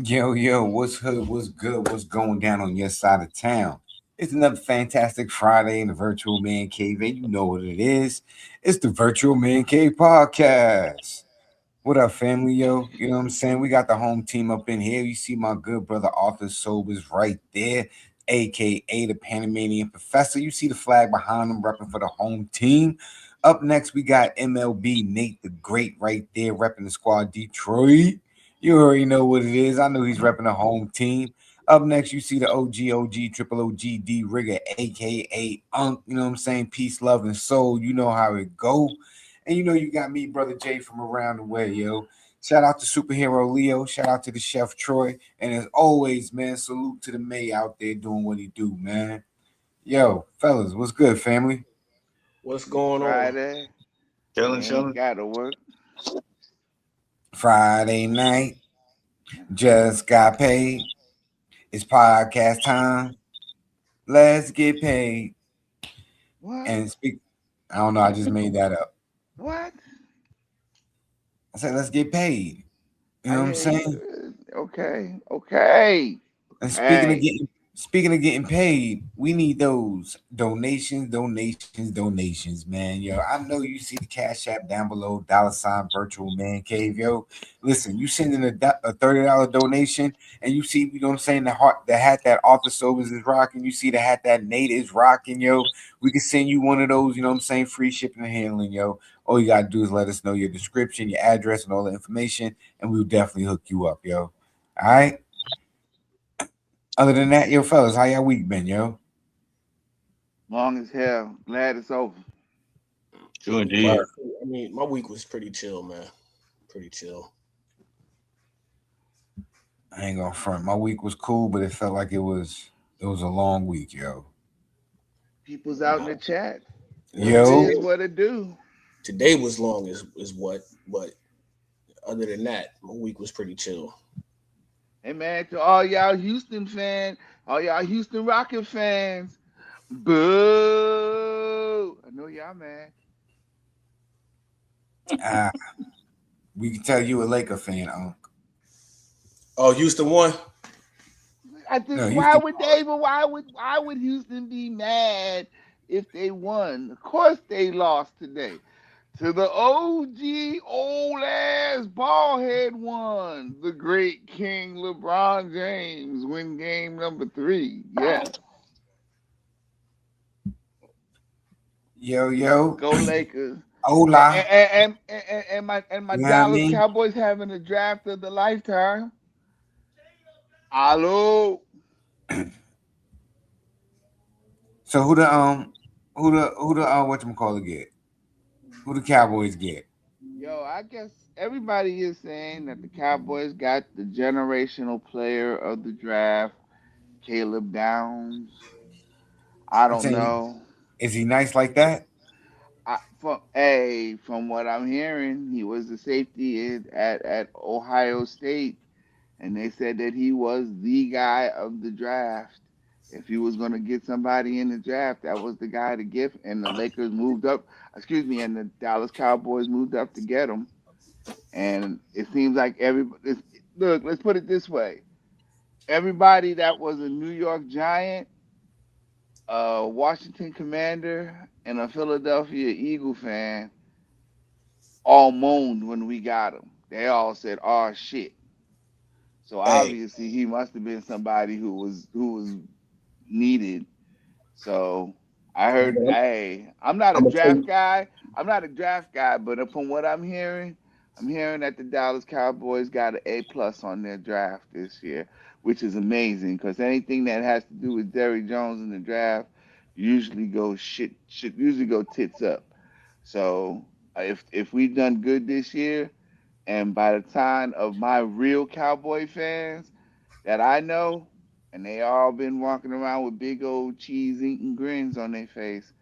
Yo, what's hood? What's good? What's going down on your side of town? It's another fantastic Friday in the Virtual Man Cave, and you know what it is. It's the Virtual Man Cave podcast. What up, family, yo? You know what I'm saying? We got the home team up in here. You see my good brother Arthur Sobers right there, aka the Panamanian Professor. You see the flag behind him, repping for the home team. Up next, we got MLB Nate the Great right there, repping the squad Detroit. You already know what it is. I know he's repping the home team. Up next, you see the OG, Triple OG D Rigger, aka Unk. You know what I'm saying? Peace, love, and soul. You know how it go. And you know you got me, brother Jay, from around the way, yo. Shout out to superhero Leo. Shout out to the chef Troy. And as always, man, salute to the May out there doing what he do, man. Yo, fellas, what's good, family? What's It's going on? Friday. We Chilling, ain't chilling. gotta work. Friday night, just got paid. It's podcast time. Let's get paid. What? And speak. I don't know. I just made that up. What? I said, let's get paid. You know I what I'm hear you. saying? Okay. And Hey. speaking of getting paid, we need those donations, man. Yo, I know you see the cash app down below, $ virtual man cave. Yo, listen, you send in a $30 donation, and you see, you know what I'm saying, the hat that Arthur Sobers is rocking. You see the hat that Nate is rocking, yo. We can send you one of those. You know what I'm saying, free shipping and handling, yo. All you gotta do is let us know your description, your address, and all the information, and we'll definitely hook you up, yo. All right. Other than that, yo, fellas, how y'all week been, yo? Long as hell. Glad it's over. True Yeah, indeed. I mean, my week was pretty chill, man. Pretty chill. I ain't gonna front. My week was cool, but it felt like it was a long week, yo. People's out in the chat. Well, What it Yo, today, is, what it do. today was long is what, but other than that, my week was pretty chill. Hey man, to all y'all Houston fans, all y'all Houston Rocket fans. Boo! I know y'all mad. uh, we can tell you a Laker fan, Oh, Houston won. I just No, why Houston. would they but why would Houston be mad if they won? Of course they lost today. To the OG old ass ball head one, the great King LeBron James win game number 3. Yes. Yo, Go Lakers. And, hola. and my You know what I Dallas mean? Cowboys having a draft of the lifetime. Hello. So who the what you call it get? Who the Cowboys get? Yo, I guess everybody is saying that the Cowboys got the generational player of the draft, Caleb Downs. I I'm don't saying, know. is he nice like that? From what I'm hearing, he was the safety at Ohio State, and they said that he was the guy of the draft. If he was going to get somebody in the draft, that was the guy to get. And the Lakers moved up, excuse me, and the Dallas Cowboys moved up to get him. And it seems like everybody. Look, let's put it this way: everybody that was a New York Giant, a Washington Commander, and a Philadelphia Eagle fan all moaned when we got him. They all said, "Oh shit." So Hey, obviously he must have been somebody who was needed. So I heard, man, hey, I'm not a I'm gonna tell draft you. guy. I'm not a draft guy, but from what I'm hearing that the Dallas Cowboys got an A+ on their draft this year, which is amazing because anything that has to do with Jerry Jones in the draft usually goes shit usually go tits up. So if we've done good this year, and by the time of my real Cowboy fans that I know, and they all been walking around with big old cheese eating grins on their face.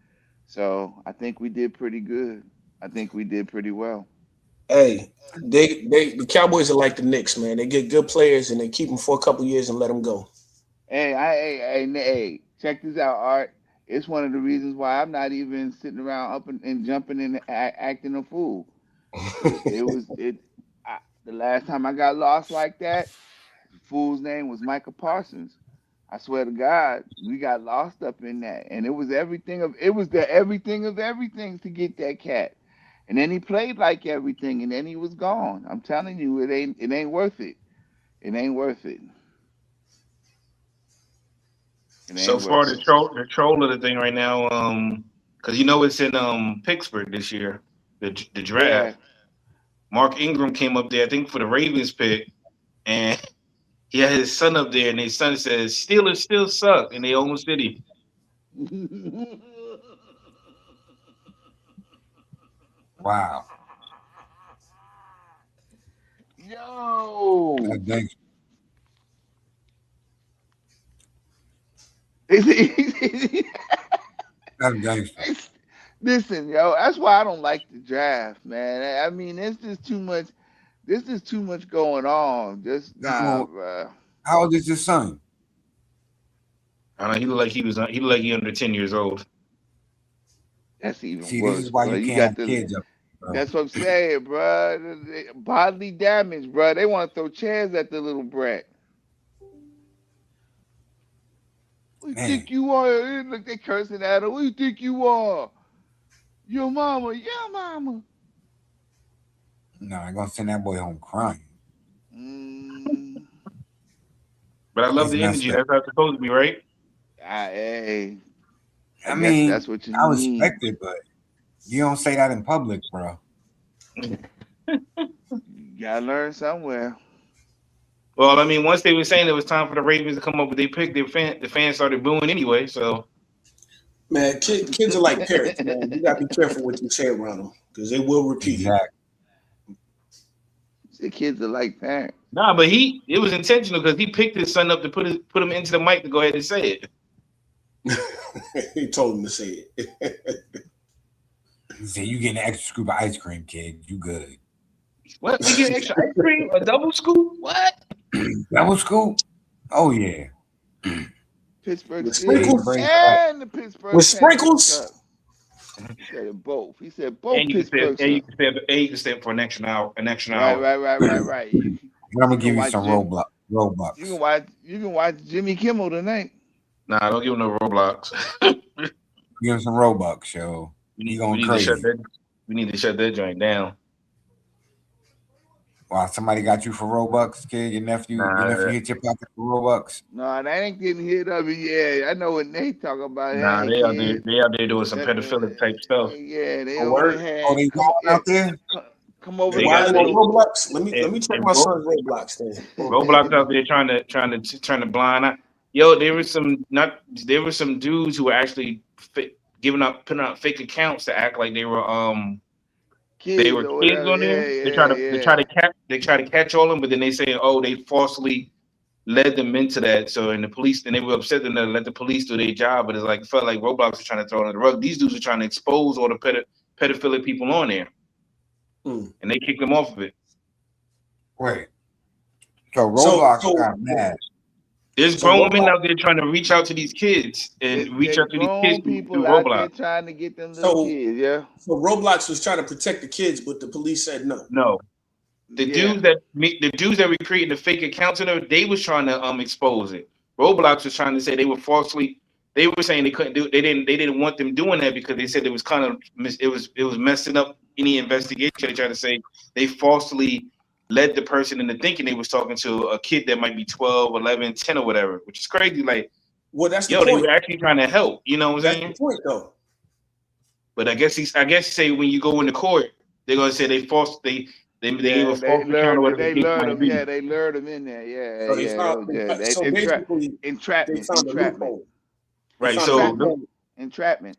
So I think we did pretty good. I think we did pretty well. Hey, the Cowboys are like the Knicks, man. They get good players and they keep them for a couple years and let them go. Hey, check this out, Art. It's one of the reasons why I'm not even sitting around up and jumping and acting a fool. It was it. I, the last time I got lost like that, fool's name was Micah Parsons. I swear to God, we got lost up in that, and it was the everything of everything to get that cat. And then he played like everything, and then he was gone. I'm telling you, it ain't worth it. It ain't worth it. It So ain't far, worth the it. troll of the thing right now, because it's in Pittsburgh this year, the Yeah. draft. Mark Ingram came up there, I think, for the Ravens pick, and he had his son up there, and his son says Steelers still suck in their own city. Wow. Yo. That's gangster. That's gangster. Listen, yo, that's why I don't like the draft, man. I mean, it's just too much. There's just too much going on. Just nah, bro. How old is your son? I don't know. He looked like he under 10 years old. That's even See, this worse, is why bro. you You can't got have the. kids up, bro. That's what I'm saying, bro. Bodily damage, bro. They want to throw chairs at the little brat. What you Man, think you are? Look, they cursing at her. What you think you are? Your mama, your mama. no, I'm gonna send that boy home crying. Mm, But I love It's the messed energy. up. That's how it's supposed to be, right? hey, I I guess mean, that's what you I need. respect it, but you don't say that in public, bro. You gotta learn somewhere. Well, I mean, once they were saying it was time for the Ravens to come up with their pick, the fans started booing anyway. So Man, kids are like parrots, man. You gotta be careful what you say around them because they will repeat it. Exactly. The kids are like parents. nah, but it was intentional because he picked his son up to put him into the mic to go ahead and say it. He told him to say it. He said, "You getting an extra scoop of ice cream, kid? You good?" What? We get extra ice cream? A double scoop? What? Double scoop? Oh yeah. Pittsburgh With Steelers sprinkles? and the Pittsburgh With Panthers. sprinkles? He said it both. He said both And you can Pittsburgh. stay up for an extra hour. Right. You And I'm gonna can give you watch some Jim. Robux. You can watch Jimmy Kimmel tonight. Nah, don't give him no Roblox. Give him some Robux, yo. He going crazy. We need to shut that joint down. Wow, somebody got you for Robux, kid. Your nephew hit your pocket for Robux. No, that ain't getting hit up. Yeah, I know what they talk about. Nah, Hey, they out kid. there doing some pedophilic type stuff. Yeah, they Oh, over word? here. Oh, they wild out there? Come over They They to got the wilding on little. Roblox? Let me check my son's Roblox then. Roblox out there trying to blind out. Yo, there was some dudes who were actually putting out fake accounts to act like they were Kids or kids whatever. on there. They try to catch all of them, but then they say, oh, they falsely led them into that. So and the police, and they were upset and they let the police do their job. But it's like felt like Roblox was trying to throw it under the rug. These dudes are trying to expose all the pedophilic people on there, and they kicked them off of it. Wait. So Roblox So- got mad. There's So grown women Roblox- out there trying to reach out to these kids and reach out to these kids through people out there Roblox. trying to get them little kids. Yeah. So Roblox was trying to protect the kids, but the police said no. No, the dudes that were creating the fake accounts and everything, they was trying to expose it. Roblox was trying to say they were falsely. They were saying they couldn't do. They didn't want them doing that because they said it was kind of it was messing up any investigation. They tried to say they falsely led the person into thinking they was talking to a kid that might be 12, 11, 10 or whatever, which is crazy. Like, Well, that's the yo, they point. were actually trying to help. You know what I'm That's saying? the point, though. But I guess say when you go into court, they're gonna say they gave a false account or whatever the case might be. Yeah, they lured them in there. Yeah, So they yeah. found, so basically, entrapment. they found a loophole. Right. So Entrapment.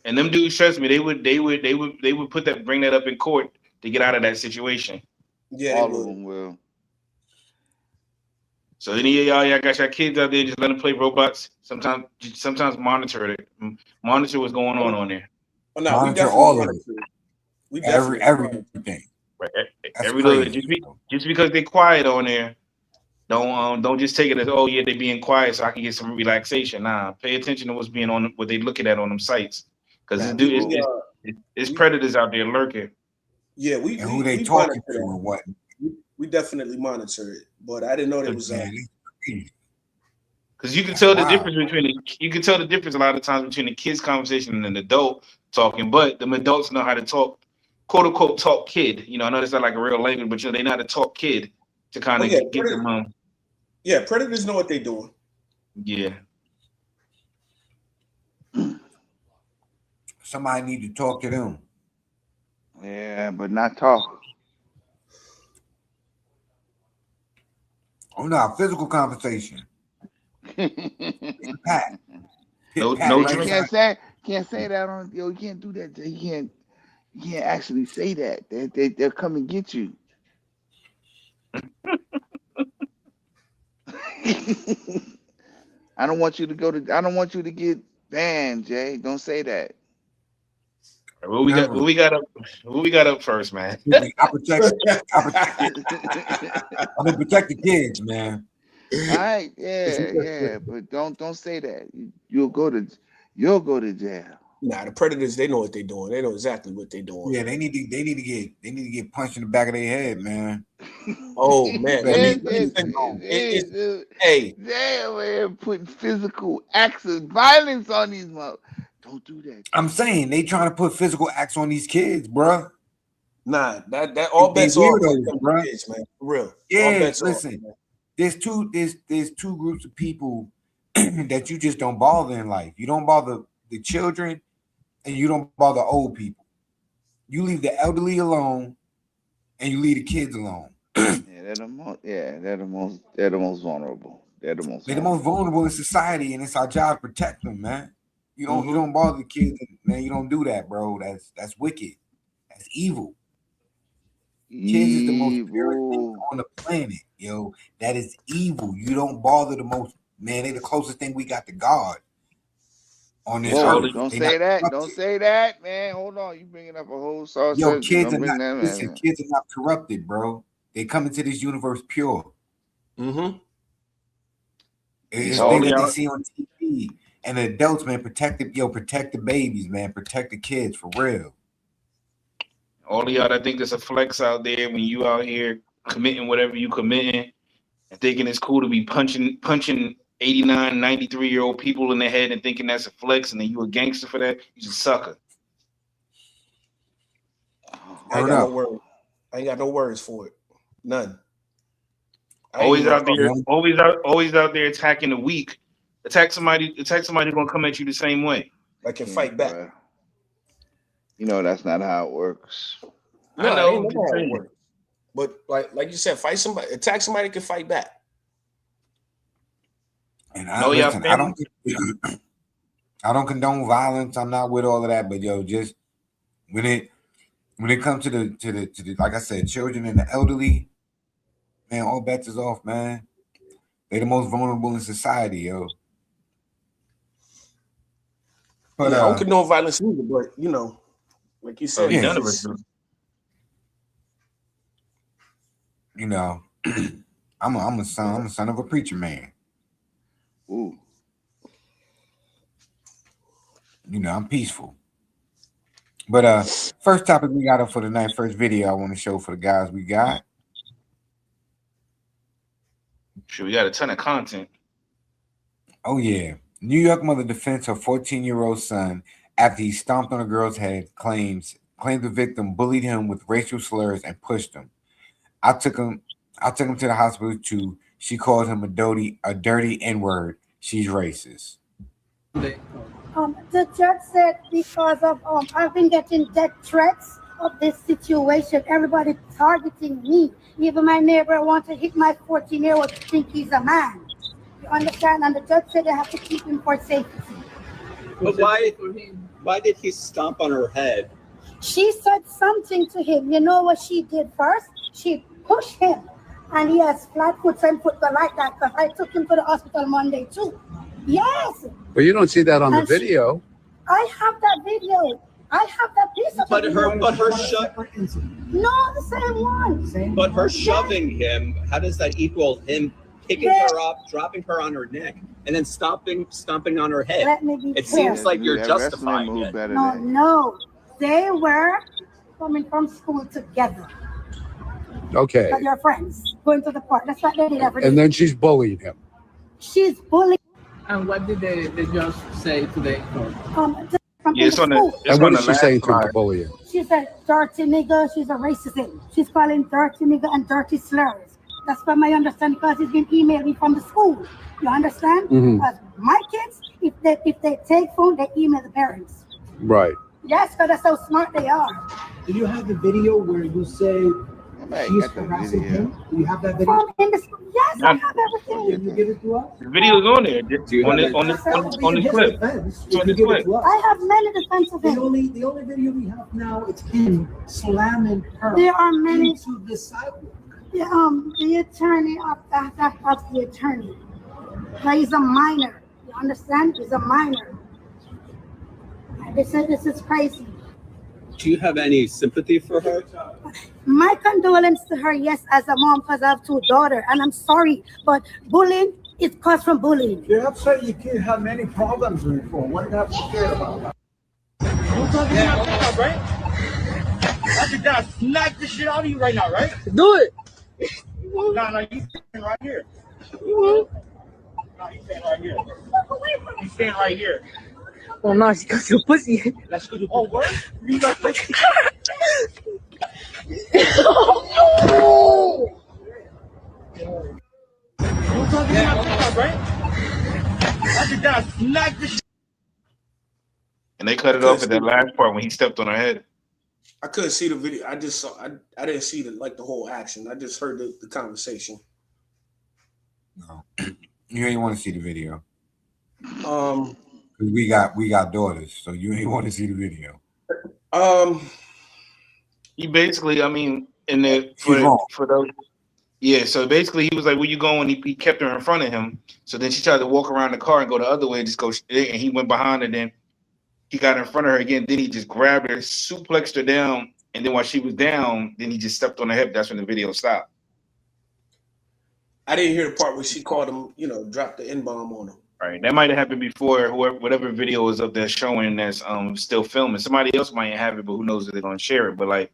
and them dudes, trust me, they would bring that up in court to get out of that situation. Yeah, all of them will. So any of y'all got your kids out there, just let them play Roblox. Sometimes monitor it. Monitor what's going on there. Oh, no, Monitor all of it. We definitely everything. Right. That's Every little crazy. just because they're quiet on there, don't just take it as, oh yeah, they're being quiet so I can get some relaxation. Nah, pay attention to what's being on what they looking at on them sites. Because it's predators out there lurking. Yeah, who they talking to and what. We definitely monitor it, but I didn't know there was Because you can tell the difference a lot of times between the kids' conversation and an adult talking, but them adults know how to talk, quote unquote, talk kid. You know, I know that's not like a real language, but they know how to talk kid to kind of get them. Yeah, predators know what they're doing. Yeah. Somebody need to talk to them. Yeah, but not talk. Oh no, physical conversation. Pat. No You can't say that on you can't do that. You can't actually say that. They'll come and get you. I don't want you to get banned, Jay. Don't say that. What we got up first, man? I'm gonna protect the kids, man. All right, yeah, but don't say that. You'll go to jail. Nah, the predators, they know what they're doing. They know exactly what they're doing. Yeah, they need to get punched in the back of their head, man. Oh man, hey, they're putting physical acts of violence on these mother. Don't do that. I'm saying they trying to put physical acts on these kids, bro. Nah, that all bets are on bro. Kids, man. For real. Yeah, listen. There's two groups of people that you just don't bother in life. You don't bother the children, and you don't bother old people. You leave the elderly alone, and you leave the kids alone. They're the most vulnerable. They're the most vulnerable in society, and it's our job to protect them, man. You don't bother the kids, man. You don't do that, bro. That's wicked. That's evil. Kids is the most pure thing on the planet, yo. That is evil. You don't bother the most, man. They're the closest thing we got to God on this earth. Don't say that, man. Hold on, you bringing up a whole sauce. Yo, kids are not corrupted, bro. They come into this universe pure. Mm-hmm. It's things that they see on TV. And the adults, man, protect the babies, man. Protect the kids for real. All of y'all that think there's a flex out there when you out here committing whatever you committing and thinking it's cool to be punching 89, 93-year-old people in the head and thinking that's a flex and then you a gangster for that, you just sucker. I ain't got no words for it. None. Always out there attacking the weak. Attack somebody who's gonna come at you the same way. Like can fight back. You know that's not how it works. No, I know how it works. But like you said, attack somebody that can fight back. And I don't condone violence. I'm not with all of that, but yo, just when it comes to the like I said, children and the elderly, man, all bets is off, man. They're the most vulnerable in society, yo. But I don't condone violence either, but you know, like you said, none of us do. You know, I'm a son of a preacher man. Ooh. You know, I'm peaceful. But first topic we got up for the night, first video I want to show for the guys we got. Sure, we got a ton of content. Oh yeah. New York mother defends her 14-year-old son after he stomped on a girl's head, claims the victim bullied him with racial slurs and pushed him. I took him to the hospital too. She called him a dirty N-word. She's racist. The judge said because of I've been getting death threats of this situation. Everybody targeting me. Even my neighbor wants to hit my 14-year-old to think he's a man. You understand? And the judge said they have to keep him for safety. But why did he stomp on her head? She said something to him. You know what she did first? She pushed him. And he has flat foot, same foot, but like that, because I took him to the hospital Monday too. Yes. But you don't see that on the video. I have that video. I have that piece of But video. her shoving. No, the same one. But her shoving him, how does that equal him picking her up, dropping her on her neck, and then stomping on her head? Let me be it clear. seems like you're justifying it. No. They were coming from school together. Okay. But they're friends, going to the park. That's what they did every day. And then she's bullying him. She's bullying. And what did the judge say today? Yeah, it's on the And it's what on the is she last saying to him slide. to bully him? She said dirty nigga. She's a racist. She's calling dirty nigga and dirty slurs. That's from my understanding because it's been emailed me from the school. You understand? Because my kids, if they take phone, they email the parents. Right. Yes, because that's how smart they are. Do you have the video where you say she's harassing him? Do you have that video? From in the school. Yes, I have everything. Can you give it to us? The video's on there on this clip. It's on this clip. I have many defense of him. The only video we have now is him slamming her. There are many. Into the sidewalk. The attorney of the attorney. He's a minor. You understand? He's a minor. They said this is crazy. Do you have any sympathy for her? My condolence to her, yes, as a mom, because I have 2 daughters, and I'm sorry, but bullying is caused from bullying. You're upset your kid had many problems before. What do you have to care about? Yeah, right? I could just smack the shit out of you right now, right? Do it. No, you stand right here. You won't. No, you stand right here. You stand right here. Oh no, she got your pussy. Let's go to word. You got pussy. And they cut it off at that last part when he stepped on her head. I couldn't see the video. I just saw. I didn't see the whole action. I just heard the conversation. No, you ain't want to see the video. Um, We got daughters, so you ain't want to see the video. He basically, I mean, in the for those, yeah. So basically, he was like, "Where you going?" He kept her in front of him. So then she tried to walk around the car and go the other way and just go. And he went behind her. Then he got in front of her again. Then he just grabbed her, suplexed her down, and then while she was down, then he just stepped on her hip. That's when the video stopped. I didn't hear the part where she called him, dropped the N-bomb on him. Right, that might have happened before whatever video is up there showing that's still filming. Somebody else might have it, but who knows if they're gonna share it. But like,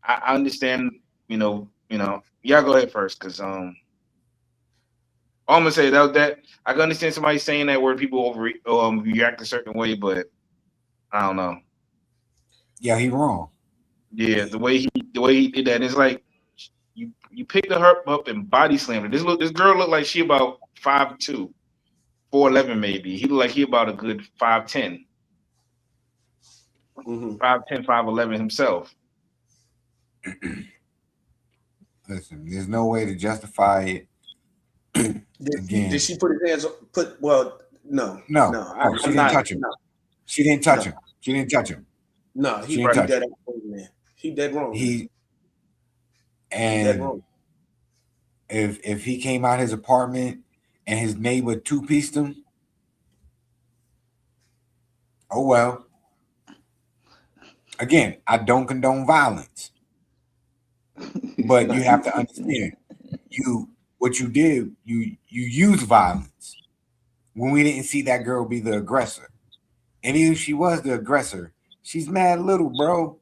I understand, y'all go ahead first, because all I'm gonna say that I can understand somebody saying that where people react a certain way, but I don't know. Yeah, he wrong. Yeah, the way he did that, it's like you picked her up and body slammed her. This girl looked like she about 5'2". 4'11" maybe. He looked like he about a good 5'10". 5'10", 5'11" himself. Listen, there's no way to justify it. Did she put his hands up? No. She didn't touch him. She didn't touch him. She didn't touch him. No, he dead wrong. He dead wrong. Dead wrong. If he came out his apartment and his neighbor two-pieced him, oh well. Again, I don't condone violence, but you have to understand, what you did, you used violence when we didn't see that girl be the aggressor. And even if she was the aggressor, she's mad little, bro.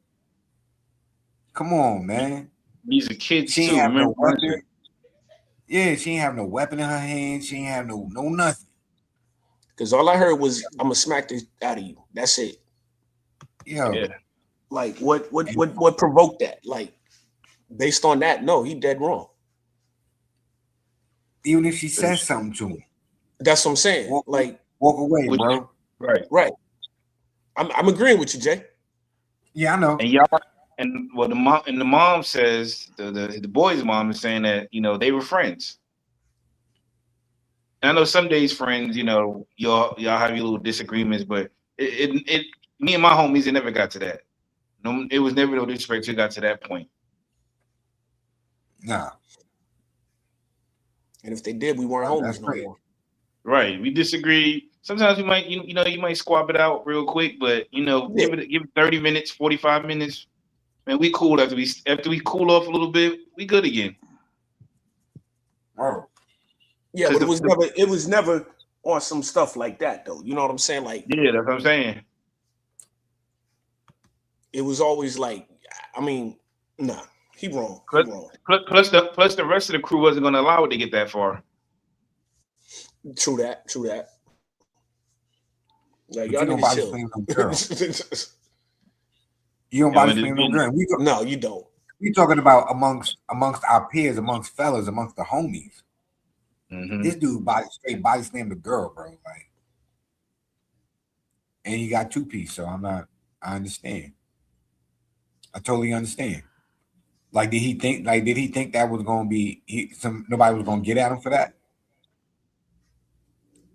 Come on, man. These are kids she too. Ain't have no weapon. Yeah, she ain't have no weapon in her hand. She ain't have no nothing. Because all I heard was, "I'm gonna smack this out of you." That's it. Yeah. Like what provoked that? Like based on that, no, he dead wrong. Even if she says something to him, that's what I'm saying. Walk away, bro. Right. I'm agreeing with you, Jay. Yeah, I know. And the mom says the boy's mom is saying that they were friends. And I know some days friends, y'all have your little disagreements, but it me and my homies, it never got to that. No, it was never no disrespect till it got to that point. Nah. And if they did, we weren't homies no more. Right. We disagree. Sometimes we might, you might squab it out real quick, but give it 30 minutes, 45 minutes. Man, we cool after we cool off a little bit, we good again. Wow. Yeah, but it was never on some stuff like that though. You know what I'm saying? Like, yeah, that's what I'm saying. It was always like, nah, he wrong. Plus the rest of the crew wasn't gonna allow it to get that far. True that. Like, But y'all you don't niggas body chill. slam no girl. You don't Yeah, body when slam it's no been- girl. No, you don't. We talking about amongst our peers, amongst fellas, amongst the homies. Mhm. This dude straight body slammed the girl, bro. Like, and he got 2-piece, so I understand. I totally understand. Like, did he think that was gonna be nobody was gonna get at him for that?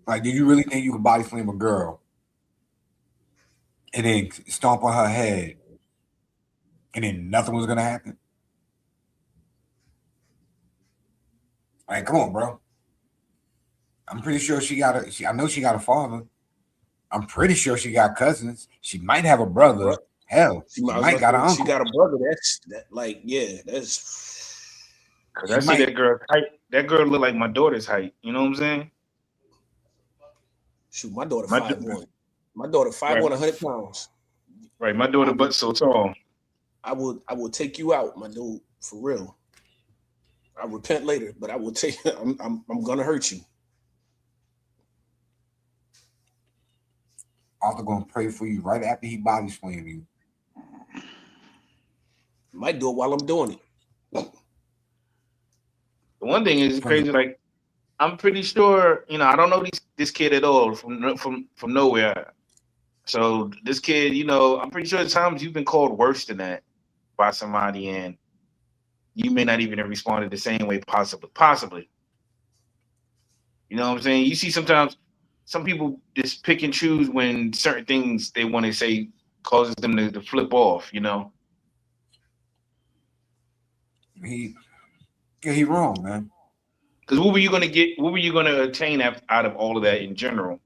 Like, did you really think you could body slam a girl and then stomp on her head and then nothing was gonna happen? Like, come on, bro. I'm pretty sure I know she got a father. I'm pretty sure she got cousins. She might have a brother. Bro, Hell, she I was might got an gonna say, uncle. she got a brother. That's Cause I see that girl height. That girl look like my daughter's height. You know what I'm saying? shoot. My daughter My 5'1". My daughter 5'1", Right. 100 pounds. Right, my daughter butt so tall. I will take you out, my dude, for real. I repent later, but I will take. I'm gonna hurt you. Arthur gonna pray for you right after he body slam you. Might do it while I'm doing it. The one thing is crazy. Like, I'm pretty sure, I don't know this kid at all from nowhere. So this kid, I'm pretty sure at times you've been called worse than that by somebody, and you may not even have responded the same way, possibly. You know what I'm saying? You see sometimes some people just pick and choose when certain things they want to say causes them to flip off, He wrong, man. Because what were you gonna get? What were you gonna attain out of all of that in general?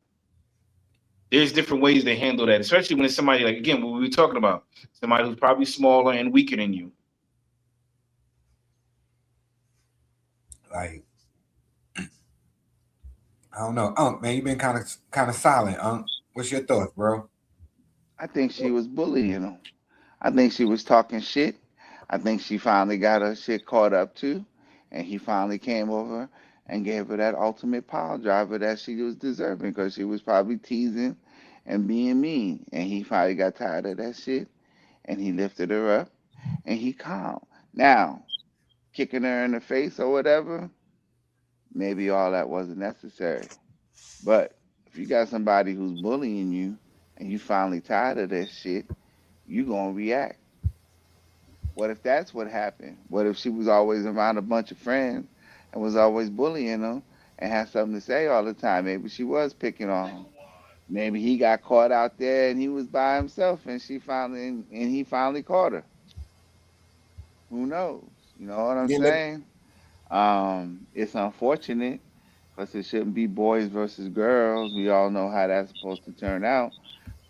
There's different ways to handle that, especially when it's somebody like, again, what we were talking about, somebody who's probably smaller and weaker than you. Like, I don't know, man. You've been kind of silent, What's your thoughts, bro? I think she was bullying him. I think she was talking shit. I think she finally got her shit caught up to, and he finally came over and gave her that ultimate power driver that she was deserving because she was probably teasing and being mean. And he finally got tired of that shit, and he lifted her up, and he calmed. Now, kicking her in the face or whatever, maybe all that wasn't necessary. But if you got somebody who's bullying you and you finally tired of that shit, you gonna react. What if that's what happened? What if she was always around a bunch of friends and was always bullying them and had something to say all the time? Maybe she was picking on him. Maybe he got caught out there and he was by himself and he finally caught her. Who knows? You know what I'm Then let, saying? It's unfortunate because it shouldn't be boys versus girls. We all know how that's supposed to turn out.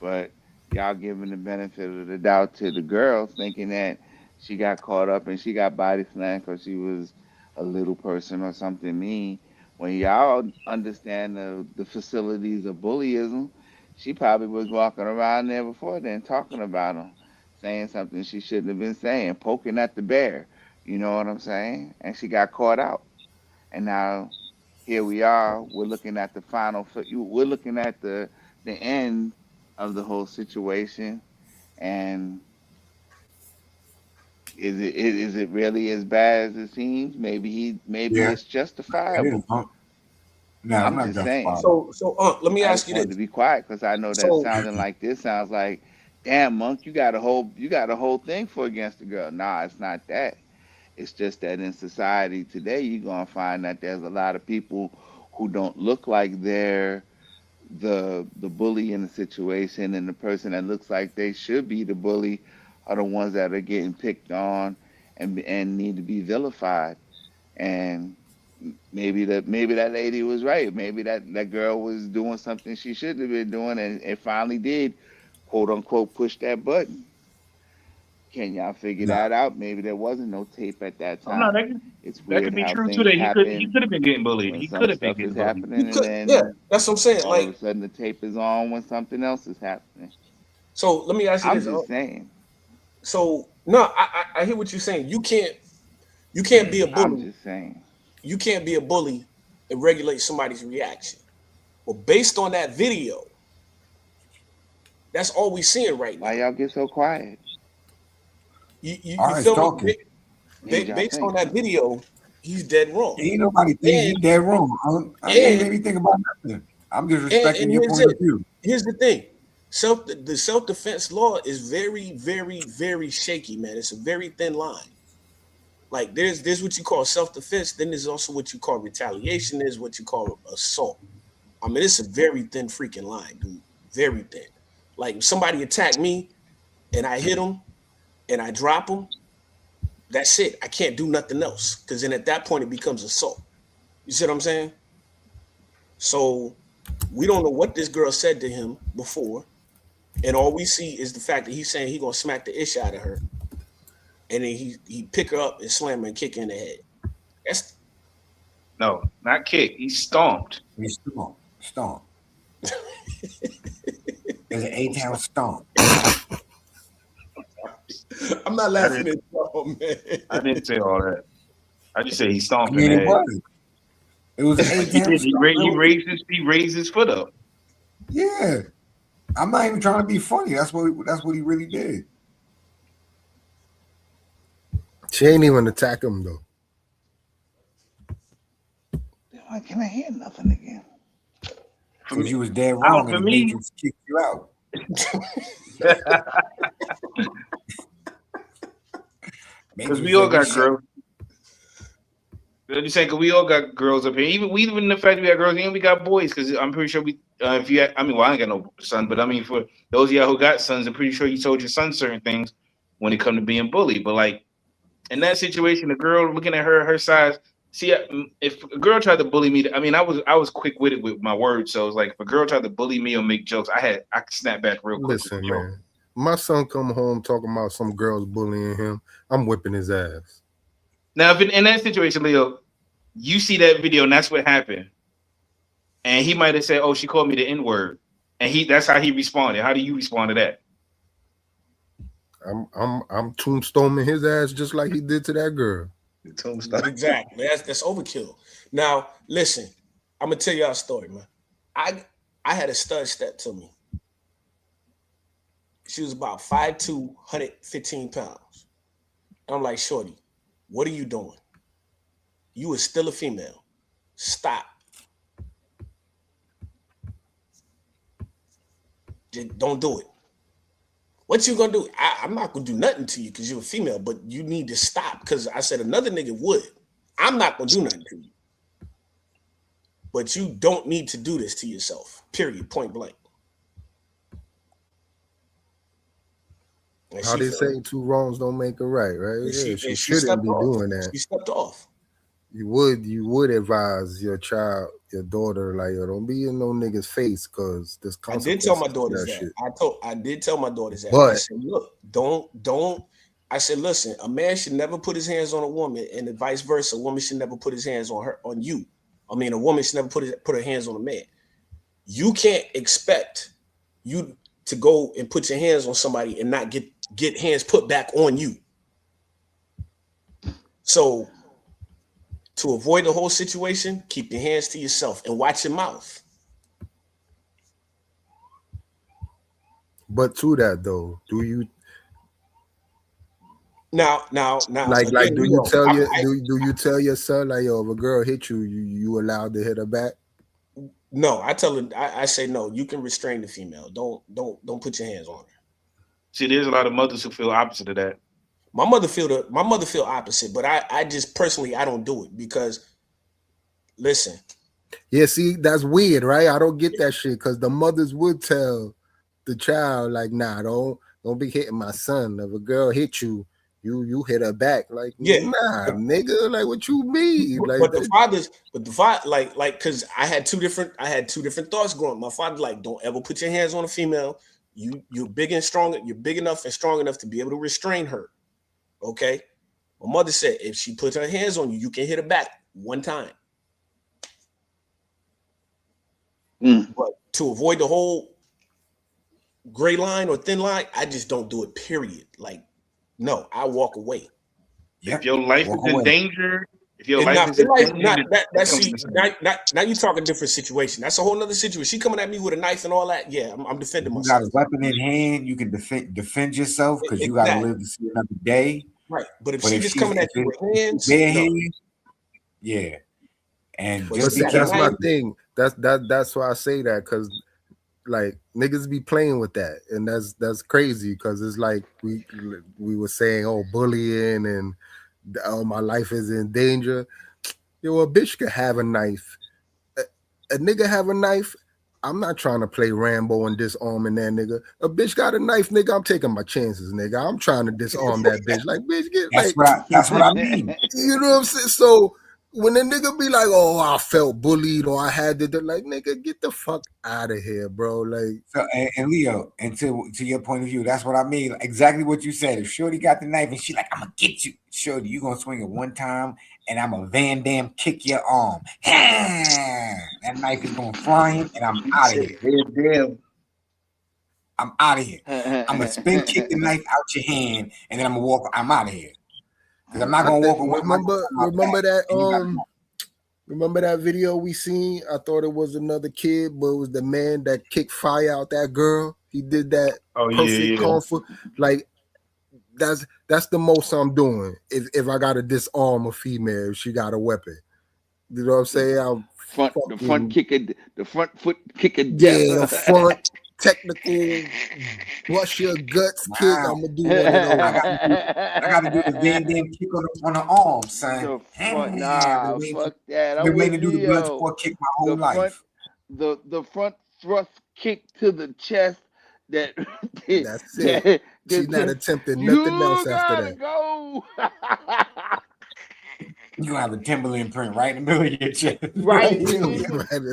But y'all giving the benefit of the doubt to the girls, thinking that she got caught up and she got body slammed because she was a little person or something mean. When y'all understand the facilities of bullyism, she probably was walking around there before then talking about them, saying something she shouldn't have been saying, poking at the bear. You know what I'm saying? And she got caught out. And now here we are. We're looking at the we're looking at the end of the whole situation. And is it really as bad as it seems? Maybe Yeah, it's it is, justifiable. No, I'm I'm not just saying. justified. so let me I ask just you wanted this. to be quiet because I know that So sounding like this sounds like, damn, Monk, you got a whole thing for against the girl. Nah, it's not that. It's just that in society today, you're gonna find that there's a lot of people who don't look like they're the bully in the situation, and the person that looks like they should be the bully are the ones that are getting picked on and need to be vilified. And maybe that lady was right. Maybe that girl was doing something she shouldn't have been doing, and it finally did, quote unquote, push that button. Can y'all figure No, that out? Maybe there wasn't no tape at that Oh no, time. It's that weird could be how true too. things That he happen could have been getting bullied. when He could some have been stuff is getting bullied. happening, and yeah, then that's what I'm saying. all of a Like, sudden the tape is on when something else is happening. so let me ask you I'm this. just saying. So no, I hear what you're saying. You can't be a I'm bully. just saying. You can't be a bully and regulate somebody's reaction. Well, based on that video, that's all we seeing right now. Why y'all get so quiet? You feel talking. me? Based on that video, he's dead wrong. Ain't nobody think he's dead wrong. I ain't made me think about nothing. I'm just respecting your point of view. Here's the thing. The self-defense law is very, very, very shaky, man. It's a very thin line. Like there's what you call self-defense, then there's also what you call retaliation, there's what you call assault. I mean, it's a very thin freaking line, dude. Very thin. Like if somebody attacked me and I hit them and I drop them, that's it. I can't do nothing else. Because then at that point it becomes assault. You see what I'm saying? So we don't know what this girl said to him before. And all we see is the fact that he's saying he's gonna smack the ish out of her. And then he pick her up and slam her and kick her in the head. That's no, not kick. He stomped. He stomped. There's an A-Town stomp. I'm not laughing at all, man. I didn't say all that. I just said he stomped I mean, in the head. It was an A-Town stomp. He raised his foot up. Yeah. I'm not even trying to be funny. That's what he really did. She ain't even attack him though. I can't hear nothing again. Because you was dead wrong and the Matrix kicked you out. Because we all got girls. You saying because we all got girls up here. Even the fact that we got girls, and we got boys. Because I'm pretty sure we. If you, I ain't got no son, but I mean, for those of y'all who got sons, I'm pretty sure you told your son certain things when it come to being bullied. But like in that situation, the girl looking at her size. See, if a girl tried to bully me, I mean, I was quick with it with my words. So it's like if a girl tried to bully me or make jokes, I could snap back real quick. Listen, man, my son come home talking about some girls bullying him. I'm whipping his ass. Now, if in that situation, Leo, you see that video and that's what happened, and he might have said, "Oh, she called me the N-word," and that's how he responded. How do you respond to that? I'm tombstoning his ass just like he did to that girl. Exactly. That's overkill. Now, listen, I'm gonna tell y'all a story, man. I had a stud step to me. She was about 5'2", 115 pounds. And I'm like, shorty, what are you doing? You are still a female. Stop. Just don't do it. What you gonna do? I'm not gonna do nothing to you because you're a female, but you need to stop because I said another nigga would. I'm not gonna do nothing to you. But you don't need to do this to yourself. Period. Point blank. How they say two wrongs don't make a right, right? Yeah, she shouldn't be doing that. She stepped off. You would advise your child, your daughter, like, yo, don't be in no nigga's face because this. I did tell my daughters that. I did tell my daughters that. But I said, look, don't. I said, listen, a man should never put his hands on a woman, and vice versa. A woman should never put his hands on you. I mean, a woman should never put her hands on a man. You can't expect you to go and put your hands on somebody and not get hands put back on you. So, to avoid the whole situation, keep your hands to yourself and watch your mouth. But to that though, do you now like again, do you tell your son like, yo, if a girl hit you, you allowed to hit her back? No, I tell her, I say no, you can restrain the female. Don't put your hands on her. See, there's a lot of mothers who feel opposite of that. My mother feel opposite, but I just personally I don't do it because listen. Yeah, see, that's weird, right? I don't get that shit because the mothers would tell the child, like, nah, don't be hitting my son. If a girl hit you, you hit her back. Like, yeah, nah, nigga, like what you mean? Like, but the father, like, because I had two different thoughts growing up. My father, like, don't ever put your hands on a female. You're big and strong, you're big enough and strong enough to be able to restrain her. Okay. My mother said if she puts her hands on you, you can hit her back one time. But to avoid the whole gray line or thin line, I just don't do it, period. Like, no, I walk away. If your life is in danger If your And life now, is in danger, now you're talking different situation. That's a whole nother situation. She coming at me with a knife and all that. Yeah, I'm defending You myself. got a weapon in hand. You can defend yourself because you got to live to see another day. Right. But if she just coming at you with hands, yeah. And But just see, that that's my night- thing. That's why I say that, because like niggas be playing with that, and that's crazy, because it's like we were saying, oh, bullying and oh, my life is in danger. Yo, a bitch could have a knife. A nigga have a knife. I'm not trying to play Rambo and disarming that nigga. A bitch got a knife, nigga. I'm taking my chances, nigga. I'm trying to disarm that bitch. Like, bitch, get that's what I mean. You know what I'm saying? So when the nigga be like, oh, I felt bullied or I had to, like, nigga, get the fuck out of here, bro. Like, so and Leo, and to your point of view, that's what I mean. Exactly what you said. If Shorty got the knife and she like, I'm gonna get you, Shorty, you gonna swing it one time and I'm a Van Damme kick your arm. That knife is going flying and I'm out of here. Damn. I'm out of here. I'm gonna spin kick the knife out your hand and then I'm gonna walk. I'm out of here. Because I'm not gonna walk away. Remember that video we seen? I thought it was another kid, but it was the man that kicked fire out that girl. He did that perfect comfort. Like, that's the most I'm doing. If I gotta disarm a female, if she got a weapon. You know what I'm saying? The front foot kick of death. Yeah, the front technical brush your guts kick. I'm gonna do one of those. I gotta do the Van Damme kick on the arm, son. Fuck that. Been waiting to do the blood sport kick my whole life. The front thrust kick to the chest. That's it. She's not attempting nothing else after that. Go. You gonna have a Timberland print right in the middle of your chest.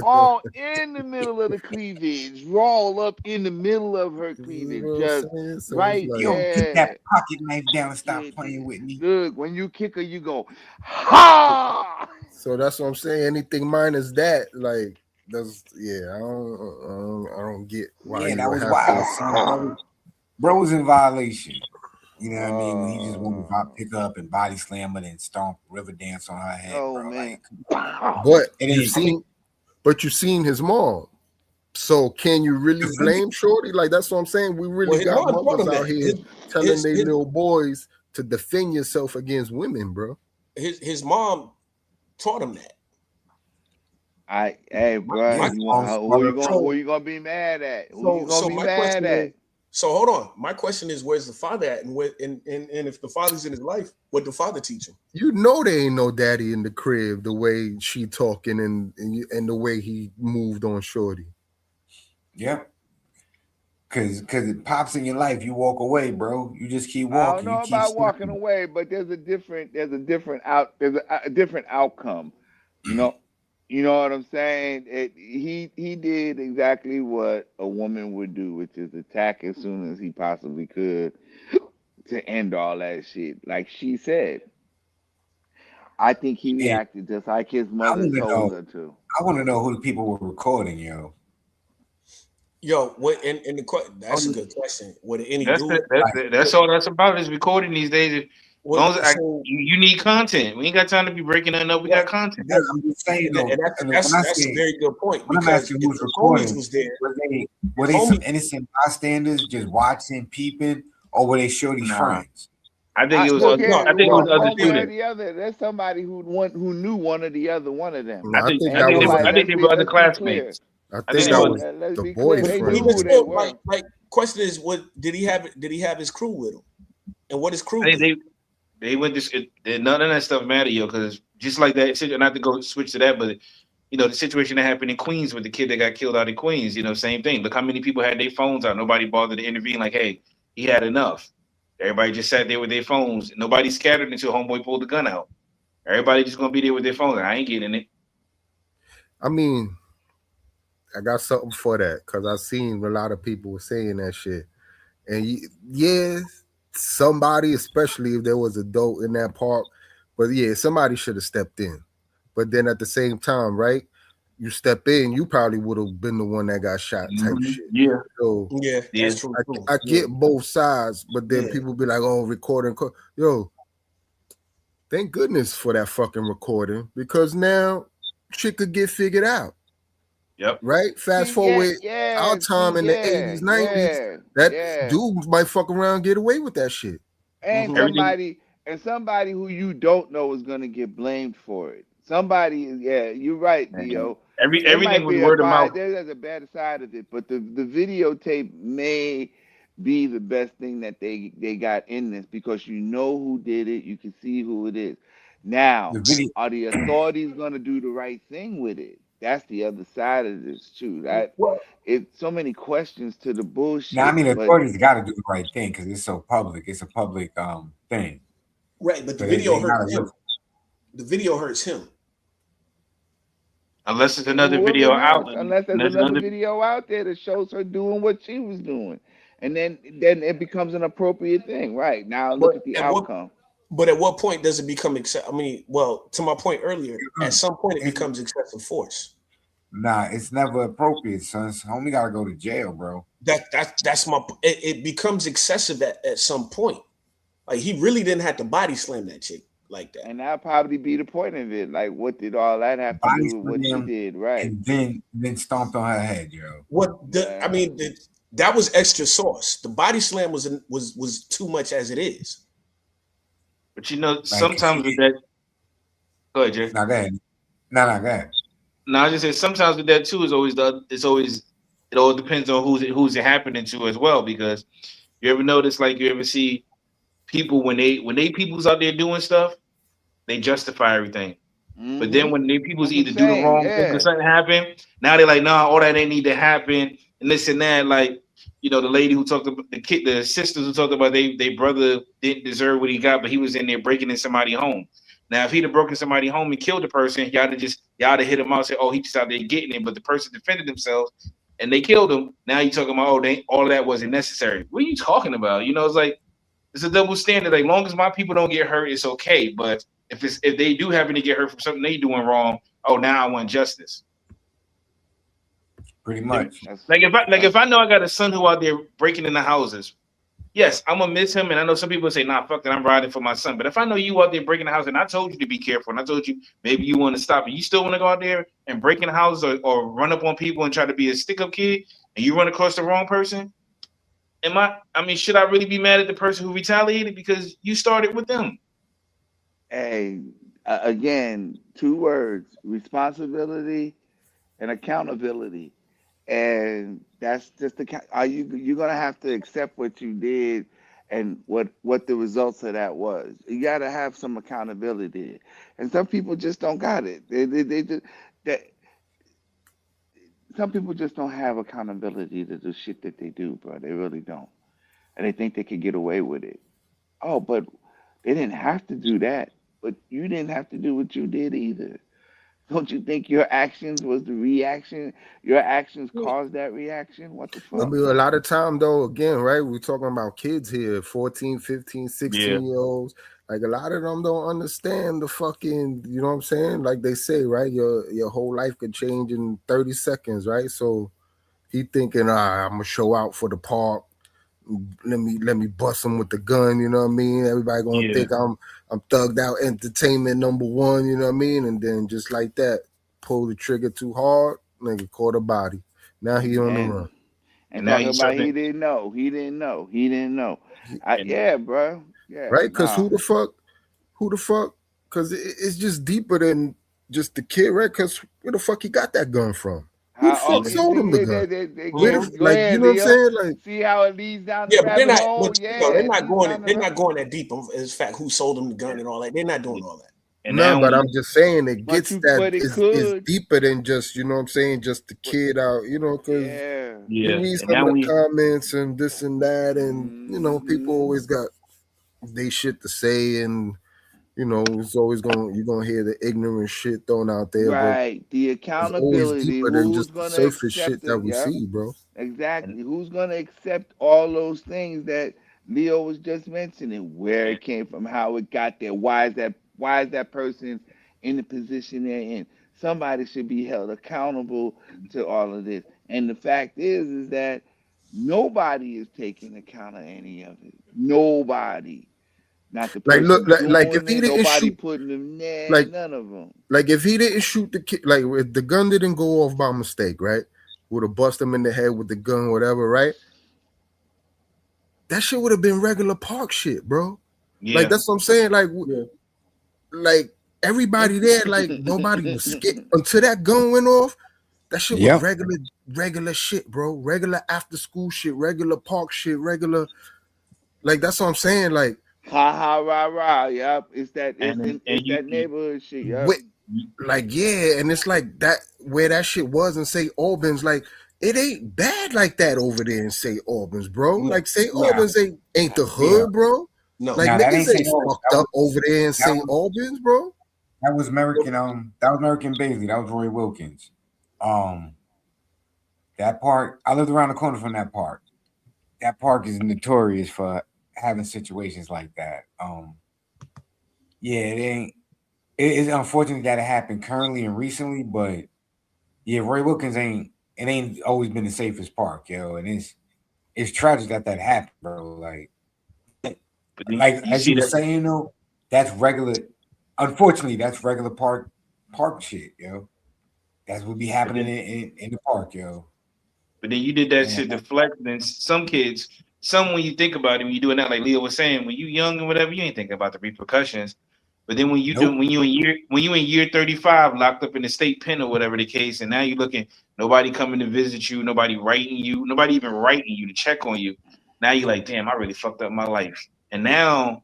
All in the middle of the cleavage. Roll up in the middle of her cleavage. Just right there. You don't put that pocket knife down and stop playing with me. Look, when you kick her, you go, ha! So that's what I'm saying. Anything minus that, like, I don't get why. Yeah, that was wild, son. Bro was in violation. You know what I mean? When he just wanted to pick up and body slam it and stomp river dance on her head, bro. Man. But you seen his mom. So can you really blame Shorty? Like, that's what I'm saying. We really got mothers out here telling their little boys to defend yourself against women, bro. His mom taught him that. Hey, bro, who you gonna be mad at? Who you gonna be mad at? So hold on. My question is, where's the father at? And if the father's in his life, what the father teach him? You know there ain't no daddy in the crib the way she talking and the way he moved on Shorty. Yep. Cause it pops in your life. You walk away, bro. You just keep walking. I don't know about walking away, but there's a different outcome. You know what I'm saying? He did exactly what a woman would do, which is attack as soon as he possibly could to end all that shit. Like she said, I think he reacted just like his mother told her to. I want to know who the people were recording, yo. Yo, what? That's a good question. What any dude? That's all that's about is recording these days. You need content. We ain't got time to be breaking nothing up. We got content. I'm just saying, that's a very good point. When I'm asking who's recording, were they some innocent bystanders just watching, peeping, or were they Shorty's friends? I think it was. I think it was other students. There's somebody who knew one or the other one of them. I think they were other classmates. I think that was the boyfriend. Like, question is, what did he have his crew with him, and what is crew? They went this. None of that stuff matter, yo, because just like that. Not to go switch to that, but the situation that happened in Queens with the kid that got killed out in Queens. Same thing. Look how many people had their phones out. Nobody bothered to intervene. Like, hey, he had enough. Everybody just sat there with their phones. Nobody scattered until homeboy pulled the gun out. Everybody just gonna be there with their phones. I ain't getting it. I mean, I got something for that because I've seen a lot of people were saying that shit, and somebody, especially if there was a dope in that park, but somebody should have stepped in. But then at the same time, right? You step in, you probably would have been the one that got shot type shit. Yeah. So that's true. I get both sides, but then people be like, oh, recording. Yo, Thank goodness for that fucking recording, because now shit could get figured out. Yep. Right? Fast forward our time in the 80s, 90s, that dude might fuck around and get away with that shit. And somebody who you don't know is gonna get blamed for it. Somebody, you're right, Dio. Everything was word of mouth. There's a bad side of it, but the videotape may be the best thing that they got in this, because you know who did it, you can see who it is. Now, are the authorities gonna do the right thing with it? That's the other side of this too. It's so many questions to the bullshit. Now, I mean, the authorities got to do the right thing because it's so public. It's a public thing. Right, but the video hurts him. The video hurts him. Unless it's another video out. Unless there's another video out there that shows her doing what she was doing. And then it becomes an appropriate thing. Right. Now look at the outcome. But at what point does it become excessive? I mean, well, to my point earlier, at some point it becomes excessive force. Nah, it's never appropriate, son. Homie gotta go to jail, bro. That's my. It becomes excessive at some point. Like, he really didn't have to body slam that chick like that. And that'll probably be the point of it. Like, what did all that have to do with what she did? Right. And then stomped on her head, yo. I mean, that was extra sauce. The body slam was too much as it is. But you know, sometimes with that. Go ahead, Jay. No, go ahead. No, go ahead. No, I just said sometimes with that too it all depends on who's it happening to as well. Because you ever notice, like, you ever see people when they people's out there doing stuff, they justify everything. Mm-hmm. But then when they people's either do the wrong thing or something happen, now they're like, nah, all that ain't need to happen, and this and that. Like, you know, the lady who talked about the sisters who talked about they brother didn't deserve what he got, but he was in there breaking in somebody's home. Now, if he'd have broken somebody's home and killed the person, y'all have hit him out and say, oh, he just out there getting it. But the person defended themselves and they killed him. Now you're talking about, all of that wasn't necessary. What are you talking about? You know, it's like, it's a double standard. Like, long as my people don't get hurt, it's okay. But if they do happen to get hurt from something they doing wrong, now I want justice. Pretty much. If I know I got a son who out there breaking into houses, yes, I'm gonna miss him. And I know some people say, nah, fuck that, I'm riding for my son. But if I know you out there breaking the house and I told you to be careful and I told you maybe you want to stop it, you still want to go out there and break in the house or run up on people and try to be a stick-up kid, and you run across the wrong person, should I really be mad at the person who retaliated because you started with them? Hey, again, 2 words: responsibility and accountability. And that's just you're gonna have to accept what you did and what the results of that was. You gotta have some accountability, and some people just don't got it. Some people just don't have accountability to the shit that they do, bro. They really don't, and they think they can get away with it. Oh, but they didn't have to do that. But you didn't have to do what you did either. Don't you think your actions was the reaction? Your actions caused that reaction? What the fuck? I mean, a lot of time, though, again, right, we're talking about kids here, 14, 15, 16-year-olds. Like, a lot of them don't understand the fucking, you know what I'm saying? Like they say, right, your whole life could change in 30 seconds, right? So he thinking, I'm going to show out for the park. Let me bust him with the gun, you know what I mean? Everybody gonna think I'm thugged out entertainment #1, you know what I mean? And then just like that, pull the trigger too hard, nigga caught a body. Now he on the run. And now he didn't know. Yeah, bro. Yeah. Right? Because who the fuck? Because it's just deeper than just the kid, right? Because where the fuck he got that gun from? Who the fuck sold him the gun? You know what I'm saying? Like, see how it leads down the rabbit hole? They're not going that deep. As fact, who sold him the gun and all that? They're not doing all that. No, but I'm just saying it gets it's deeper than just, you know what I'm saying, just the kid out, you know, because you read some of the comments and this and that, and you know, people always got they shit to say, and you know, it's always you're gonna hear the ignorant shit thrown out there. Right. But the accountability. Who's gonna surface shit that we see, bro? Exactly. Who's gonna accept all those things that Leo was just mentioning? Where it came from, how it got there, why is that person in the position they're in? Somebody should be held accountable to all of this. And the fact is that nobody is taking account of any of it. Nobody. Not the Like, look, person like if doing he it. didn't Nobody shoot, putting them there. like, None of them. like if he didn't shoot the kid, like if the gun didn't go off by mistake, right? Would have bust him in the head with the gun, whatever, right? That shit would have been regular park shit, bro. Yeah. Like that's what I'm saying. Like everybody there, like nobody was scared until that gun went off. That shit was regular shit, bro. Regular after school shit, regular park shit, regular. Like that's what I'm saying. Like Ha ha rah rah. Yup. It's that you neighborhood shit. Yup. with, like yeah, and it's like that where that shit was in St. Albans. Like it ain't bad like that over there in St. Albans, bro. No. Like St. Albans ain't the hood, bro. No, Like Nah, that niggas ain't ain't St. Albans. fucked up over there in St. Albans, bro. That was American. That was American Baisley. That was Roy Wilkins. That park. I lived around the corner from that park. That park is notorious for having situations like that. Yeah, it ain't. It's unfortunate that it happened currently and recently, but yeah, Roy Wilkins ain't. It ain't always been the safest park, yo, and it's tragic that happened, bro. Like as you were saying though, that's regular. Unfortunately, that's regular park shit, yo. That's what be happening in the park, yo. But then you did that shit deflect, and some kids, when you think about it, when you doing that, like Leo was saying, when you young and whatever, you ain't thinking about the repercussions. But then when you when you in year 35, locked up in the state pen or whatever the case, and now you're looking, nobody coming to visit you, nobody writing you, nobody even writing you to check on you. Now you're like, damn, I really fucked up my life. And now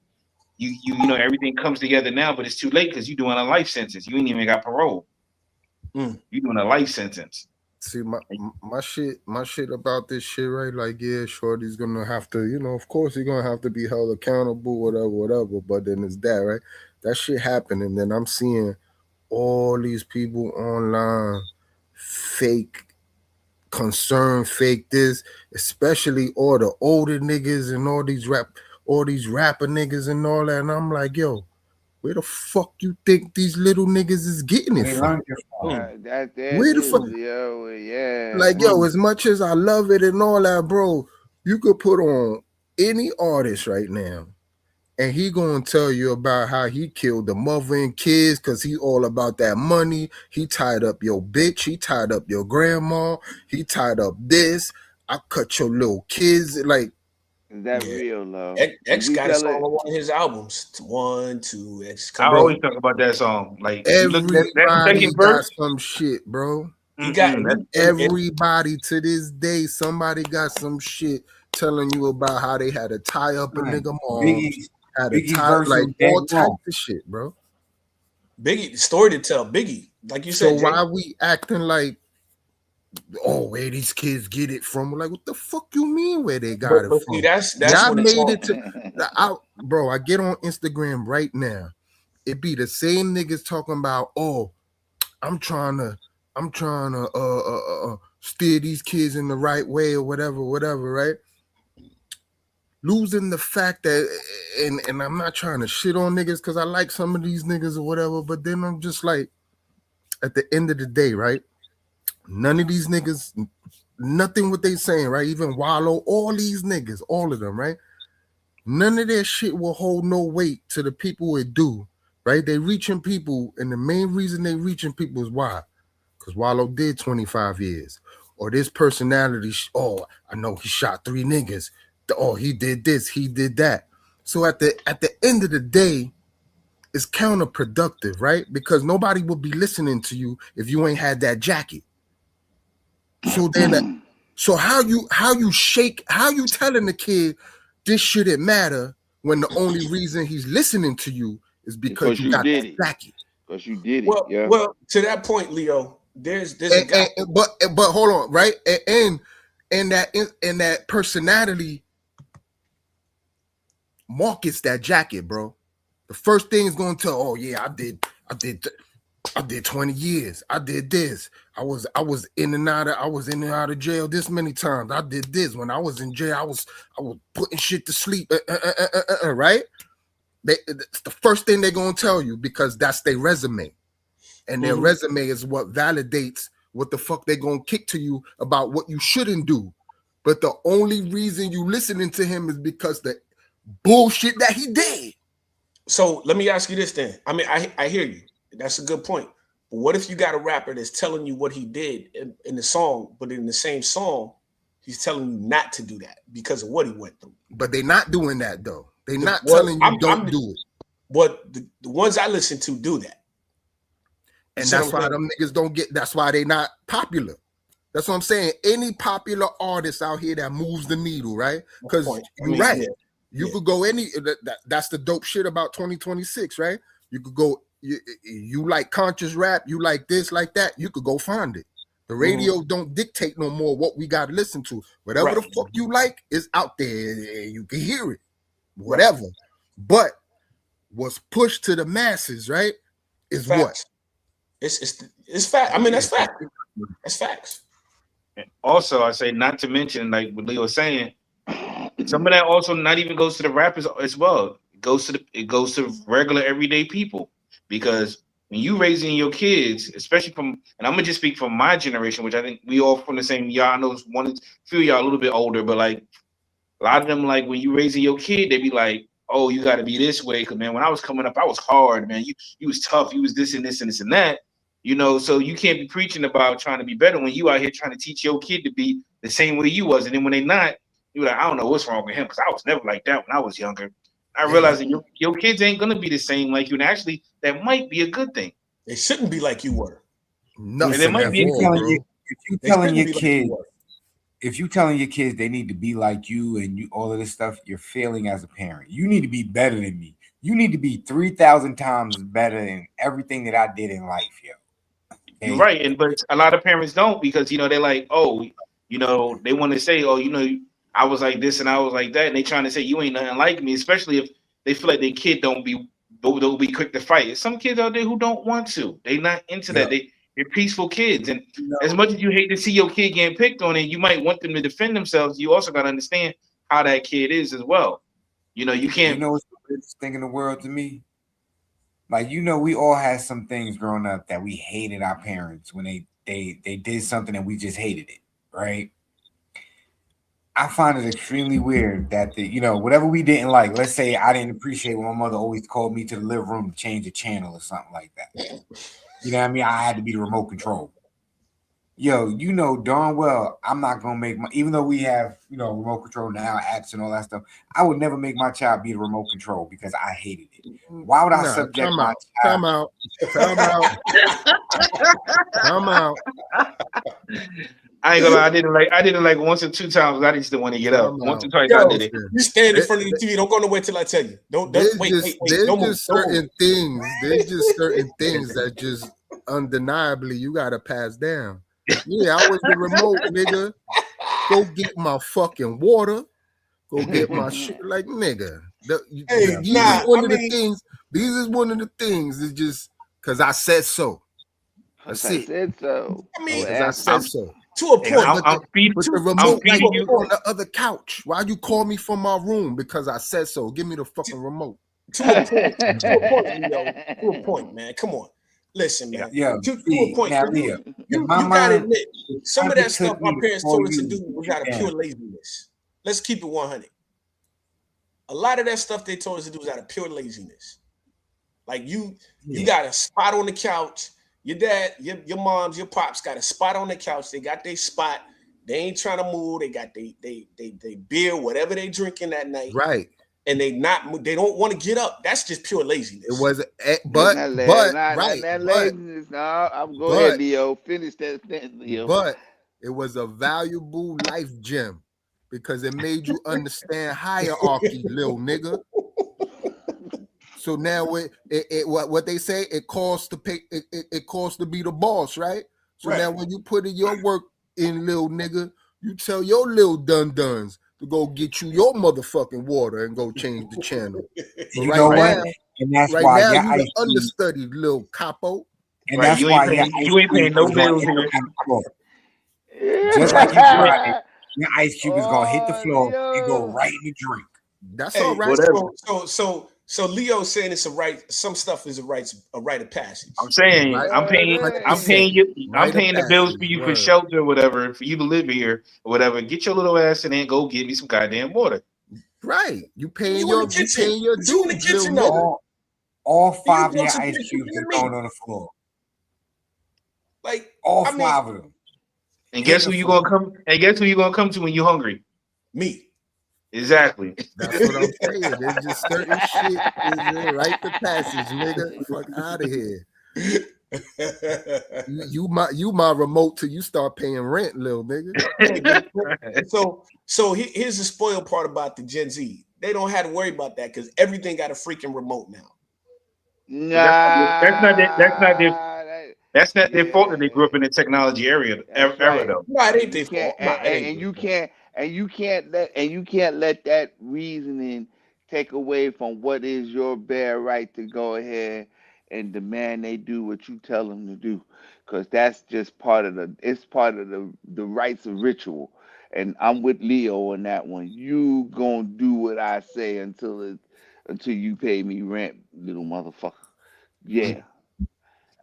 you know everything comes together now, but it's too late because you're doing a life sentence. You ain't even got parole. You're doing a life sentence. See my shit about this shit, right? Like, yeah, Shorty's gonna have to, of course he's gonna have to be held accountable, whatever. But then it's that, right? That shit happened, and then I'm seeing all these people online fake concern, fake this, especially all the older niggas and all these rapper niggas and all that. And I'm like, yo, where the fuck you think these little niggas is getting it from? Where the fuck? Yo, yeah. Like, yo, as much as I love it and all that, bro, you could put on any artist right now, and he gonna tell you about how he killed the mother and kids because he all about that money. He tied up your bitch. He tied up your grandma. He tied up this. I cut your little kids. Like, is that real, love? X got a song on one of his albums. 1, 2, X. I always talk about that song. Like, everybody got some shit, bro. You got everybody to this day. Somebody got some shit telling you about how they had to tie up a nigga mom. Had to tie like all types of shit, bro. Biggie story to tell. Biggie, like you said. So why we acting like, oh, where these kids get it from? Like, what the fuck you mean where they got it from? See, that's y'all made it to, bro. I get on Instagram right now. It be the same niggas talking about, oh, I'm trying to steer these kids in the right way or whatever, right? Losing the fact that, and I'm not trying to shit on niggas because I like some of these niggas or whatever, but then I'm just like, at the end of the day, right? None of these niggas, nothing what they saying, right? Even Wallow, all these niggas, all of them, right? None of their shit will hold no weight to the people it do, right? They reaching people, and the main reason they reaching people is why? Because Wallow did 25 years. Or this personality, oh, I know he shot 3 niggas. Oh, he did this, he did that. So at the end of the day, it's counterproductive, right? Because nobody will be listening to you if you ain't had that jacket. So then, so how you telling the kid this shouldn't matter when the only reason he's listening to you is because you got that jacket. Because you did it. Well, to that point, Leo, there's a guy. But hold on, right? And that personality markets that jacket, bro. The first thing is going to tell, oh yeah, I did 20 years. I did this. I was in and out of jail this many times. I did this. When I was in jail, I was putting shit to sleep. Right? It's the first thing they're gonna tell you because that's their resume. And their resume is what validates what the fuck they're gonna kick to you about what you shouldn't do. But the only reason you listening to him is because the bullshit that he did. So let me ask you this then. I mean, I hear you. That's a good point. But what if you got a rapper that's telling you what he did in the song, but in the same song, he's telling you not to do that because of what he went through? But they're not doing that though. They're not telling you don't do it. But the ones I listen to do that. And that's why them niggas don't get, that's why they not popular. That's what I'm saying. Any popular artist out here that moves the needle, right? Because you're right. Yeah. You could go that's the dope shit about 2026, right? You could go, you like conscious rap, you like this, like that, you could go find it. The radio don't dictate no more what we got to listen to. Whatever the fuck you like is out there. You can hear it. Whatever. But what's pushed to the masses, right, is what? It's fact. I mean, that's fact. That's facts. And also, I say not to mention, like what Leo was saying, some of that also not even goes to the rappers as well. It goes to regular everyday people, because when you raising your kids, especially and I'm gonna just speak from my generation, which I think we all from the same. Y'all know a few of y'all a little bit older, but like a lot of them, like when you raising your kid, they be like, "Oh, you got to be this way." Because man, when I was coming up, I was hard, man. You was tough. You was this and this and this and that. You know, so you can't be preaching about trying to be better when you out here trying to teach your kid to be the same way you was, and then when they not, you're like, I don't know what's wrong with him because I was never like that when I was younger. I realized that your kids ain't gonna be the same like you, and actually, that might be a good thing. They shouldn't be like you were. No, if you telling your kids they need to be like you and you all of this stuff, you're failing as a parent. You need to be better than me. You need to be 3,000 times better than everything that I did in life, yo. Okay? You're right, but a lot of parents don't, because they're like, oh, they want to say, oh, I was like this and I was like that, and they trying to say you ain't nothing like me, especially if they feel like their kid don't be quick to fight. There's some kids out there who don't want to. They not into that. They're peaceful kids, and as much as you hate to see your kid getting picked on, and you might want them to defend themselves, you also got to understand how that kid is as well. You can't. What's the greatest thing in the world to me? Like, we all had some things growing up that we hated our parents when they did something and we just hated it, right? I find it extremely weird that whatever we didn't like, let's say I didn't appreciate when my mother always called me to the living room to change the channel or something like that. You know what I mean? I had to be the remote control. Yo, darn well I'm not gonna make even though we have remote control now, apps and all that stuff, I would never make my child be the remote control because I hated it. Why would I subject my child? Time out. I ain't gonna lie, I did it like once or two times. I just didn't want to get up. Once or twice I did it. You stand in front of the TV. Don't go nowhere till I tell you. Don't wait. There's just certain things that just undeniably you gotta pass down. Yeah, I was the remote, nigga. Go get my fucking water. Go get my shit. Like, nigga. These is one of the things. It's just because I said so. I said so. I mean, I said so. To a point. But the remote you on the other couch. Why you call me from my room? Because I said so. Give me the fucking remote. To a point, man. Come on. Listen, man. Yeah. To a point. You gotta admit, some of that stuff my parents told us to do was out of pure laziness. Let's keep it 100. A lot of that stuff they told us to do was out of pure laziness. Like you got a spot on the couch. Your dad, your moms, your pops got a spot on the couch. They got their spot. They ain't trying to move. They got they beer, whatever they drinking that night. Right. And they don't want to get up. That's just pure laziness. It was, laziness. No, I'm going ahead, Leo. Finish that sentence, Leo. But it was a valuable life gem because it made you understand hierarchy, little nigga. So now what they say, it costs to pay. It costs to be the boss, right? So now when you put in your work in, little nigga, you tell your little dun-duns to go get you your motherfucking water and go change the channel. You know what? And that's why you the understudied little capo. And that's why you ain't paying no bills here. Just like you tried it, your ice cube is gonna hit the floor and go right in the drink. That's all right. So Leo saying it's a right. Some stuff is a right of passage. I'm saying I'm paying the bills for you for shelter or whatever, for you to live here or whatever. Get your little ass in there and go get me some goddamn water. Right. You paying your dues, in the kitchen though. All 5 of doing your some ice shit cubes than are me. thrown on the floor. Like, All I 5 mean, of them. And guess who you gonna come? And guess who you gonna come to when you're hungry? me. Exactly. That's what I'm saying. There's just certain shit is right the passage, nigga. Fuck out of here. You my remote till you start paying rent, little nigga. So here's the spoiled part about the Gen Z. They don't have to worry about that because everything got a freaking remote now. That's not their fault that they grew up in the technology era though. No, it ain't their can't, fault. and you can't let that reasoning take away from what is your bare right to go ahead and demand they do what you tell them to do, because that's just part of the rites of ritual. And I'm with Leo on that one. You gonna do what I say until you pay me rent, little motherfucker. Yeah.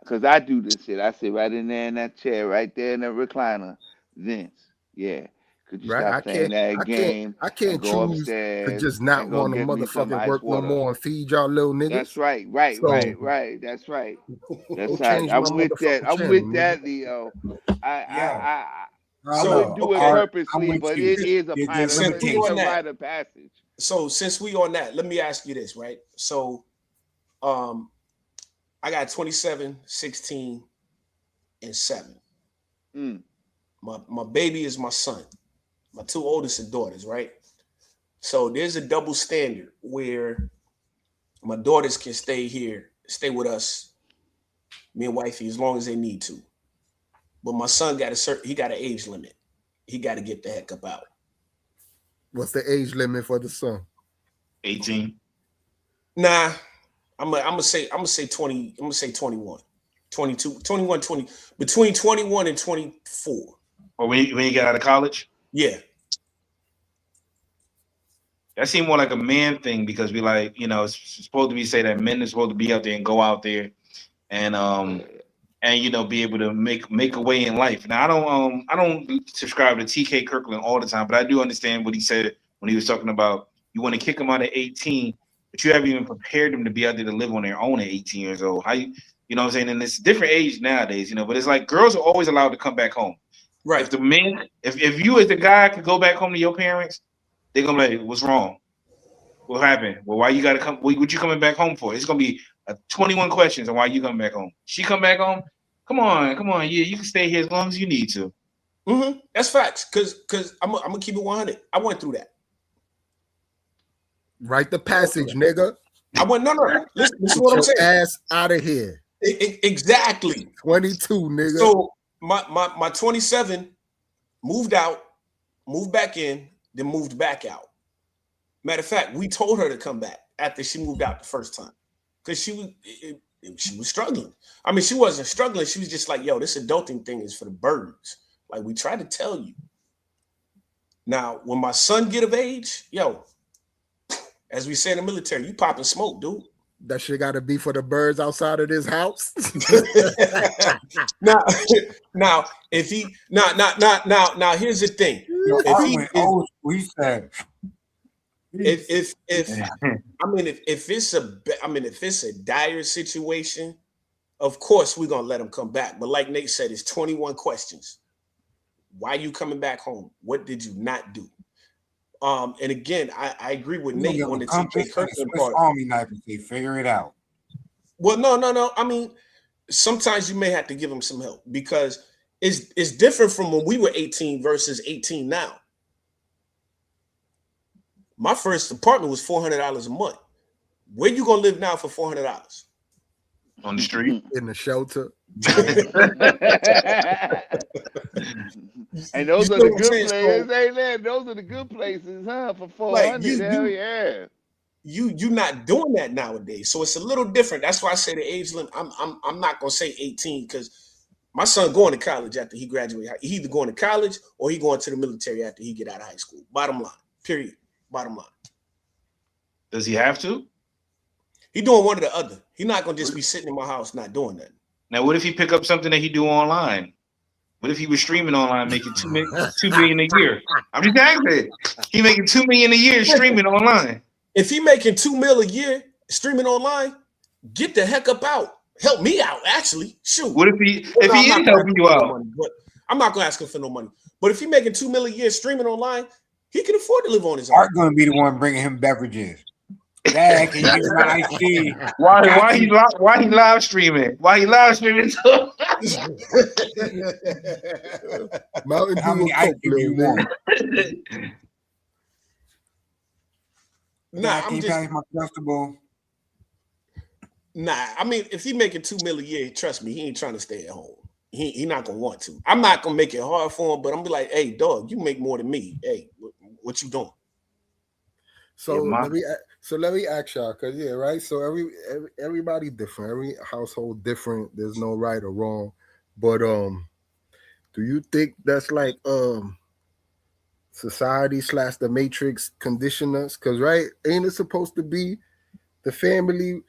Because I do this shit. I sit right in there in that chair, right there in that recliner. Vince, yeah. Could you Right? stop playing that game I and can't go choose to upstairs just not and go want to get me some motherfucking ice work no water? more and feed y'all little niggas. That's right. That's right. That's Go how change I'm my with that. motherfucking I'm channel, with nigga. that, Leo. I wouldn't do it I'm purposely, with but you. it is a There's part of limitations. it's a rite of passage. So since we on that, let me ask you this, right? So I got 27, 16, and 7. My baby is my son. My 2 oldest are daughters, right? So there's a double standard where my daughters can stay with us, me and wifey, as long as they need to. But my son got an age limit. He got to get the heck up out. What's the age limit for the son? 18. Nah, I'm gonna say 20. I'm gonna say 21, 22, 21, 20, between 21 and 24. Or when you get out of college? Yeah. That seemed more like a man thing because we like, it's supposed to be say that men are supposed to be out there and go out there and be able to make a way in life. Now I don't subscribe to TK Kirkland all the time, but I do understand what he said when he was talking about you want to kick them out at 18, but you haven't even prepared them to be out there to live on their own at 18 years old. How you know what I'm saying? And it's different age nowadays, but it's like girls are always allowed to come back home. Right. If the men, if you as the guy could go back home to your parents, they're gonna be like, what's wrong? What happened? Well, why you gotta come? What you coming back home for? It's gonna be 21 questions on why you coming back home. She come back home. Come on. Yeah, you can stay here as long as you need to. That's facts. Cause I'm gonna keep it 100. I went through that. Write the passage, nigga. I went no. Listen to what I'm saying. Ass out of here. Exactly. 22, nigga. So my 27 moved out, moved back in, then moved back out. Matter of fact, we told her to come back after she moved out the first time because she was struggling. I mean, she wasn't struggling. She was just like, yo, this adulting thing is for the birds. Like we tried to tell you. Now, when my son get of age, yo, as we say in the military, you popping smoke, dude. That shit got to be for the birds outside of this house. now, if he now, here's the thing. If it's a dire situation, of course we're gonna let him come back. But like Nate said, it's 21 questions. Why are you coming back home? What did you not do? And again, I agree with Nate on the TK Kirkland part. Army knife and say, figure it out. Well, no. I mean, sometimes you may have to give them some help because it's different from when we were 18 versus 18 now. My first apartment was $400 a month. Where you gonna live now for $400? On the street? In the shelter. And those are the good places, ain't those are the good places, huh? For 400, hell yeah. You not doing that nowadays, so it's a little different. That's why I say the age limit. I'm not gonna say 18 because my son going to college after he graduates. He either going to college or he going to the military after he get out of high school. Bottom line, period. Bottom line. Does he have to? He doing one or the other. He not gonna just be sitting in my house not doing that. Now, what if he pick up something that he do online? What if he was streaming online, making $2 million a year? I'm just asking. He making $2 million a year streaming online. If he making $2 million a year streaming online, get the heck up out. Help me out, actually. Shoot. What if he I'm is not helping you out? money, but I'm not gonna ask him for no money. But if he making $2 million a year streaming online, he can afford to live on his own. Art gonna be the one bringing him beverages. Dad, can you give me my iced tea? Why he live streaming? Why he live streaming? Mountain How Dew many or ice Coke, cream you little want? Nah, Dad, can I'm you just pass my comfortable? nah. I mean, if he making $2 million a year, trust me, he ain't trying to stay at home. He not gonna want to. I'm not gonna make it hard for him, but I'm gonna be like, hey, dog, you make more than me. Hey, what you doing? So let me ask y'all, cause right. So everybody different, every household different. There's no right or wrong, but do you think that's like society / the Matrix condition us? Cause right, ain't it supposed to be the family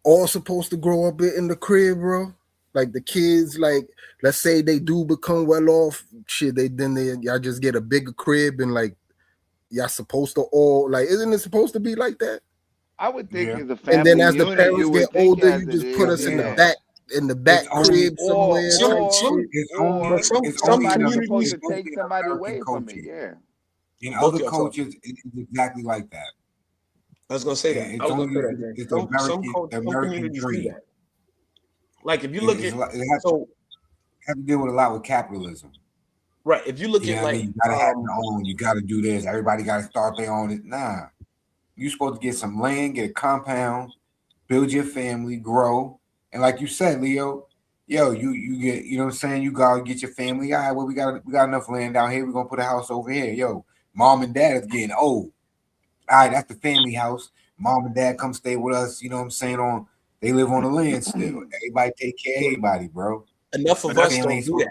all supposed to grow up in the crib, bro? Like the kids, like let's say they do become well off, shit. Y'all just get a bigger crib and like. Y'all supposed to all like, isn't it supposed to be like that? I would think as a And family then as the unit, parents you get would think older, as you it just put is, us in the back crib somewhere. It's somebody's only in supposed to it's only take in somebody American away from it. culture. Yeah. In other cultures, it's exactly like that. I was gonna say that. It's only it's the American communities do dream. that. Like if you look at it has to deal with a lot with capitalism. Right. If you look You at know what I like mean? You gotta have your own, you gotta do this, everybody gotta start their own. Nah. You're supposed to get some land, get a compound, build your family, grow. And like you said, Leo, you get, you know what I'm saying? You gotta get your family. All right, well, we got enough land down here. We're gonna put a house over here. Yo, mom and dad is getting old. All right, that's the family house. Mom and dad come stay with us, you know what I'm saying? They live on the land still. Everybody take care of everybody, bro. Enough of us don't do that.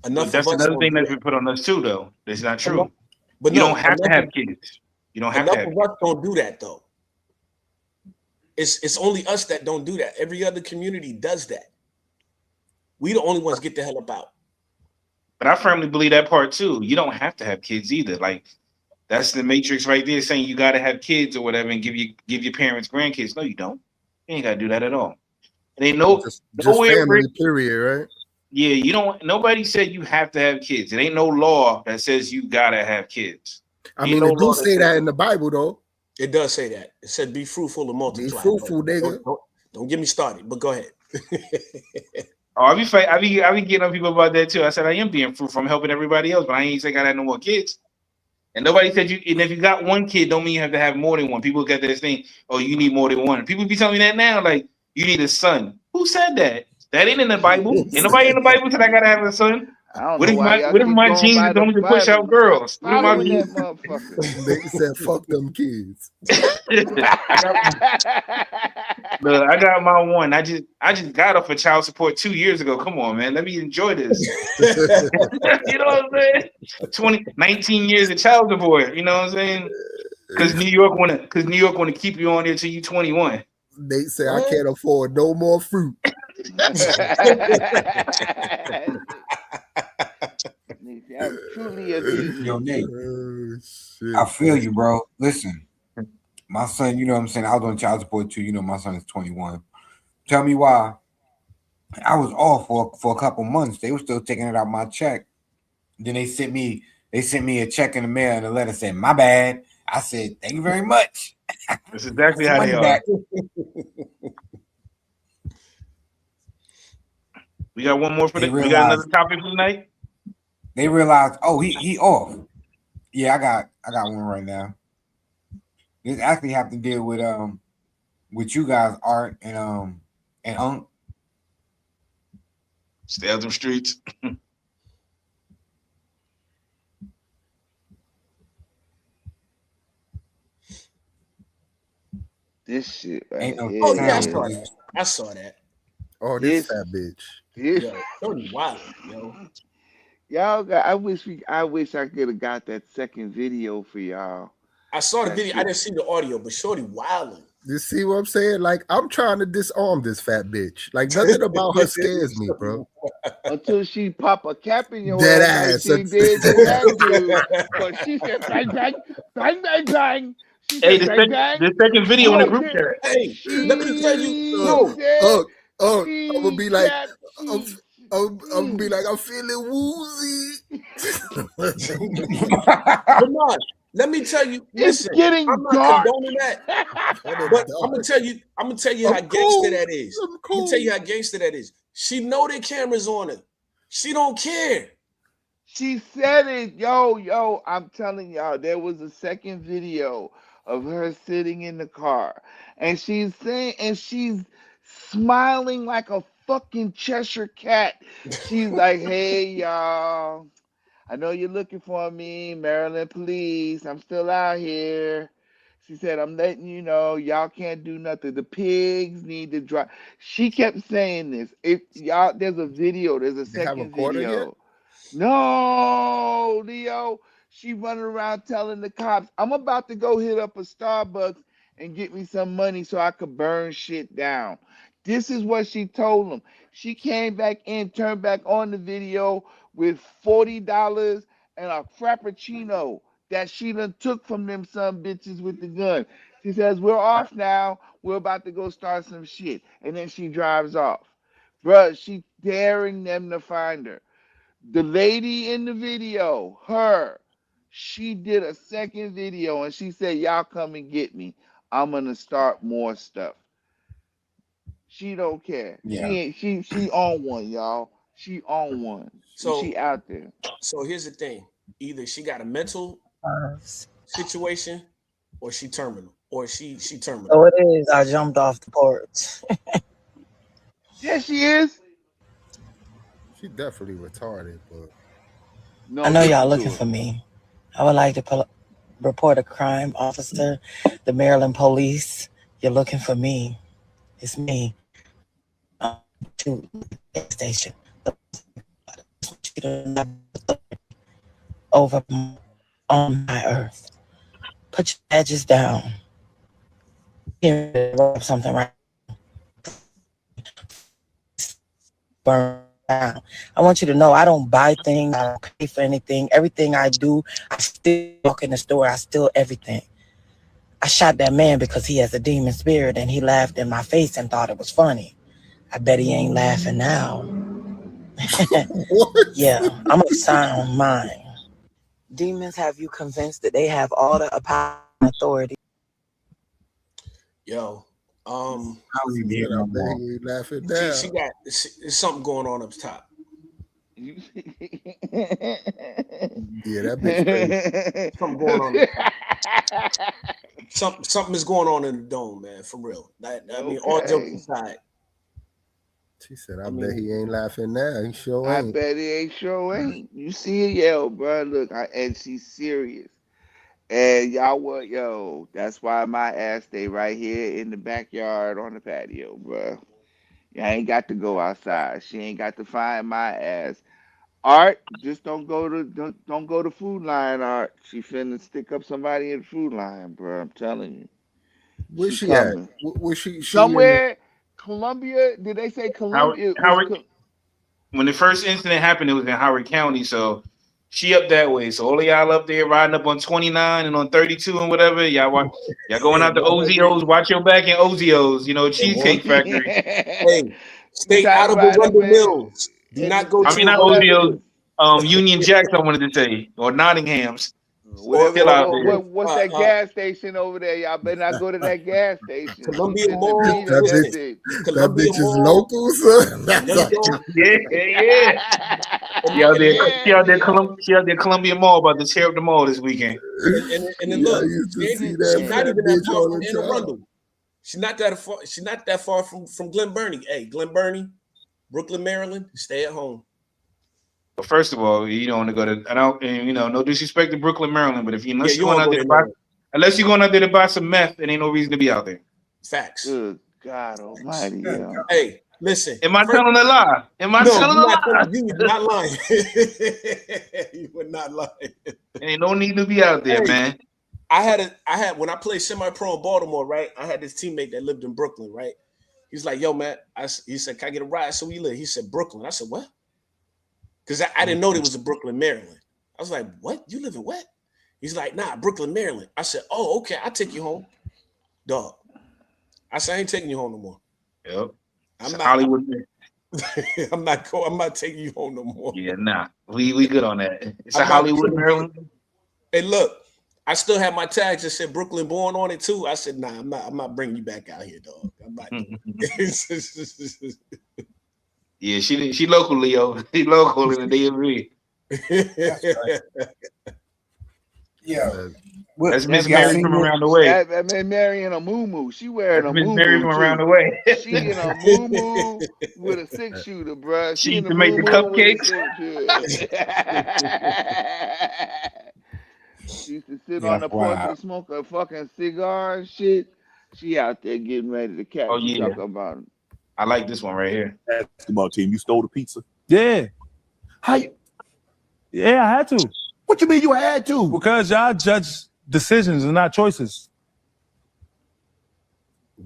That's another thing that's been put on us too, though. That's not true. But you don't have to have kids. You don't have to have kids. Enough of us don't do that, though. It's only us that don't do that. Every other community does that. We the only ones get the hell about. But I firmly believe that part too. You don't have to have kids either. Like that's the Matrix right there, saying you got to have kids or whatever, and give your parents grandkids. No, you don't. You ain't got to do that at all. And ain't just family, period, right? Yeah, you don't. Nobody said you have to have kids. It ain't no law that says you gotta have kids. I mean, it do say that in the Bible, though. It does say that. It said, "Be fruitful and multiply." Be fruitful, nigga. Don't get me started. But go ahead. Oh, I be getting on people about that too. I said I am being fruitful. I'm helping everybody else, but I ain't saying I got no more kids. And nobody said you. And if you got one kid, don't mean you have to have more than one. People got this thing. Oh, you need more than one. People be telling me that now. Like you need a son. Who said that? That ain't in the Bible. Ain't nobody in the Bible said I gotta have a son. What if my genes are going to push out girls? What if my genes? They said, "Fuck them kids." Look, I got my one. I just got off of child support 2 years ago. Come on, man. Let me enjoy this. You know what I'm saying? 19 years of child support. You know what I'm saying? Because New York want to keep you on there till you 21. They say I can't afford no more fruit. Yo, Nate, I feel you, bro. Listen, my son, you know what I'm saying? I was on child support too. You know, my son is 21. Tell me why I was off for a couple months. They were still taking it out my check. Then they sent me a check in the mail and a letter said, "My bad." I said, "Thank you very much." That's exactly how they are. We got one more for we got another topic for tonight. They realized, oh, he off. Yeah, I got one right now. This actually have to deal with you guys, Art and Stay out them streets. This shit. Right? Oh yeah, I saw that. Oh, this fat bitch. Yo, wow, yo. Y'all I wish I could have got that second video for y'all. I saw the video. I didn't see the audio, but Shorty wilding. You see what I'm saying? Like, I'm trying to disarm this fat bitch. Like, nothing about her scares me, bro. Until she pop a cap in your dead ass. ass. Like she did to that dude. But she said bang, bang, bang, bang, bang. She Hey, said, bang, bang. the second video in the Oh, group shit. chat. Hey, let me tell you, She yo, said I'm gonna she be like, kept, I'm, she, I'm gonna be like, I'm feeling woozy. Lamar, let me tell you, It's listen, getting I'm not dark. condoning that, That is but I'm dark. gonna tell you I'm how gangster cool. that is. I'm I'm cool. gonna tell you how gangster that is. She know the cameras on her. She don't care. She said it. Yo, I'm telling y'all, there was a second video of her sitting in the car. And she's saying, and she's smiling like a fucking Cheshire cat. She's like, hey, y'all. I know you're looking for me, Maryland police. I'm still out here. She said, I'm letting you know, y'all can't do nothing. The pigs need to drive. She kept saying this. If y'all, there's a video, there's a They haven't second caught her yet? video. No, Leo. She running around telling the cops, I'm about to go hit up a Starbucks and get me some money so I could burn shit down. This is what she told them. She came back in, turned back on the video with $40 and a frappuccino that she done took from them some bitches with the gun. She says, we're off now. We're about to go start some shit. And then she drives off. Bruh, she daring them to find her. The lady in the video, her, she did a second video and she said, y'all come and get me. I'm gonna start more stuff. She don't care. Yeah. She on one, y'all. She on one. So She out there. So here's the thing: either she got a mental situation, or she terminal, or she terminal. So it is. I jumped off the porch. Yeah, she is. She definitely retarded, but No, I know y'all listen to looking her. for me. I would like to report a crime, officer. The Maryland police. You're looking for me. It's me. To the station. Over on my earth. Put your edges down. Here, something right. Burn down. I want you to know I don't buy things. I don't pay for anything. Everything I do, I still walk in the store. I steal everything. I shot that man because he has a demon spirit and he laughed in my face and thought it was funny. I bet he ain't laughing now. what? Yeah, I'm of sound mind. Demons have you convinced that they have all the power and authority? Yo, How are you here I no bet more? he ain't laughing down. she got there's something going on up top. Yeah, that bitch crazy. Something going on. Something is going on in the dome, man. For real. I mean, all jokes aside. She said, I bet he ain't laughing now. He sure I ain't. bet he ain't sure ain't. You see it, yo, bro. Look, and she's serious. And y'all what, yo? That's why my ass stay right here in the backyard on the patio, bro. I ain't got to go outside. She ain't got to find my ass. Art, just don't go to Food Line, Art. She finna stick up somebody in the Food Line, bro. I'm telling you. Where's She she at? coming. Where she in Somewhere, Columbia. Did they say Columbia? It was When the first incident happened, it was in Howard County. So she up that way. So all of y'all up there riding up on 29 and on 32 and whatever, y'all going out to OZOs. Watch your back in OZOs. You know, Cheesecake Factory. Hey, we stay trying out to of ride up Arundel Mills. Do in the not go I to mean, not Arundel whatever, OZOs. Mills. Union Jacks. I wanted to say, or Nottingham's. Or, whatever. Still out there. What's that gas station over there? Y'all better not go to that gas station. She Columbia finna Mall. beat up that Listen, bitch. that Columbia bitch is Mall. local, son. Young Dog. Yeah. She out there. She out there. She out there. Columbia Mall about to tear up the mall this weekend. And then Yeah, I look, used to see she's that not fat even that bitch far all from the Anne time. Arundel. She's not that far. She's not that far from Glen Burnie. Hey, Glen Burnie, Brooklyn, Maryland. Stay at home. But first of all, you don't want to go to. I don't. And, no disrespect to Brooklyn, Maryland, but Yeah, unless you you're going don't out go there there to buy, nowhere. unless you're going out there to buy some meth, it ain't no reason to be out there. Facts. Good God Almighty, yo. Hey, listen. Am I First, telling a lie? Am I no, telling you're a not. lie? You were not lying. You were not lying. Ain't no need to be out there, Hey, man. I had when I played semi-pro in Baltimore, right? I had this teammate that lived in Brooklyn, right? He's like, yo, man. He said, can I get a ride? So we live. He said, Brooklyn. I said, what? Because I didn't know there was a Brooklyn, Maryland. I was like, what? You live in what? He's like, nah, Brooklyn, Maryland. I said, oh, okay, I'll take you home. Dog. I said, I ain't taking you home no more. Yep. I'm not Hollywood. I'm not taking you home no more. Yeah, nah. We good on that. It's a I'm not Hollywood, tripping. Maryland. Hey, look, I still have my tags that said Brooklyn born on it too. I said, nah, I'm not bringing you back out here, dog. I'm not doing it. Yeah, she local, Leo. She local in the DMV. Yeah. That's Miss Mary from around the way. That man Mary in a muumuu. She wearing That's a Miss muumuu Mary from around the way. She in a muumuu with a 6-shooter, bruh. She in used a to make the muumuu with a cupcakes. 6-shooter. She used to sit Yeah, on the porch wow. and smoke a fucking cigar and shit. She out there getting ready to catch. Oh, You yeah. talking about it. I like this one right here. Basketball team, you stole the pizza. Yeah. How you, Yeah, I had to. what you mean you had to? Because y'all judge decisions and not choices.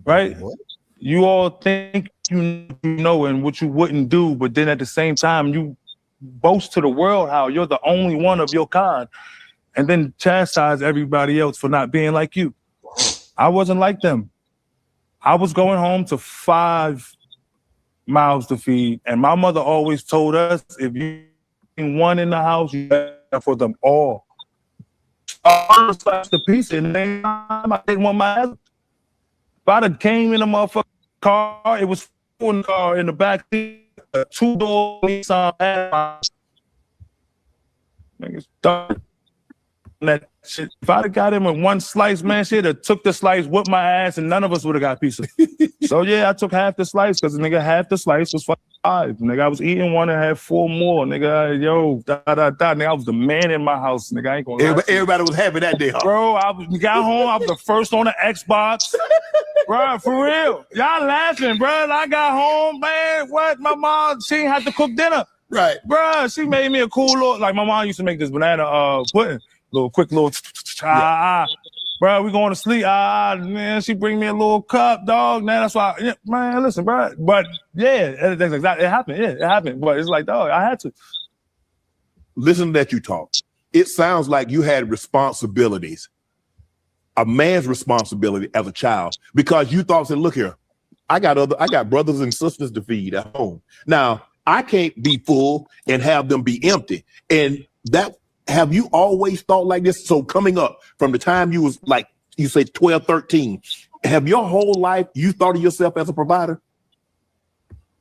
Right? What? You all think you know and what you wouldn't do, but then at the same time, you boast to the world how you're the only one of your kind, and then chastise everybody else for not being like you. I wasn't like them. I was going home to 5 mouths to feed, and my mother always told us, if you one in the house, you better for them all. I slashed the piece, and then I didn't want my husband. If I'd have came in a motherfucking car, it was in the car in the back seat, a 2-door Nissan. Niggas done that shit. If I'd have got him in one slice, man, shit, have took the slice, whipped my ass, and none of us would have got pizza. So yeah, I took half the slice because the nigga half the slice was 5. Nigga, I was eating one and had 4 more. Nigga, yo, Nigga, I was the man in my house. Nigga, I ain't gonna lie. Everybody was happy that day, huh? Bro, got home, I was the first on the Xbox. Bro, for real. Y'all laughing, bro. I got home, man. What? My mom, she ain't had to cook dinner. Right. Bro, she made me a cool little, like my mom used to make this banana pudding. Quick little, bro, we going to sleep. Man, she bring me a little cup, dog. Man, that's why, yeah, man, listen, bro. But yeah, that's exactly, it happened. Yeah, it happened. But it's like, dog, I had to. Listen to that you talk. It sounds like you had responsibilities, a man's responsibility as a child, because you thought, said, look here, I got brothers and sisters to feed at home. Now, I can't be full and have them be empty. And that, have you always thought like this? So coming up from the time you was like, you say 12, 13, have your whole life, you thought of yourself as a provider?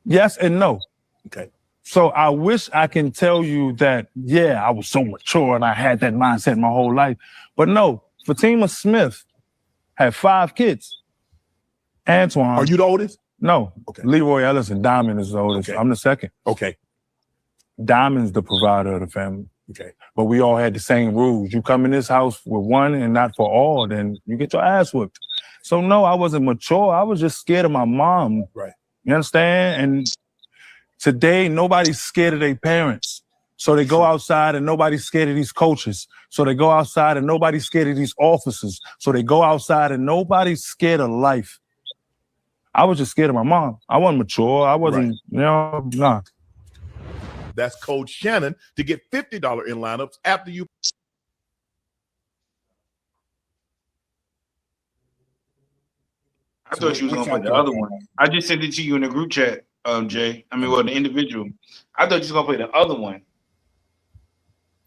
Yes and no. Okay. So I wish I can tell you that, yeah, I was so mature and I had that mindset my whole life. But no, Fatima Smith had 5 kids. Antoine. Are you the oldest? No. Okay. Leroy Ellison, Diamond is the oldest. Okay. I'm the second. Okay. Diamond's the provider of the family. Okay. But we all had the same rules. You come in this house with one and not for all, then you get your ass whipped. So no, I wasn't mature. I was just scared of my mom. Right. You understand? And today, nobody's scared of their parents. So they go outside and nobody's scared of these coaches. So they go outside and nobody's scared of these officers. So they go outside and nobody's scared of life. I was just scared of my mom. I wasn't mature. I wasn't, nah. That's Coach Shannon to get $50 in lineups after you. I thought you was gonna put the other one. I just sent it to you in the group chat, Jay. I mean, well, the individual. I thought you was gonna play the other one.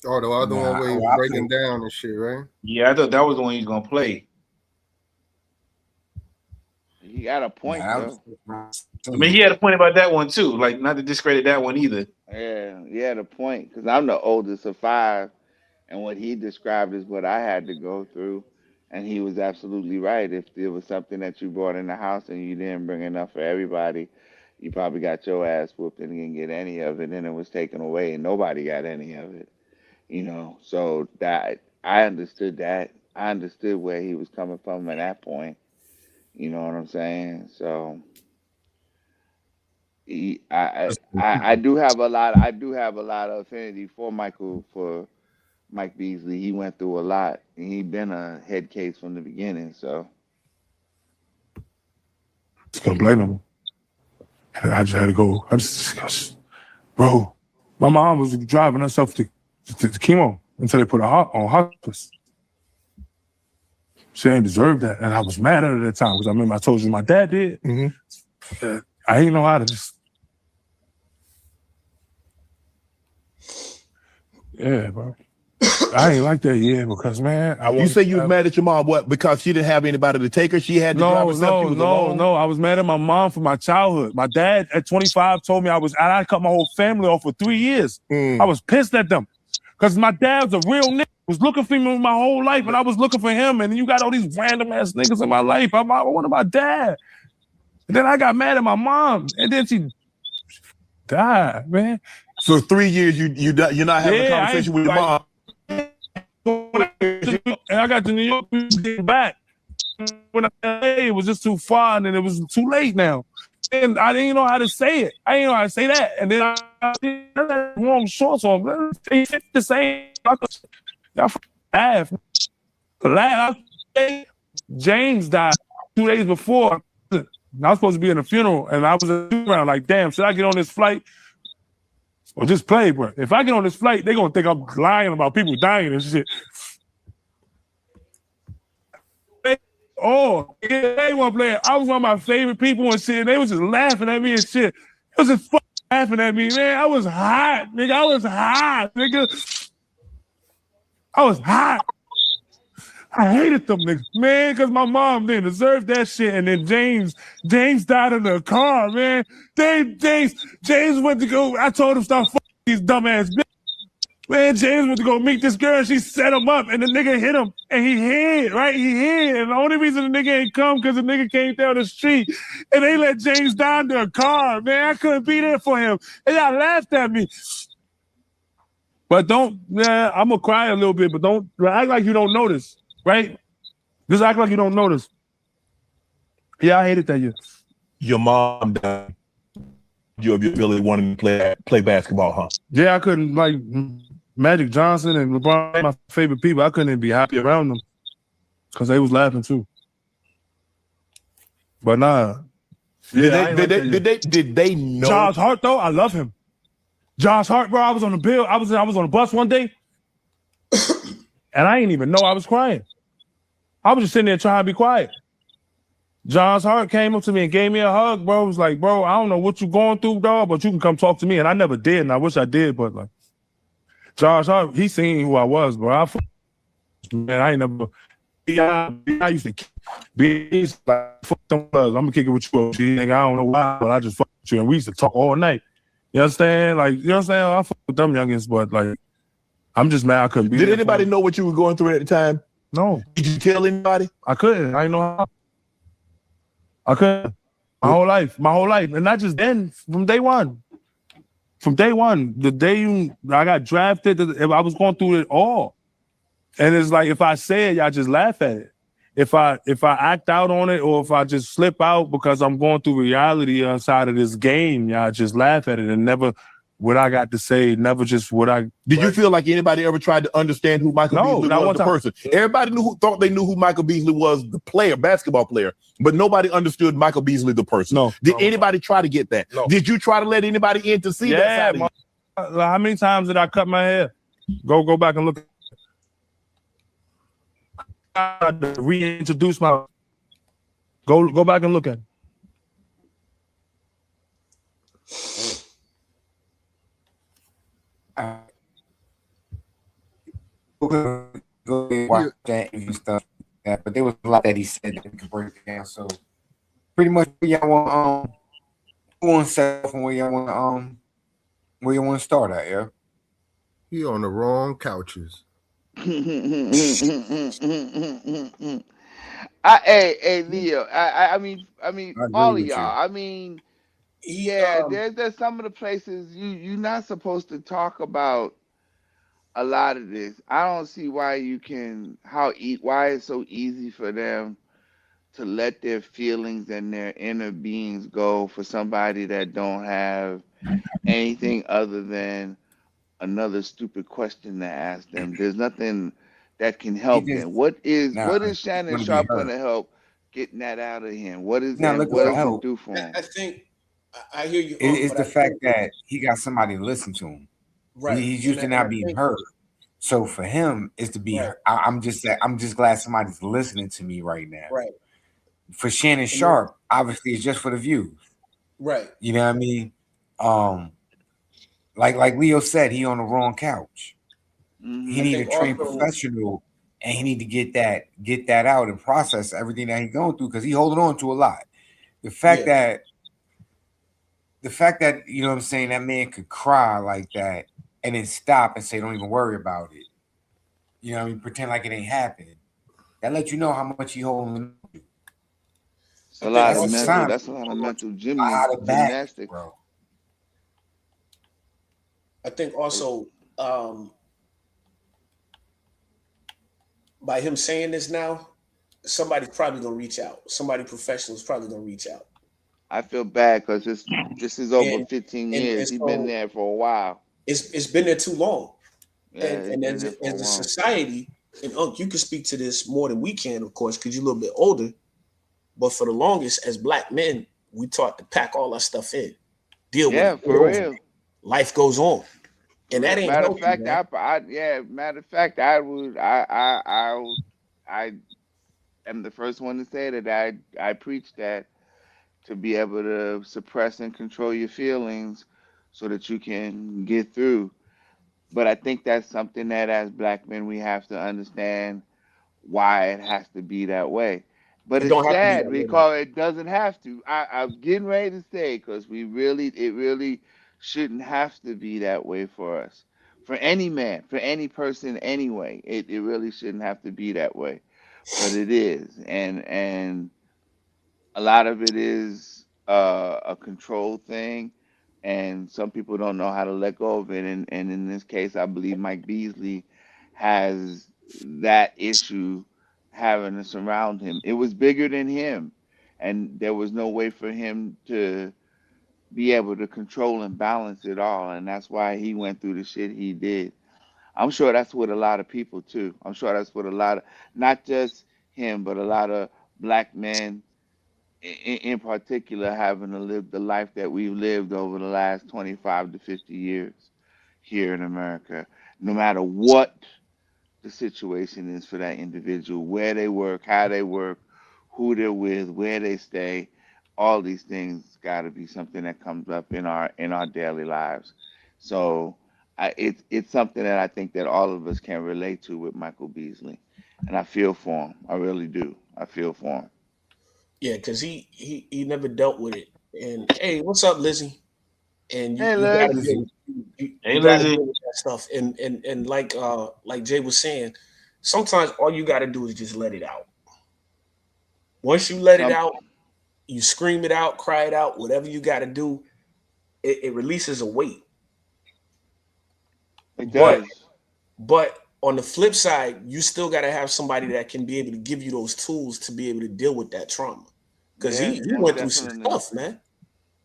Oh, the other one where he's breaking down and shit, right? Yeah, I thought that was the one he was gonna play. He got a point, though. I mean, he had a point about that one too. Like, not to discredit that one either. Yeah, he had a point because I'm the oldest of 5, and what he described is what I had to go through, and he was absolutely right. If there was something that you brought in the house and you didn't bring enough for everybody, you probably got your ass whooped and didn't get any of it, and it was taken away, and nobody got any of it. You know, so that I understood that. I understood where he was coming from at that point. You know what I'm saying? So I do have a lot. I do have a lot of affinity for Mike Beasley. He went through a lot, and he been a head case from the beginning. So Just gonna blame him. I just had to go. Bro, my mom was driving herself to chemo until they put her on hospice. She ain't deserve that. And I was mad at her at the time because I remember I told you my dad did. I ain't know how to just. Yeah, bro. I ain't like that, because, man. You say you was mad at your mom, what? Because she didn't have anybody to take her? She had to drive herself? No. I was mad at my mom for my childhood. My dad at 25 told me I cut my whole family off for 3 years. I was pissed at them. Because my dad was a real nigga. Was looking for me my whole life, and I was looking for him. And you got all these random ass niggas in my life. I wanted my dad. And then I got mad at my mom, and then she died, man. So 3 years you're not having a conversation with your mom. And I got to New York back. When it was just too far, and then it was too late now. And I didn't know how to say it. I didn't know how to say that. And then I had wrong shorts on. They fit the same. Y'all laugh. James died 2 days before. I was supposed to be in a funeral, and I was around like, damn, should I get on this flight or just play, bro? If I get on this flight, they're going to think I'm lying about people dying and shit. Oh, they weren't playing. I was one of my favorite people and shit, and they was just laughing at me and shit. It was just laughing at me, man. I was hot, nigga. I was hot, nigga. I was hot. I hated them niggas, man, because my mom didn't deserve that shit. And then James died in the car, man. James went to go. I told him stop fucking these dumbass bitches. Man, James went to go meet this girl. She set him up, and the nigga hit him, and he hid, right? He hid, and the only reason the nigga ain't come because the nigga came down the street, and they let James die in their car, man. I couldn't be there for him, and y'all laughed at me. But I'm gonna cry a little bit, but don't act like you don't notice, right? Just act like you don't notice. Yeah, I hated that year. Your mom died. Your ability wanting to play basketball, huh? Yeah, I couldn't, like, Magic Johnson and LeBron, my favorite people, I couldn't even be happy around them because they was laughing too. But nah. Did they know? Josh Hart, though, I love him. Josh Hart, bro, I was on the bus one day, and I didn't even know I was crying. I was just sitting there trying to be quiet. Josh Hart came up to me and gave me a hug, bro. It was like, bro, I don't know what you're going through, dog, but you can come talk to me. And I never did, and I wish I did, but like, Josh Hart, he seen who I was, bro. Man, I ain't never. I used to be like, fuck them thugs. I'm gonna kick it with you, nigga. I don't know why, but I just fuck with you, and we used to talk all night. You understand? Like, you know what I'm saying? I fuck with them youngins, but like, I'm just mad I couldn't be. Did anybody know what you were going through at the time? No. Did you tell anybody? I couldn't. I didn't know how. I couldn't. My whole life, and not just then. From day one, the day I got drafted, I was going through it all. And it's like, if I say it, y'all just laugh at it. If I act out on it, or if I just slip out because I'm going through reality outside of this game, y'all just laugh at it, and never what I got to say, never just what I. Did you feel like anybody ever tried to understand who Michael Beasley was, the person? Everybody thought they knew who Michael Beasley was, the player, basketball player, but nobody understood Michael Beasley, the person. No. Did anybody try to get that? No. Did you try to let anybody in to see that side of you? How many times did I cut my hair? Go back and look. Reintroduce my. Go back and look at it. Go watch that and stuff like that, but there was a lot that he said that we could break down. So pretty much, y'all want who wants to from where y'all want to start at, yeah. He on the wrong couches. Hey, Leo. I mean, all of y'all. I mean, yeah. There's some of the places you're not supposed to talk about a lot of this. I don't see why why it's so easy for them to let their feelings and their inner beings go for somebody that don't have anything other than another stupid question to ask them. There's nothing that can help them. What is Shannon Sharp going to help getting that out of him? What is that? What does it do for him? I think I hear you. It's the fact that he got somebody to listen to him. Right. He's used to not being heard. So for him, is to be. Right. I'm just glad somebody's listening to me right now. Right. For Shannon Sharp, obviously, it's just for the views. Right. You know what I mean? Like Leo said, he on the wrong couch. He I need a think trained also, professional, and he need to get that out and process everything that he's going through because he holding on to a lot. The fact yeah, that you know what I'm saying, that man could cry like that and then stop and say, "Don't even worry about it." You know what I mean? Pretend like it ain't happened. That lets you know how much he holding on to. It's I a think lot That's of a also, mental. sign. That's a lot of mental Out of back, gymnastics. bro. I think also, by him saying this now, somebody's probably gonna reach out. Somebody professional is probably gonna reach out. I feel bad because this is over And 15 and years. He's been so there for a while. it's been there too long. Yeah, he's And been there for a as a while. society, and Unc, you can speak to this more than we can, of course, because you're a little bit older. But for the longest, as black men, we taught to pack all our stuff in, deal with Yeah, it, get for over it. real. Life goes on, For and that real. ain't Matter of healthy, fact, man. matter of fact, I am the first one to say that I preach that to be able to suppress and control your feelings so that you can get through. But I think that's something that as black men we have to understand why it has to be that way. But It it's don't have to be sad that way, though. because it doesn't have to. I'm getting ready to say because it really shouldn't have to be that way for us. For any man, for any person anyway, it really shouldn't have to be that way. But it is. And a lot of it is a control thing, and some people don't know how to let go of it. And in this case, I believe Mike Beasley has that issue having to surround him. It was bigger than him, and there was no way for him to be able to control and balance it all, and that's why he went through the shit he did. I'm sure that's with a lot of people too. I'm sure that's with a lot of, not just him, but a lot of black men in particular having to live the life that we've lived over the last 25 to 50 years here in America, no matter what the situation is for that individual, where they work, how they work, who they're with, where they stay, all these things got to be something that comes up in our daily lives. So it's something that I think that all of us can relate to with Michael Beasley, and I feel for him. I really do. I feel for him. Yeah, because he never dealt with it. And hey, what's up, Lizzie? And Hey, you gotta Les. deal Lizzie. with Hey, you gotta Lizzie. deal with that stuff. And like Jay was saying, sometimes all you gotta do is just let it out. Once you let it Some out, you scream it out, cry it out, whatever you gotta do, it releases a weight. it But does. but on the flip side, you still gotta have somebody that can be able to give you those tools to be able to deal with that trauma. Because Yeah, he most went through some definitely. stuff, man.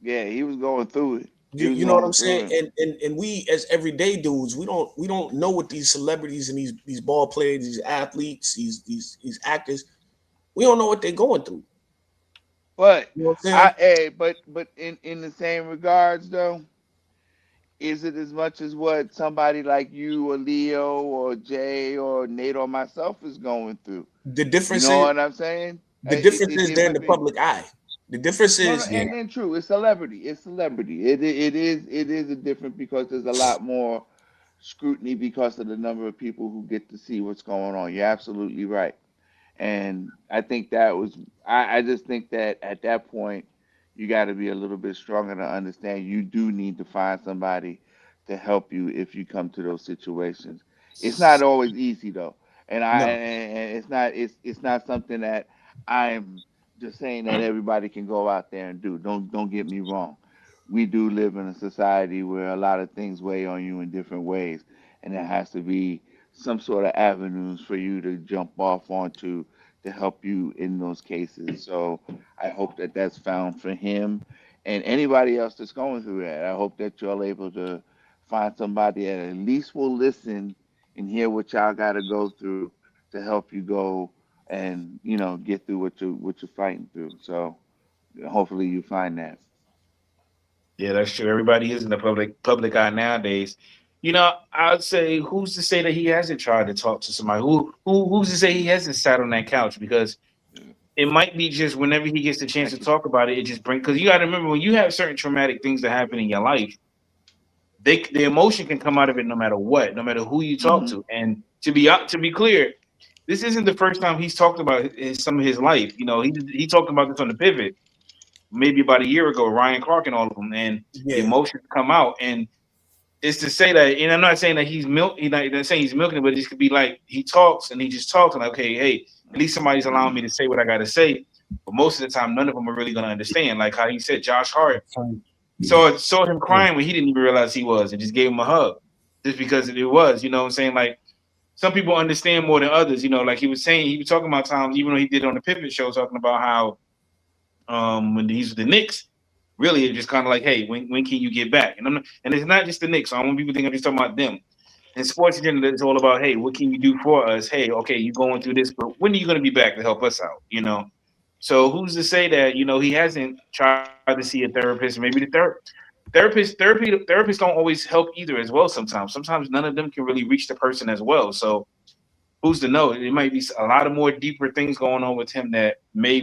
Yeah, he was going through it. He was You know what I'm going saying? through it. And we as everyday dudes, we don't know what these celebrities and these ball players, these athletes, these actors, we don't know what they're going through. But You know what I'm saying? but in the same regards though, is it as much as what somebody like you or Leo or Jay or Nate or myself is going through? The You difference know is what I'm saying? the difference is It they're in might the be. public eye. The difference No, no, is Yeah. and true. It's celebrity. It's celebrity. It is a different because there's a lot more scrutiny because of the number of people who get to see what's going on. You're absolutely right. And I think that was, I just think that at that point, you got to be a little bit stronger to understand you do need to find somebody to help you if you come to those situations. It's not always easy though. no, And it's not something that I'm just saying that everybody can go out there and do. Don't get me wrong. We do live in a society where a lot of things weigh on you in different ways, and there has to be some sort of avenues for you to jump off onto to help you in those cases. So I hope that that's found for him and anybody else that's going through that. I hope that you're able to find somebody that at least will listen and hear what y'all got to go through to help you go and get through what you're fighting through. So hopefully you find that. Yeah, that's true. Everybody is in the public eye nowadays. You know, I'd say who's to say that he hasn't tried to talk to somebody? Who's to say he hasn't sat on that couch? Because it might be just whenever he gets the chance to talk about it, it just brings. Because you got to remember when you have certain traumatic things that happen in your life, the emotion can come out of it no matter what, no matter who you talk to. And to be clear, this isn't the first time he's talked about some of his life. You know, he talked about this on the pivot maybe about a year ago, Ryan Clark and all of them, and the emotions come out. And it's to say that, and I'm not saying that he's not saying he's milking it, but it could be like he talks and he just talks and like, okay, hey, at least somebody's allowing me to say what I got to say. But most of the time, none of them are really going to understand. Like how he said, Josh Hart saw him crying when he didn't even realize he was, and just gave him a hug, just because it was. You know what I'm saying? Like some people understand more than others. You know, like he was saying, he was talking about times, even though he did it on the Pivot Show, talking about how when he's with the Knicks, really it's just kind of like, hey, when can you get back? And it's not just the Knicks. So I want people to think I'm just talking about them. And sports agenda is all about, hey, what can you do for us? Hey, okay, you're going through this, but when are you going to be back to help us out? You know, so who's to say that he hasn't tried to see a therapist? Maybe the therapists don't always help either as well. Sometimes none of them can really reach the person as well. So who's to know? It might be a lot of more deeper things going on with him that may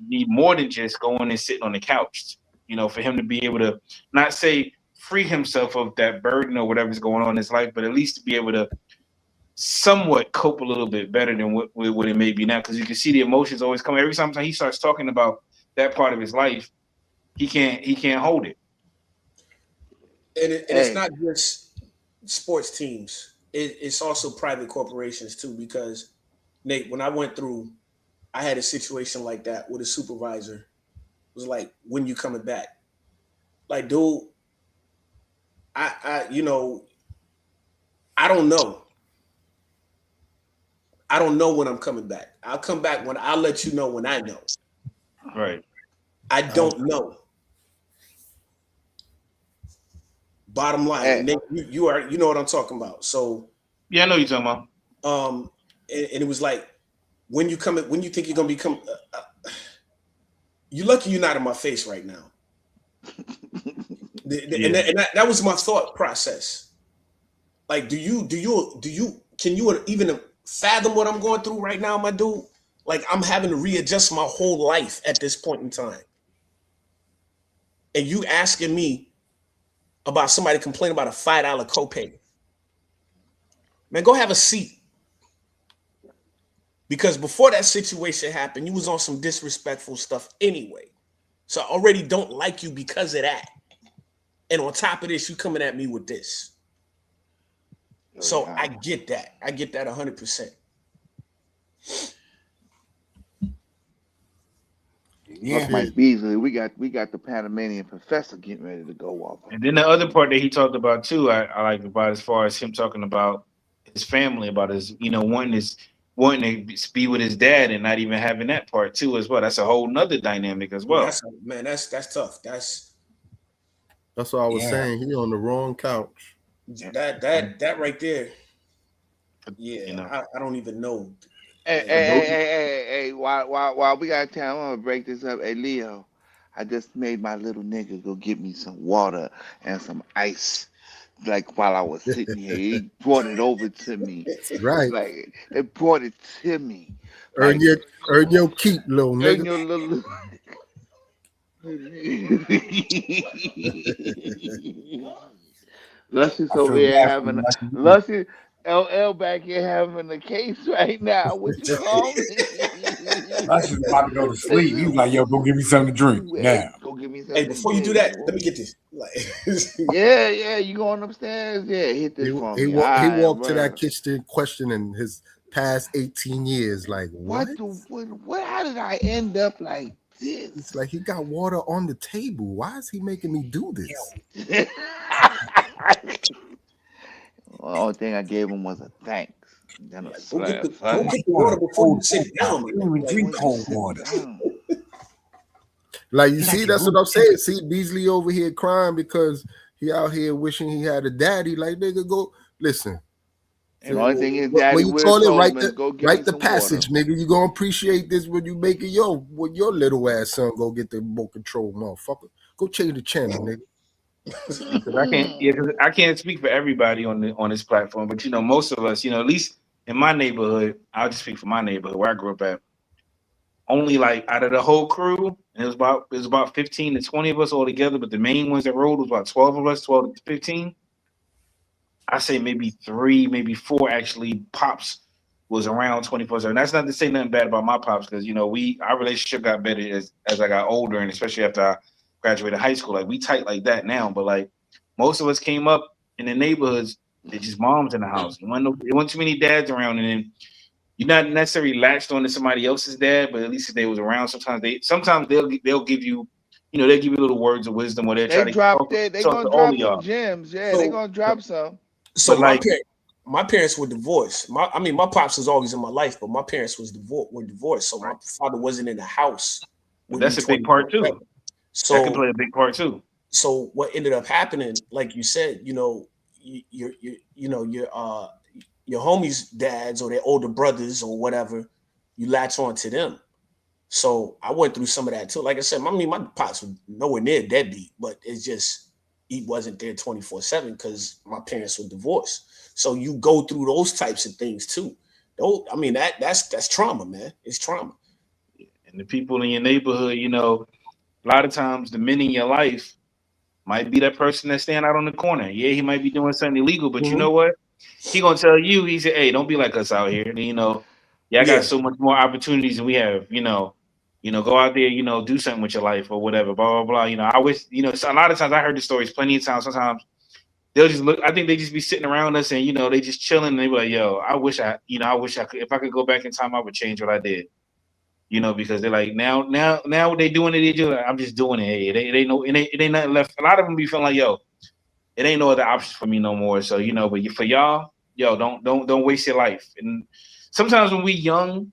need more than just going and sitting on the couch. You know, for him to be able to not say free himself of that burden or whatever's going on in his life, but at least to be able to somewhat cope a little bit better than what it may be now. Because you can see the emotions always come every time he starts talking about that part of his life. He can't hold it. And it's not just sports teams. It's also private corporations too. Because Nate, when I went through, I had a situation like that with a supervisor. It was like, when you coming back? Like, dude, I don't know. I don't know when I'm coming back. I'll come back when I'll let you know when I know. Right. I don't know. Bottom line, Nate, you know what I'm talking about. So yeah, I know you're talking about. And it was like, when you think you're gonna become, you're lucky you're not in my face right now. And that was my thought process. Like, can you even fathom what I'm going through right now, my dude? Like, I'm having to readjust my whole life at this point in time. And you asking me about somebody complaining about a $5 copay. Man, go have a seat. Because before that situation happened, you was on some disrespectful stuff anyway. So I already don't like you because of that. And on top of this, you coming at me with this. So I get that. I get that 100%. Yeah, Mike Beasley. We got the Panamanian professor getting ready to go off. And then the other part that he talked about too, I like about as far as him talking about his family, about his, wanting to be with his dad and not even having that part too as well. That's a whole nother dynamic as well. That's tough. That's what I was saying. He on the wrong couch. That right there. Yeah, I don't even know. Hey, while we got time, I'm gonna break this up. Hey, Leo, I just made my little nigga go get me some water and some ice. Like while I was sitting here, he brought it over to me. Right. Like they brought it to me. Earn your keep, little nigga. Earn your little. Luscious over here having Luscious. LL back here having a case right now. What you call me? I should about to go to sleep. He was like, yo, go give me something to drink now. Go give me something. Hey, before you do that, let me get this. Yeah, you going upstairs? Yeah, hit this for me. He walked to that kitchen questioning his past 18 years. Like, what? How did I end up like this? It's like he got water on the table. Why is he making me do this? The only thing I gave him was a thanks. Then a go get the water before you sit down. Drink cold water. Like, you see, that's what I'm saying. See, Beasley over here crying because he out here wishing he had a daddy. Like, nigga, go listen. And the only thing is, daddy, when you call it, write the some passage, water. nigga. You gonna appreciate this when you make it your little ass son go get the remote control, motherfucker. Go change the channel, nigga. Because I can't speak for everybody on this platform, but most of us, at least in my neighborhood, I'll just speak for my neighborhood where I grew up at. Only like out of the whole crew, and it was about 15 to 20 of us all together, but the main ones that rode was about 12 of us, 12 to 15. I say maybe 3, maybe 4 actually pops was around 24/7. That's not to say nothing bad about my pops, because our relationship got better as I got older, and especially after I graduated high school. Like, we tight like that now, but like most of us came up in the neighborhoods, it's just moms in the house. There wasn't too many dads around, and then you're not necessarily latched onto somebody else's dad, but at least if they was around, sometimes they'll give you, they'll give you little words of wisdom, or they'll try They to drop talk, they they talk gonna to all of drop them y'all. gems. Yeah, So- they gonna drop some. So But like, my parents were divorced. My pops was always in my life, but my parents were divorced. So my father wasn't in the house. with that's me a big part too. 24/7. That can So play a big part too. so what ended up happening, like you said, your homies' dads or their older brothers or whatever, you latch on to them. So I went through some of that too. Like I said, my pops was nowhere near deadbeat, but it's just he wasn't there 24/7 because my parents were divorced. So you go through those types of things too. That's trauma, man. It's trauma. And the people in your neighborhood, a lot of times the men in your life might be that person that's standing out on the corner. Yeah, he might be doing something illegal, but you know what? He gonna tell you, he said, "Hey, don't be like us out here." And, y'all got so much more opportunities than we have. Go out there, do something with your life or whatever. Blah blah blah. I wish, so a lot of times I heard the stories plenty of times. Sometimes they'll just look. I think they just be sitting around us and they just chilling. And they be like, "Yo, I wish I could. If I could go back in time, I would change what I did." Because they're like, now what they doing it, they do. I'm just doing it. Hey, it ain't nothing left. A lot of them be feeling like, yo, it ain't no other options for me no more. So but for y'all, yo, don't waste your life. And sometimes when we young,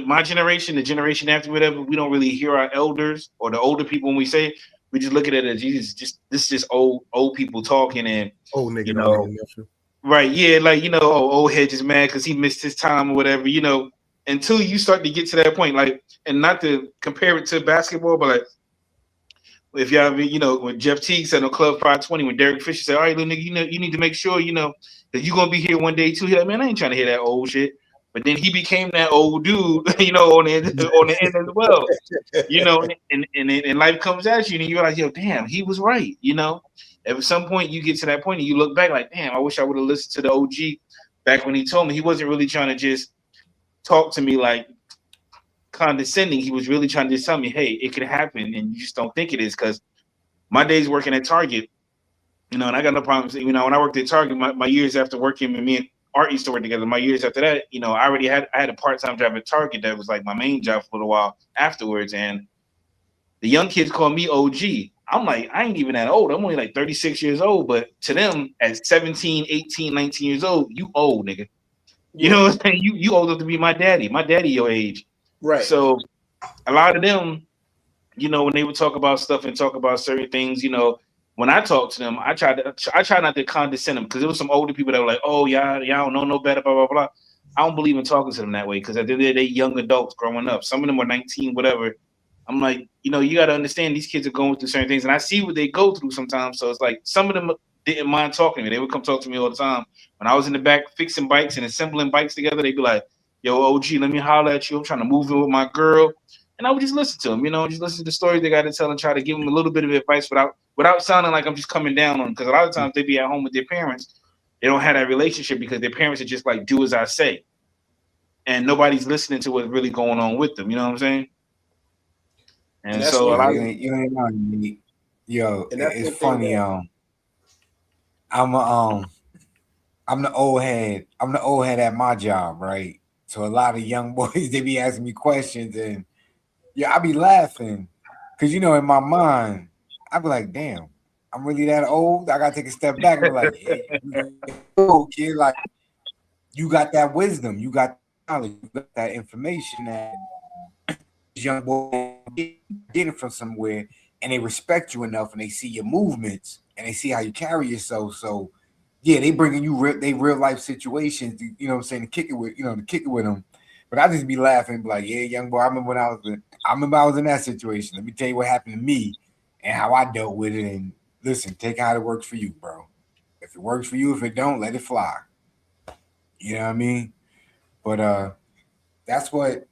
my generation, the generation after, whatever, we don't really hear our elders or the older people when we say it. We just look at it as this is just old people talking, and Old nigga don't mean nothing. right, yeah, like old head is mad because he missed his time or whatever, until you start to get to that point, like, and not to compare it to basketball, but like, if y'all, when Jeff Teague said on Club 520, when Derek Fisher said, "All right, little nigga, you need to make sure, that you're gonna be here one day too." He's like, "Man, I ain't trying to hear that old shit." But then he became that old dude, on the end as well, and life comes at you, and you're like, "Yo, damn, he was right," At some point, you get to that point, and you look back like, "Damn, I wish I would have listened to the OG back when he told me." He wasn't really trying to just talk to me like condescending. He was really trying to just tell me, "Hey, it could happen, and you just don't think it is." Because my days working at Target, and I got no problems. When I worked at Target, my years after working, and me and Art used to work together. My years after that, I had a part-time job at Target that was like my main job for a little while afterwards. And the young kids call me OG. I'm like, I ain't even that old. I'm only like 36 years old. But to them, at 17, 18, 19 years old, you old, nigga. You know what I'm saying? You old enough to be my daddy. My daddy your age. Right. So a lot of them, when they would talk about stuff and talk about certain things, when I talk to them, I try not to condescend them, because there was some older people that were like, "Oh, y'all don't know no better, blah blah blah." I don't believe in talking to them that way, because at the end of the day, they young adults growing up. Some of them were 19, whatever. I'm like, you got to understand these kids are going through certain things, and I see what they go through sometimes. So it's like some of them didn't mind talking to me. They would come talk to me all the time. When I was in the back fixing bikes and assembling bikes together, they'd be like, "Yo, OG, let me holler at you. I'm trying to move in with my girl." And I would just listen to them, just listen to the stories they got to tell and try to give them a little bit of advice without sounding like I'm just coming down on them. Because a lot of times they be at home with their parents. They don't have that relationship because their parents are just like, do as I say. And nobody's listening to what's really going on with them. You know what I'm saying? And so a lot of you ain't know me. Yo, it's funny. That, I'm the old head. I'm the old head at my job, right? So a lot of young boys, they be asking me questions, and I be laughing, because in my mind, I be like, "Damn, I'm really that old." I gotta take a step back and be like, "Hey, old kid, like, you got that wisdom, you got knowledge, you got that information that young boys get it from somewhere, and they respect you enough, and they see your movements, and they see how you carry yourself. So, yeah, they bringing you real life situations, you know what I'm saying, to kick it with them." But I just be laughing, be like, "Yeah, young boy, I remember I was in that situation. Let me tell you what happened to me." and how I dealt with it. And listen, take how it works for you, bro. If it works for you, if it don't, let it fly. You know what I mean? But that's what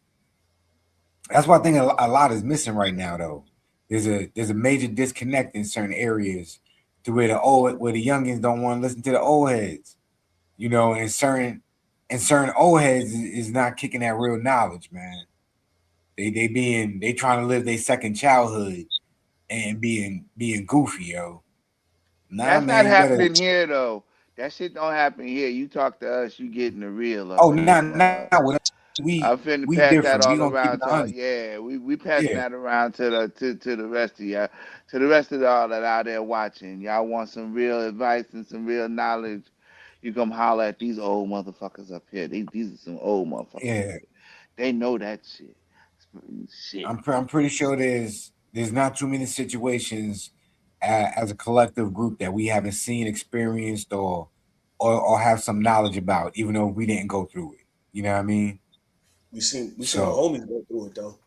I think a lot is missing right now, though. There's a major disconnect in certain areas to where the youngins don't want to listen to the old heads. You know, and certain old heads is not kicking that real knowledge, man. They trying to live their second childhood and being goofy, yo. Nah, That's not man, you gotta. happening here though. That shit don't happen here. You talk to us, you getting the real up Oh, in this nah. mug. We I'm finna we pass that different. We all gonna keep it around to 100. yeah, we passing Yeah, that around to the rest of y'all, to the rest of y'all that out there watching. Y'all want some real advice and some real knowledge. You come holler at these old motherfuckers up here. These are some old motherfuckers up yeah. here. They know that shit. Shit. I'm pretty sure there's not too many situations as a collective group that we haven't seen, experienced, or have some knowledge about, even though we didn't go through it. You know what I mean? We seen our So homies go through it though.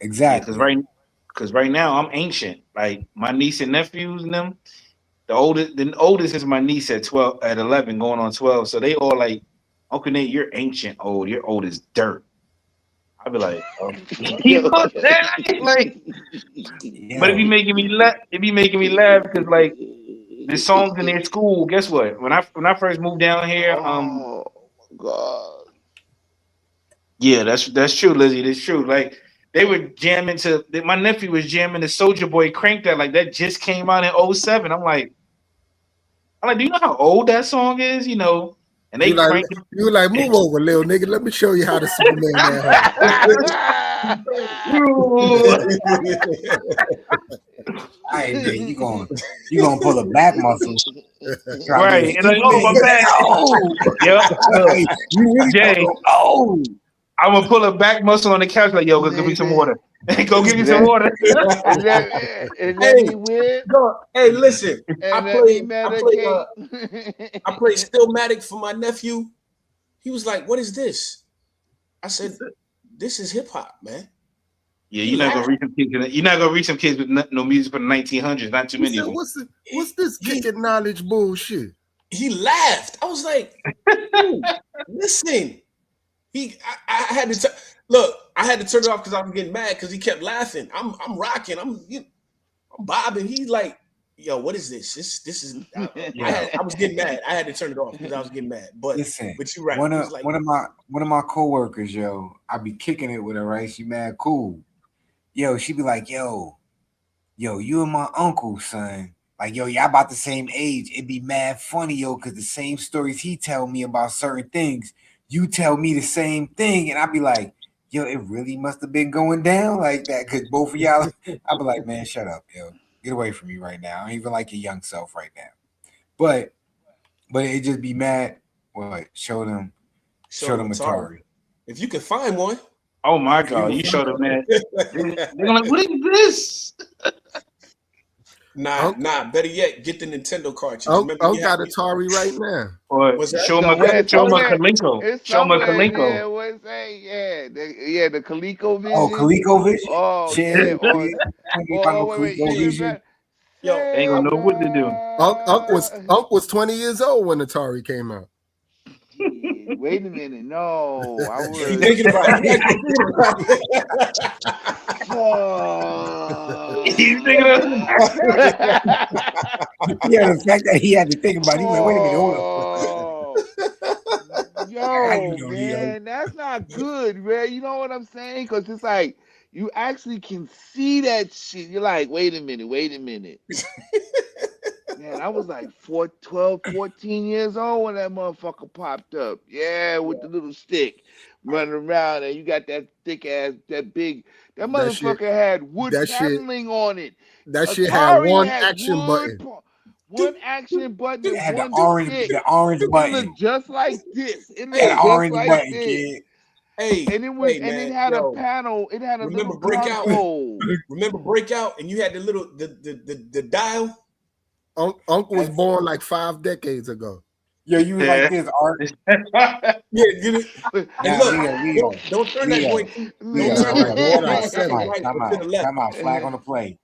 Yeah, exactly. because right now I'm ancient. Like my niece and nephews and them. The oldest is my niece at 12, at 11, going on 12. So they all like, Uncle Nate, you're ancient old. You're old as dirt. I'd be like, oh. You know what I'm saying? Like, but it Yeah. be making me laugh. It be making me laugh because like the songs in their school. Guess what? When I first moved down here, Oh my god. yeah, that's true, Lizzie. That's true. Like they were jamming to my nephew was jamming the Soldier Boy Crank that like that just came out in '07. I'm like, do you know how old that song is? You know, and they crank You like move over, little nigga. Let me show you how the Superman man has. All right, man, you gonna pull a back muscle. Right. And like, oh, my back. Oh, Yep. hey, you really Jay, oh. I'm gonna pull a back muscle on the couch. Like, yo, go give me some water. Go give me some water. And let me win. Hey, listen. I And let me play medicate. I played Stillmatic for my nephew. He was like, "What is this?" I said, "This is hip hop, man." Yeah, you're not gonna reach some kids. You're not gonna reach some kids with no music from the 1900s. Not too many of them. What's this kicking knowledge bullshit? He laughed. I was like, "Dude, listen." I had to look. I had to turn it off because I was getting mad because he kept laughing. I'm rocking. I'm bobbing. He's like, "Yo, what is this? This is." I was getting mad. I had to turn it off because I was getting mad. But Listen, but you're right. One of my coworkers, yo, I be kicking it with her, right? She mad cool. Yo, she be like, yo, you and my uncle, son. Like, yo, y'all about the same age. It'd be mad funny, yo, because the same stories he tell me about certain things, you tell me the same thing. And I'd be like, yo, it really must have been going down like that. Because both of y'all, I'd be like, man, shut up, yo. Get away from me right now. I don't even like your young self right now. But it just be mad. What? Show them Atari. If you can find one. Oh my God, you showed them that. They're like, what is this? Nah. Better yet, get the Nintendo cartridge. I'll got Atari right now. Or show them a Kalinko. It's Show them a somewhere. Kalinko. Yeah, what's that? Yeah, the ColecoVision. Oh, ColecoVision. Oh, yeah. Wait. Yo, ain't gonna know what to do. Unc was 20 years old when Atari came out. Wait a minute. No, I was. You thinking about it? He's thinking of yeah, the fact that he had to think about it. He was like, wait a minute, hold up. Yo, man, that's not good, man. You know what I'm saying? Because it's like you actually can see that shit. You're like, wait a minute. Man, I was like 12, 14 years old when that motherfucker popped up. Yeah, with the little stick running around, and you got that thick ass, that motherfucker had wood paneling on it. That shit had one action button. One action button. It had one the orange button. It looked just like this. It had looked orange just like button, this. kid. Hey, and it had a panel. It had a little console. Remember Breakout? And you had the little the dial. Uncle was born like 5 decades ago. Yeah, you was like this, Art. Yeah, get it. Look, don't turn that point. Time out. Flag on the play.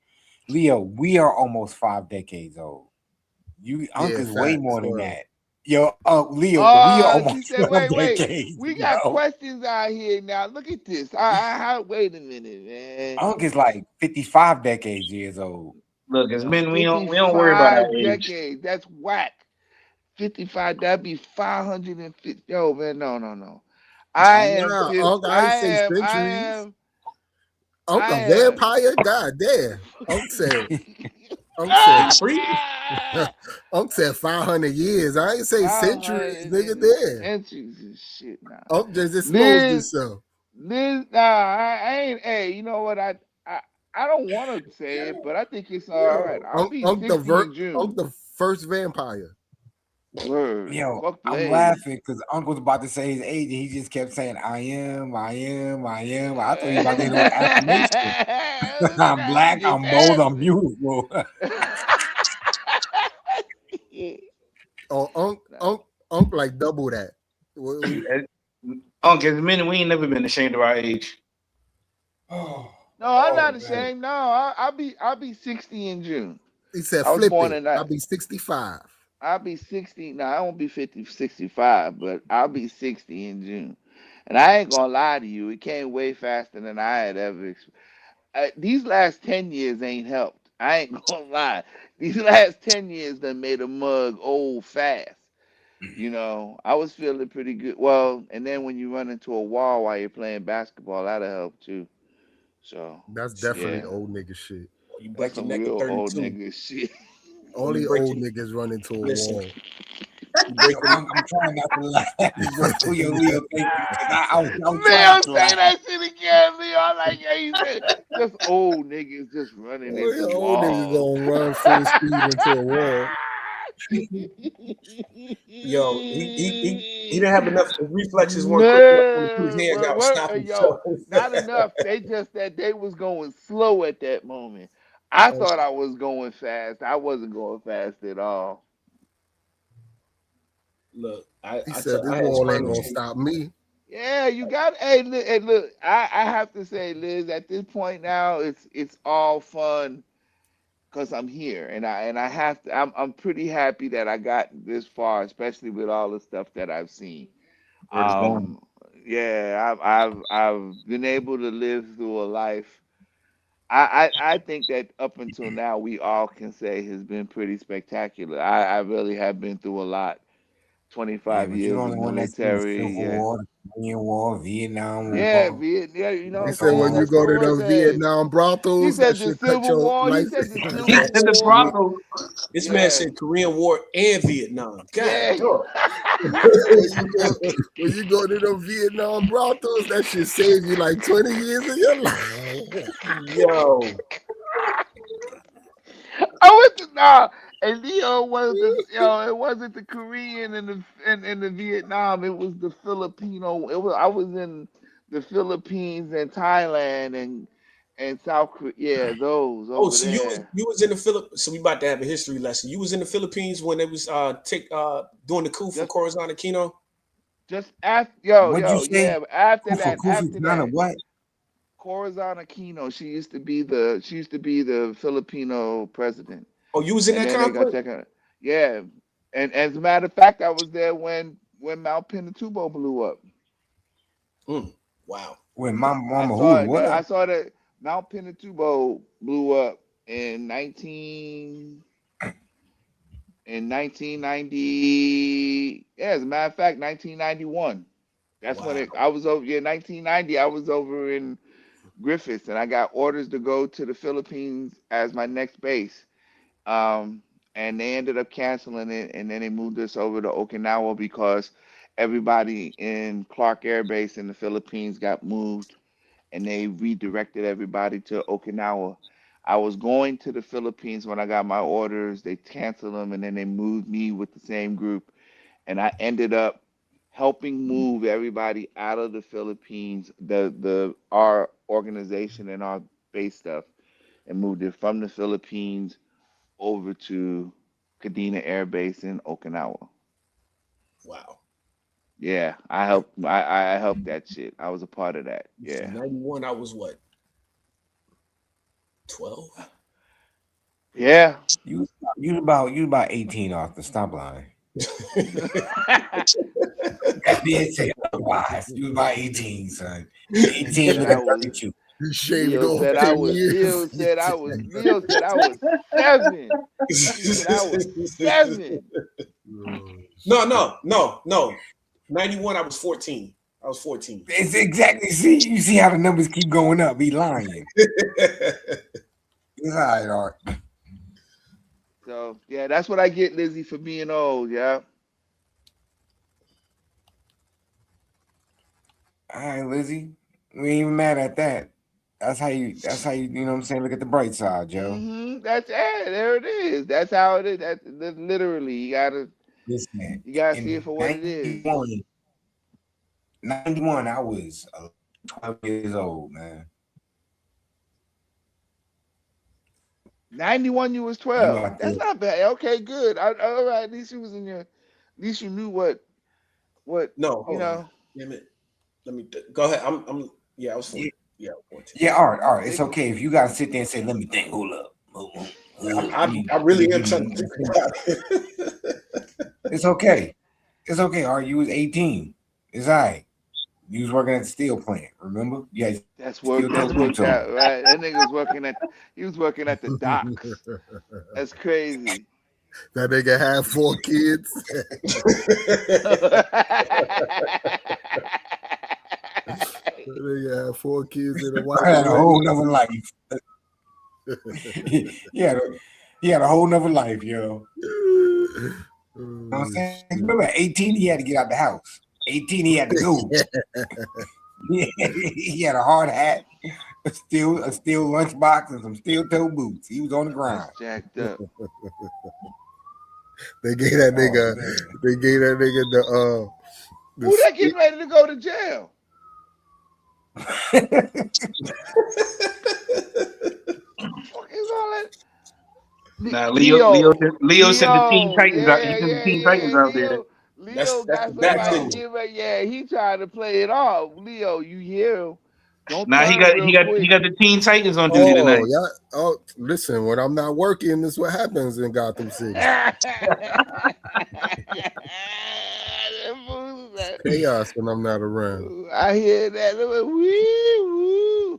Leo, we are almost 5 decades old. You Unc Yeah, is way facts. more than Word. that. Yo, Leo, we are She almost said, 12 wait. decades, We got yo. questions out here now. Look at this. Wait a minute, man. Unc is like 55 decades years old. Look, as men, we don't worry about our 55 age. decades. That's whack. 55, that'd be 550. Yo, man, no. I am Nah, fif- Unc, I ain't say centuries. Unc I a am vampire? God damn. Unc said Unc said 500 years. I ain't say centuries, 500 nigga. in the There. centuries and shit now. Unc just exposed Liz, himself. I ain't. Hey, you know what? I don't want to say it, but I think it's all right. I'll be Unc 60 in June. Unc the first vampire. Word. Yo, Fuck I'm Blaze. laughing because Unc was about to say his age and he just kept saying, I am. I thought he was about to hit him with affirmation. I'm black, I'm bold, I'm beautiful. Oh, Unc like double that. Unc, as men, we ain't never been ashamed of our age. No, I'm not ashamed. No, I'll be 60 in June. He said, I was flip born it. in I'll that. be 65. I'll be 60. No, I won't be 50, 65, but I'll be 60 in June. And I ain't gonna lie to you, it came way faster than I had ever. These last 10 years ain't helped. I ain't gonna lie. These last 10 years done made a mug old fast. You know, I was feeling pretty good. Well, and then when you run into a wall while you're playing basketball, that'll help too. So, That's definitely yeah, old nigga shit. You that's break your some neck at real old 32. nigga shit. Or you Only break old your niggas run into a listen. wall. You break Yo, your Unc, I'm trying not to laugh at this one too, yo, Leo. Thank you. Because I'm trying Leo, not to say laugh. that shit again, Leo. I like, yeah, you said just old niggas just running Only into old nigga walls. gonna run full speed into a wall. Yo, he didn't have enough. His reflexes weren't quick enough when he put his Man, hands out and what, stop himself. yo, not enough. They just that they was going slow at that moment. I thought I was going fast. I wasn't going fast at all. Look, He I said, this had wall ain't sperm gonna tissue. stop me. Yeah, you got. Hey, look. I have to say, Liz. At this point now, it's all fun because I'm here, and I have to. I'm pretty happy that I got this far, especially with all the stuff that I've seen. Word is born. Yeah, I've been able to live through a life. I think that up until now, we all can say has been pretty spectacular. I really have been through a lot. Yeah, 25 but you're the years of only one that's seen the military. Civil Yeah. War, the Korean War, Vietnam Yeah, War. You know what He I'm said, when saying? you That's what go to Roy them said. Vietnam He brothels, that said the should cut Civil your War. He life. said the He Civil said the War. brothel. This man Yeah. said Korean War and Vietnam. God, Yeah. dog. when you go to them Vietnam brothels, that should save you like 20 years of your life. Yo, I went to nah. And Leo was it wasn't the Korean and the Vietnam. It was the Filipino. I was in the Philippines and Thailand and South Korea. Yeah, those oh, over so there. you was in the Philippines. So we about to have a history lesson. You was in the Philippines when it was doing the coup for Just Corazon Aquino. just after What'd you say? yeah. After Kufa that, Kufa's not a what? Corazon Aquino. She used to be the Filipino president. Oh, you was in And that then they got conflict? taken. Yeah, and as a matter of fact, I was there when Mount Pinatubo blew up. Wow. When my I mama who saw and it. what? I saw that Mount Pinatubo blew up in 1990. Yeah, as a matter of fact, 1991. That's when Wow. I was over. Yeah, 1990. I was over in Griffiths, and I got orders to go to the Philippines as my next base. Um, and they ended up canceling it, and then they moved us over to Okinawa because everybody in Clark Air Base in the Philippines got moved, and they redirected everybody to Okinawa. I was going to the Philippines when I got my orders. They canceled them, and then they moved me with the same group, and I ended up helping move everybody out of the Philippines, the our organization and our base stuff, and moved it from the Philippines over to Kadena Air Base in Okinawa. Wow. Yeah, I helped that shit. I was a part of that. So Yeah. 91, I was what? 12? Yeah. You about 18 off the stop line. Being say otherwise. You was about 18, son. 18 said to I was 32. You shaved Leo off said I 10 was years. Leo said I was 7. He said I was 7. No. 91, I was 14. I was 14. It's exactly. See, you see how the numbers keep going up. He lying. It's all right, Art. So yeah, that's what I get, Lizzie, for being old. Yeah. All right, Lizzie. We ain't even mad at that. That's how you you know what I'm saying? Look at the bright side, Joe. That's it. There it is. That's how it is. That's literally you gotta Listen, see it for what it is. 91, I was 12 years old, man. 91, you was You 12. out That's there. not bad. Okay, good. All right. At least you was in your. At least you knew what. No, You hold know. on. Damn it. Let me go ahead. I'm yeah, I was 14. Yeah, 14. Yeah, Art. It's okay if you gotta sit there and say, "Let me think." Hold up. I really am trying to think about it. It's okay. It's okay, Art. You was 18. It's all right. You was working at the steel plant. Remember? Yeah. That's worked out, right? That nigga was working at the docks. That's crazy. That nigga had 4 kids. That nigga had 4 kids and a wife. I had a whole nother life. he had a whole nother life, yo. You know what I'm saying? Remember, 18, he had to get out the house. 18, he had to go. He had a hard hat, a steel lunchbox, and some steel toe boots. He was on the ground. That's jacked up. They gave that nigga. They gave that nigga the. Who that getting ready to go to jail? What is all that? Nah, Leo sent the Teen Titans out. He sent the Teen Titans out there. Leo got somebody getting ready. Yeah, he trying to play it off. Leo, you hear him? Don't Nah, he got the Teen Titans on duty tonight. Yeah. Oh, listen, when I'm not working, this is what happens in Gotham City. Chaos when I'm not around. I hear that. Woo.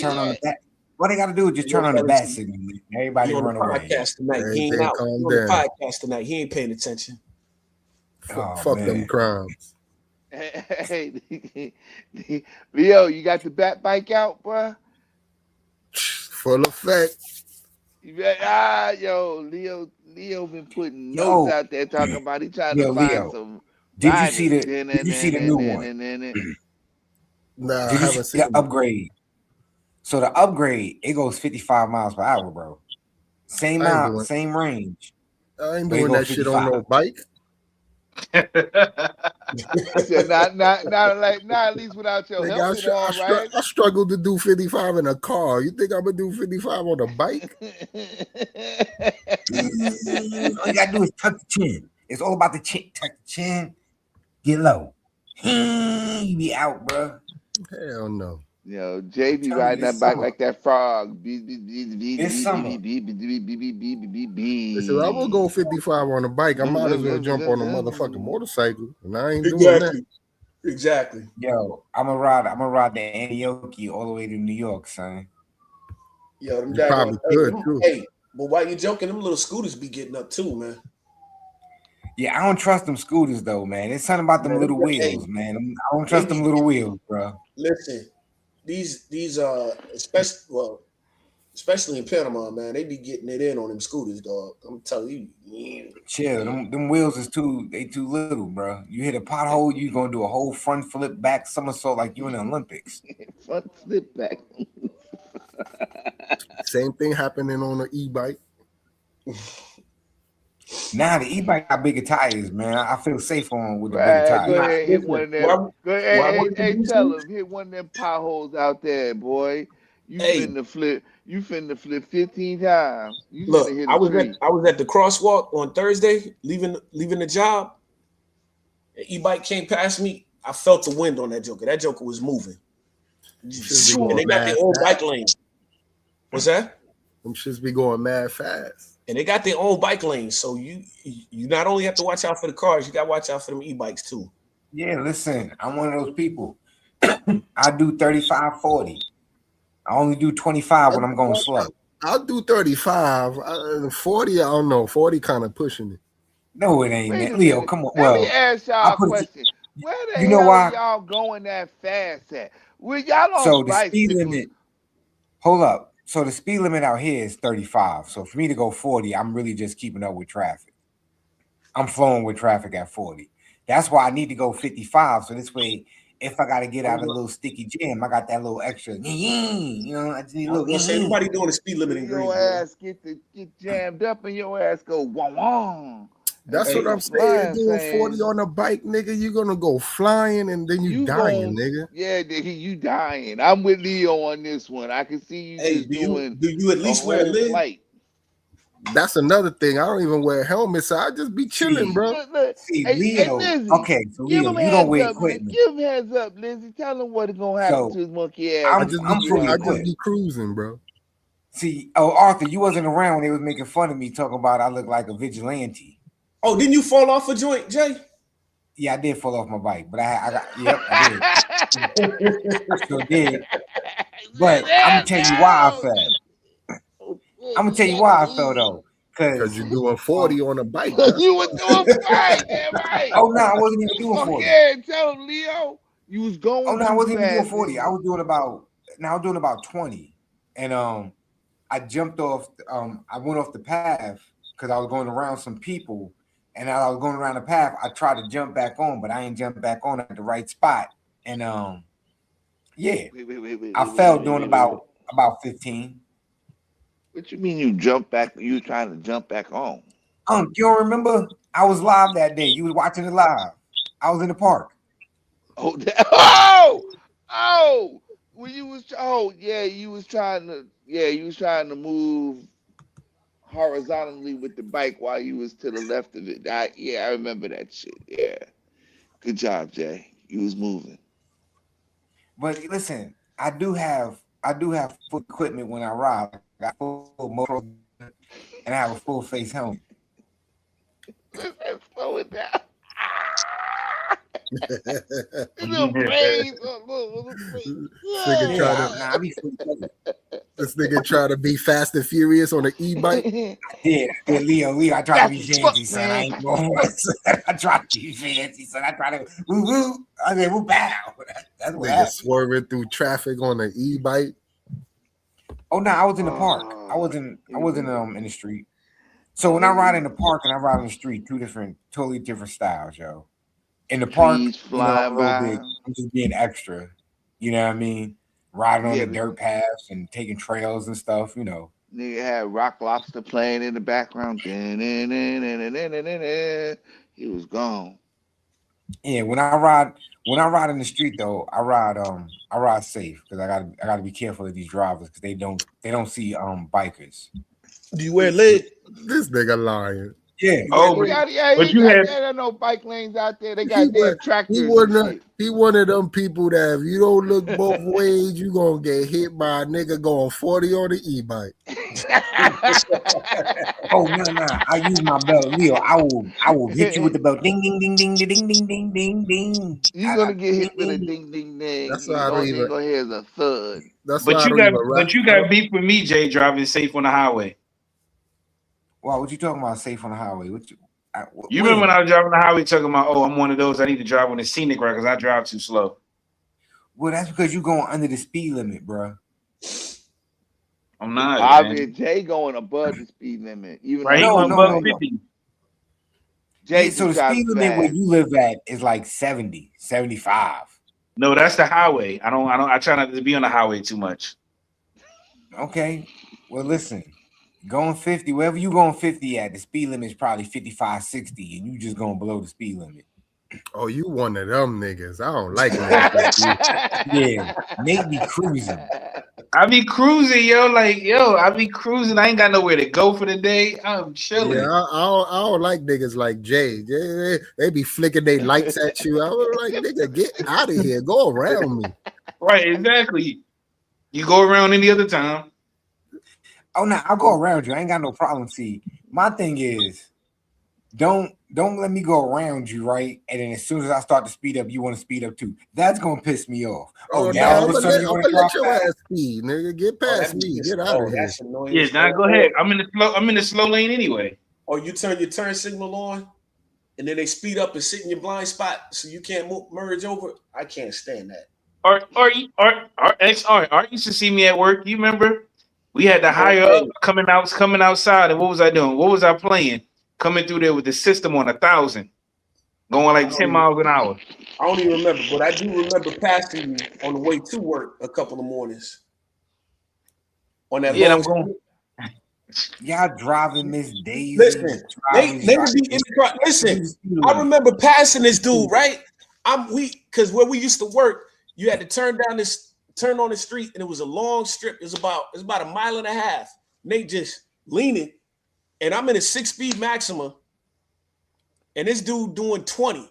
Turn on the bat. What they got to do is just turn on the bat signal. Everybody run away. Podcast tonight. He ain't out. On the podcast tonight. He ain't paying attention. Fuck them crimes. Hey, Leo, you got the bat bike out, bro? Full effect. Leo been putting notes out there talking about he trying to find some. Did you see the new one? Nah, did you see the upgrade? So the upgrade, it goes 55 miles per hour, bro. Same range. I ain't doing that 55. Shit on no bike. I said, not at least without your helmet on, right? I struggled to do 55 in a car. You think I'm gonna do 55 on a bike? All you gotta do is tuck the chin. It's all about the chin. Tuck the chin, get low. You be out, bro. Hell no. Yo, Jay be riding that bike like that frog. It's summer. Listen, I will go 55 on a bike. I might as well jump on a motherfucking motorcycle, and I ain't doing that. Exactly. Yo, I'm gonna ride the Antioche all the way to New York, son. Yo, them probably good too. Hey, but while you joking, them little scooters be getting up too, man. Yeah, I don't trust them scooters though, man. It's something about them little wheels, man. I don't trust them little wheels, bro. Listen. These especially in Panama, man, they be getting it in on them scooters, dog. I'm telling you. Chill, them wheels is too little, bro. You hit a pothole, you gonna do a whole front flip back somersault like you in the Olympics. Front flip back. Same thing happening on an e-bike. Now the e-bike got bigger tires, man. I feel safe on with the bigger tires. Go ahead, hit one of them. Hey, tell him, hit one of them potholes out there, boy. You finna flip 15 times. You look, hit I was at the crosswalk on Thursday, leaving the job. An e-bike came past me. I felt the wind on that joker. That joker was moving. And they got their own bike lane. What's that? Them shits be going mad fast. And they got their own bike lanes, so you not only have to watch out for the cars, you got to watch out for them e-bikes too. Yeah, listen, I'm one of those people. I do 35, 40. I only do 25 when I'm going slow. I'll do 35. 40, I don't know. 40 kind of pushing it. No, it ain't, Wait man. a Leo, minute. come on. Let me Well, ask y'all a question. Where the you know hell why? are y'all going that fast at? Well, y'all on So the speed bicycles. limit, hold up. So the speed limit out here is 35. So for me to go 40, I'm really just keeping up with traffic. I'm flowing with traffic at 40. That's why I need to go 55. So this way, if I got to get out of a little sticky jam, I got that little extra. You know, I just need a I was little. gonna say nobody doing the speed limit in Your Greensboro. ass get jammed up and your ass go wong wong. That's what I'm saying. Doing 40 on a bike, nigga, you're gonna go flying and then you dying, nigga. Yeah, nigga, you dying. I'm with Leo on this one. I can see you just doing. Do you at least wear a lid? Flight. That's another thing. I don't even wear helmets, so I just be chilling, bro. See, Hey, Leo. Lizzie, Okay, so give Leo, him you don't heads wear up. equipment. Give him heads up, Lizzie. Tell him what's gonna happen to his monkey ass. I'm fully I equipped. just be cruising, bro. See, Arthur, you wasn't around when they was making fun of me talking about I look like a vigilante. Oh, didn't you fall off a joint, Jay? Yeah, I did fall off my bike, but I did. Sure did. But I'm gonna tell you why I fell. I'm gonna tell you why I fell though. Because you're doing 40 on a bike. You were doing fine, damn right. Oh no, I wasn't even doing 40. Yeah, tell him, Leo, you was going. Oh no, I wasn't even doing fast, 40. nigga. I was doing about 20. And I jumped off. I went off the path because I was going around some people, and as I was going around the path, I tried to jump back on, but I ain't jumped back on at the right spot. And yeah, I fell doing about 15. What you mean you jumped back? You trying to jump back on? You don't remember? I was live that day. You was watching it live. I was in the park. Oh, when you was you was trying to move horizontally with the bike while you was to the left of it. I remember that shit. Yeah, good job, Jay. You was moving. But listen, I do have full equipment when I ride. I got full motor and I have a full face helmet. Slow it down. Little brains, This nigga try to be fast and furious on an e-bike. Yeah, Leo, I try to be fancy, son. I ain't going. I try to be fancy, son. I try to woo woo. I mean, woo bow. That's what happened. Swerving through traffic on an e-bike. Oh no, I was in the park. I wasn't in the street. So when I ride in the park and I ride on the street, totally different styles, yo. In the park, I'm just being extra. You know what I mean? Riding on the dirt paths and taking trails and stuff, you know. Nigga had Rock Lobster playing in the background. He was gone. Yeah, when I ride in the street though, I ride safe because I gotta be careful of these drivers because they don't see bikers. Do you wear lead? This nigga lying. Yeah. There are no bike lanes out there. They got damn tractors. He one of them people that if you don't look both ways, you gonna get hit by a nigga going 40 on the e-bike. Oh no! I use my belt, Leo. I will hit you with the belt. Ding ding ding ding ding ding ding ding ding. You're gonna get hit with a ding ding ding. That's why I don't even. Gonna hear the thud. But you got beef with me, Jay, driving safe on the highway. Wow, what you talking about? Safe on the highway? You remember when I was driving the highway talking about, oh, I'm one of those, I need to drive on the scenic route because I drive too slow. Well, that's because you're going under the speed limit, bro. I'm not. Jay going above the speed limit. Even right, though above 50. Jay, so the speed limit where you live at is like 70, 75. No, that's the highway. I try not to be on the highway too much. Okay. Well, listen. Going 50, wherever you going 50 at, the speed limit is probably 55, 60, and you just going below the speed limit. Oh, you one of them niggas. I don't like that. Yeah, Nate be cruising. I be cruising, I be cruising. I ain't got nowhere to go for the day. I'm chilling. Yeah, I don't like niggas like Jay. They be flicking their lights at you. I was like, nigga, get out of here. Go around me. Right, exactly. You go around any other time. Oh no, I'll go around you. I ain't got no problem. See, my thing is, don't let me go around you, right? And then as soon as I start to speed up, you want to speed up too. That's gonna piss me off. Oh, Now no, all of a sudden you want to drop let your fast. ass speed, nigga. Get past me. Get out of here. That's annoying. Yeah, now go ahead. I'm in the slow lane anyway. Or you turn your turn signal on, and then they speed up and sit in your blind spot, so you can't merge over. I can't stand that. Art used to see me at work. You remember? We had the higher up coming outside, and what was I doing? What was I playing? Coming through there with the system on 1,000, going like 10 miles an hour. I don't even remember, but I do remember passing you on the way to work a couple of mornings. On that Yeah, long I'm going. Y'all driving Miss Daisy. Listen, they would be in the car. Listen, I remember passing this dude, right? Because where we used to work, you had to turn on the street, and it was a long strip. It was about 1.5 miles. Nate just leaning, and I'm in a 6-speed Maxima, and this dude doing 20.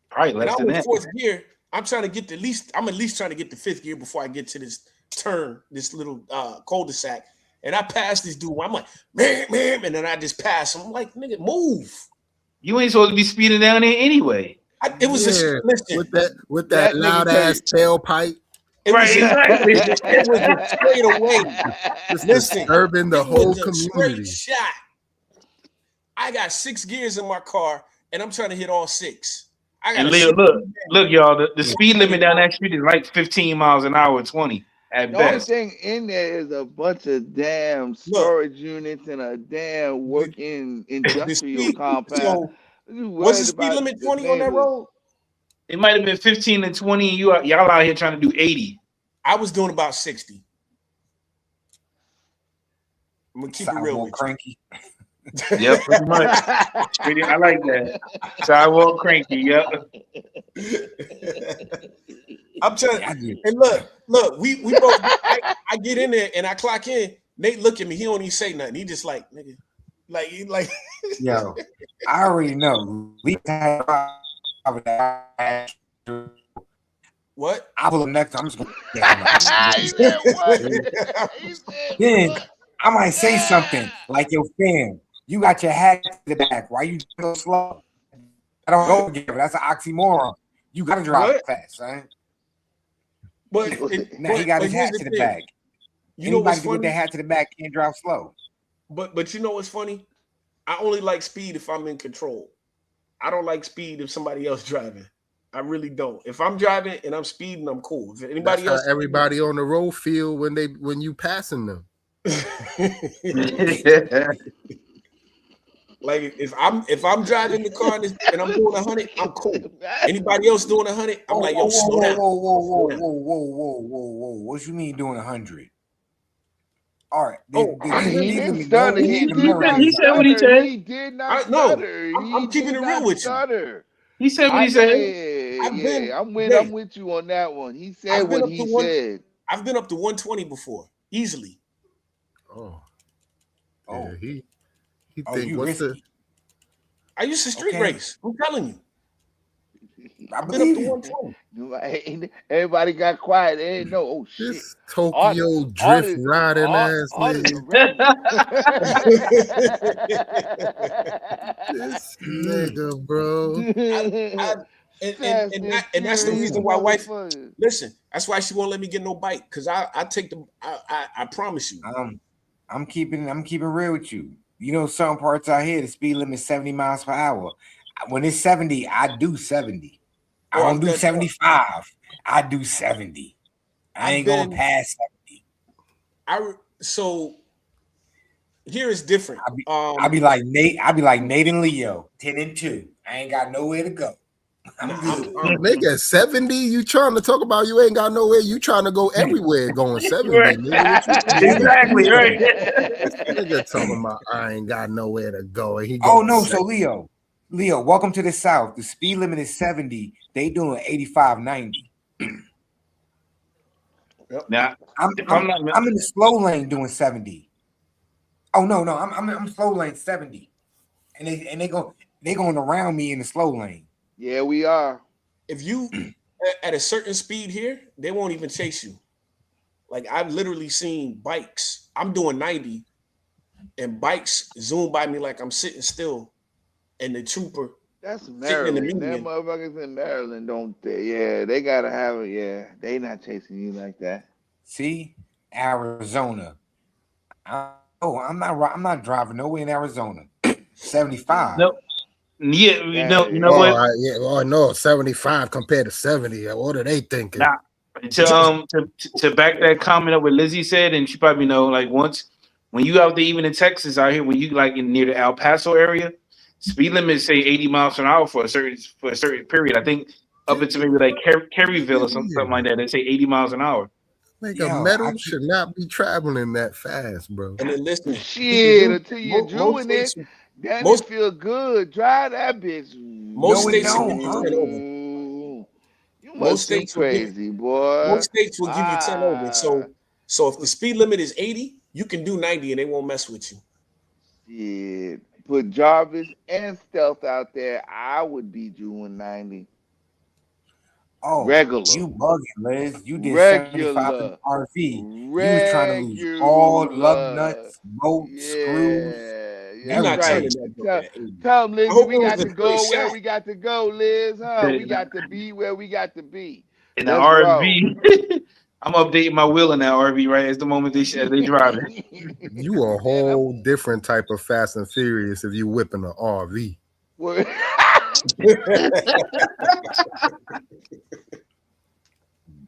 Probably less than in that. 4th gear. I'm trying to get I'm at least trying to get to 5th gear before I get to this turn, this little cul-de-sac. And I passed this dude. I'm like, man, and then I just passed him. I'm like, nigga, move. You ain't supposed to be speeding down there anyway. It was Yeah, listen, with that loud ass tailpipe. It Right, exactly. It was a straight away. Just Listen, disturbing the it whole was a community. straight shot. I got 6 gears in my car, and I'm trying to hit all 6. I got And Leo, look, y'all. The speed limit down that street is like 15 miles an hour, 20 at The only best. thing in there is a bunch of damn storage units and a damn working industrial compound. So, what's the speed limit 20 on that road? It might have been 15 and 20. And y'all out here trying to do 80. I was doing about 60. I'm gonna keep it real with cranky. Yep, pretty much. I like that. Sidewalk cranky. Yep. I'm trying. And look, we both. I get in there and I clock in. Nate look at me. He don't even say nothing. He just like, nigga, like. Yo, I already know. What? I pull up next. I'm just going. Then I might say something like, "Yo, fam, you got your hat to the back. Why you so slow?" I don't go together. That's an oxymoron. You gotta drive fast, right? But now he got his hat to the back. You know what's funny? With their hat to the back can't drive slow. But you know what's funny? I only like speed if I'm in control. I don't like speed if somebody else driving. I really don't. If I'm driving and I'm speeding, I'm cool. If anybody else, everybody on the road feel when you passing them. Like if I'm driving the car and I'm doing 100, I'm cool. Anybody else doing 100, I'm like, yo, slow down. Whoa. What you mean doing 100? All right. He didn't stutter. He said what he said. He did not stutter. I'm keeping it real with you. He said what he said. I'm with you on that one. He said what he said. I've been up to 120 before, easily. Yeah, he Oh, think you what's the risky. I used to street race. I'm telling you. I've been up to 120. Everybody got quiet. They didn't know. Oh shit! This Tokyo drift riding ass nigga. This nigga, bro. And that's the reason why wife. Listen, that's why she won't let me get no bike because I take the. I promise you. I'm keeping real with you. You know, some parts out here the speed limit is 70 miles per hour. When it's 70, I do 70. I don't do 75. I do 70. I ain't going past 70. So here is different. I be like Nate and Leo, 10 and 2. I ain't got nowhere to go. I'm good. Nigga, 70? You trying to talk about you ain't got nowhere? You trying to go everywhere going 70, right. nigga. Exactly, right. Nigga talking about I ain't got nowhere to go. And he so Leo, welcome to the South. The speed limit is 70. They doing 85, 90. Now, I'm in the slow lane doing 70. Oh no, I'm slow lane 70. And they going around me in the slow lane. Yeah, we are. If you at a certain speed here, they won't even chase you. Like I've literally seen bikes. I'm doing 90, and bikes zoom by me like I'm sitting still, and the trooper That's sitting in the Maryland. Them median. motherfuckers in Maryland don't they? Yeah, they gotta have it. Yeah, they not chasing you like that. See, Arizona. I'm not driving nowhere in Arizona. 75. No, yeah, you know what? Oh, yeah. Oh, no, 75 compared to 70. What are they thinking? Nah, to back that comment up what Lizzie said, and she probably know, like once when you out there, even in Texas out here, when you like in near the El Paso area, speed limit say 80 miles an hour for a certain period. I think up into maybe like Caryville or something like that. They say 80 miles an hour. Like Yo, a metal should not be traveling that fast, bro. And then listen, Shit, until you're most doing states, it, then most it feel good. Drive that bitch. most No, it states will give don't, you huh? 10 over. Ooh, you Most must be states will give crazy, boy. most states will give you 10 over. So if the speed limit is 80, you can do 90 and they won't mess with you. Shit. Put Jarvis and Stealth out there, I would be doing 90. Oh, Regular. you bugging, Liz. You did 75 in Regular. RV. You was trying to lose all lug nuts, bolts, screws, Yeah, You're not that's turning right. that book at 80. Tell them, I Lizzie, hope we it was got a to good go where shot. we got to go, Liz, huh? We got to be where we got to be. In the Let's roll. RV, I'm updating my wheel in that RV right as the moment as they drive it. You a whole different type of Fast and Furious if you whipping an RV.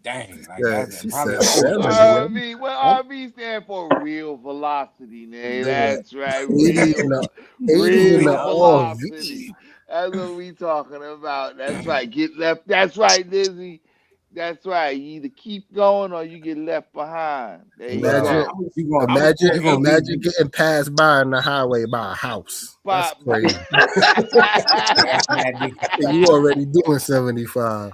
Dang, like Yeah, that's she probably said an old 70. RV, what RV stand for? Real velocity, man. Yeah. That's right. 80 in the 80 in the Real RV. velocity. That's what we talking about. That's right. Get left. That's right, Lizzie. That's right. You either keep going or you get left behind. There you Imagine, go. imagine getting passed by on the highway by a house. That's crazy. You already doing 75.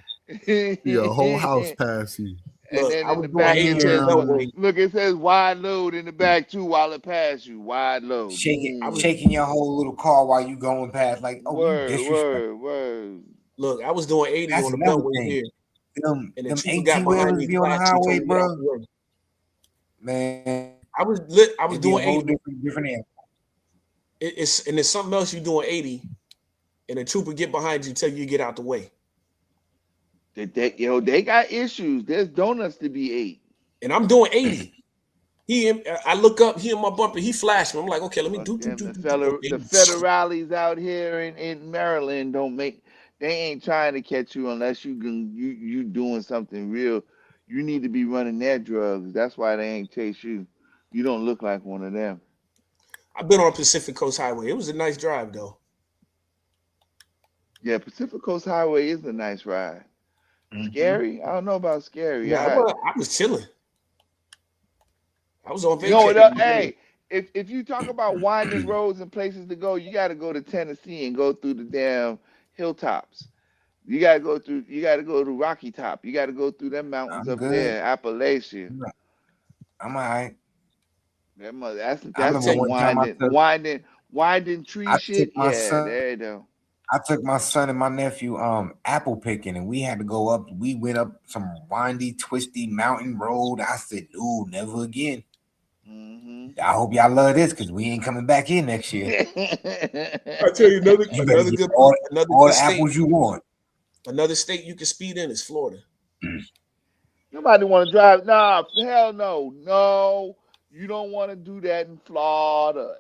Your whole house pass you. And Look, then I in was the doing back 80 it to the says, Beltway. look, it says wide load in the back too while it passes you. Wide load. shaking your whole little car while you going past, like, oh, you disrespect. Word. Look, I was doing 80 That's on the another Beltway thing. here. Them And the trooper 18 got behind wheelers me be on the fast and told highway, me to get out bro. the way. Man, I was it'd be a doing whole 80. different animal. It's something else you're doing 80, and the trooper get behind you, tell you to get out the way. They got issues. There's donuts to be ate. And I'm doing 80. I look up, he in my bumper, he flashed me. I'm like, okay, let me do. The federales out here in Maryland they ain't trying to catch you unless you doing something real. You need to be running their drugs. That's why they ain't chase you. You don't look like one of them. I've been on Pacific Coast Highway. It was a nice drive though. Yeah, Pacific Coast Highway is a nice ride. Scary? I don't know about scary. Yeah, I was chilling. I was on You know vacation. what? Hey, if you talk about winding roads and places to go, you got to go to Tennessee and go through the damn hilltops. You got to go to Rocky Top. You got to go through them mountains I'm up good. there, Appalachia. I'm all right. That's remember one time winding tree I shit. took my Yeah, son. there you go. I took my son and my nephew apple picking, and we had to go up. We went up some windy, twisty mountain road. I said, "Ooh, never again." I hope y'all love this because we ain't coming back in next year. I tell you another good all the state, apples you want. Another state you can speed in is Florida. Nobody want to drive. Nah, hell no. No, you don't want to do that in Florida.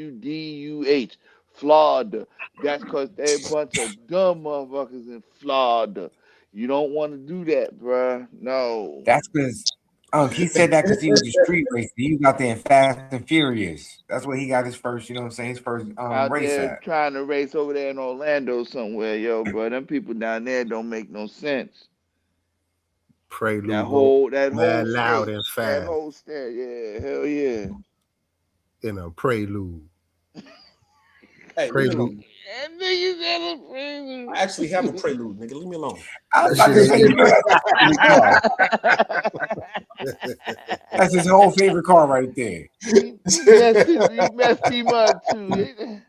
FLAWWDUH. Florida. That's because they're a bunch of dumb motherfuckers in Florida. You don't want to do that, bruh. No. That's because he said that because he was a street racer. He was out there in Fast and Furious. That's where he got his first, you know what I'm saying, his first out race there at. trying to race over there in Orlando somewhere, yo, bro. Them people down there don't make no sense. Prelude. That whole loud state. and fast. That whole state, yeah, hell yeah. In a prelude. Hey, Prelude. I actually have a Prelude, nigga. Leave me alone. That's his whole favorite car right there. You messed him up too.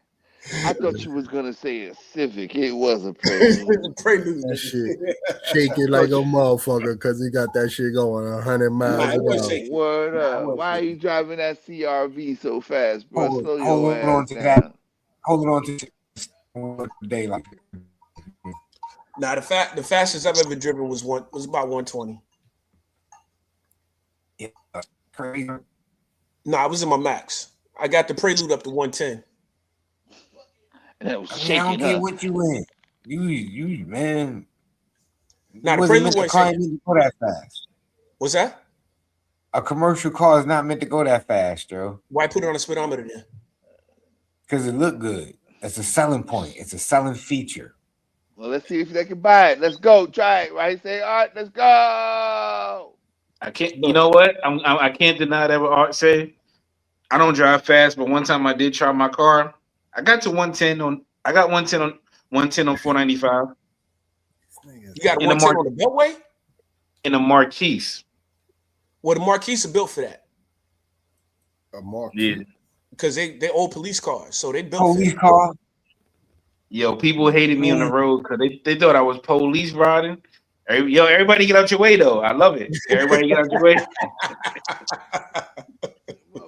I thought you was gonna say a Civic. It was a Prelude. Prelude. That shit shaking like a motherfucker because he got that shit going 100 miles Nah, it an was hour. shaky. Word up. Why are you driving that CRV so fast, bro? Slow your Hold ass on to down. that. Holding on to today like Nah, the fastest I've ever driven was about 120. yeah, crazy. Nah, I was in my max. I got the Prelude up to 110. And it was I mean, I shaking, don't care huh? what you in. You man. It Nah, the wasn't Prelude meant to wasn't car shaking. ain't meant to go that fast. What's that? A commercial car is not meant to go that fast, Joe. Why put it on a speedometer then? Because it look good. It's a selling point. It's a selling feature. Well, let's see if they can buy it. Let's go. Try it, right? Say, all right, let's go. I can't. You know what? I can't deny that what Art said. I don't drive fast, but one time I did try my car. I got to 110 on. I got 110 on 495 You got a in the 110 on the Beltway? in a Marquise. Well, the Marquise are built for that. A Marquis. Yeah. Because they old police cars, so they built Police for that. car. Yo, people hated me on the Man. road because they thought I was police riding. Everybody get out your way though. I love it. Everybody get out your way.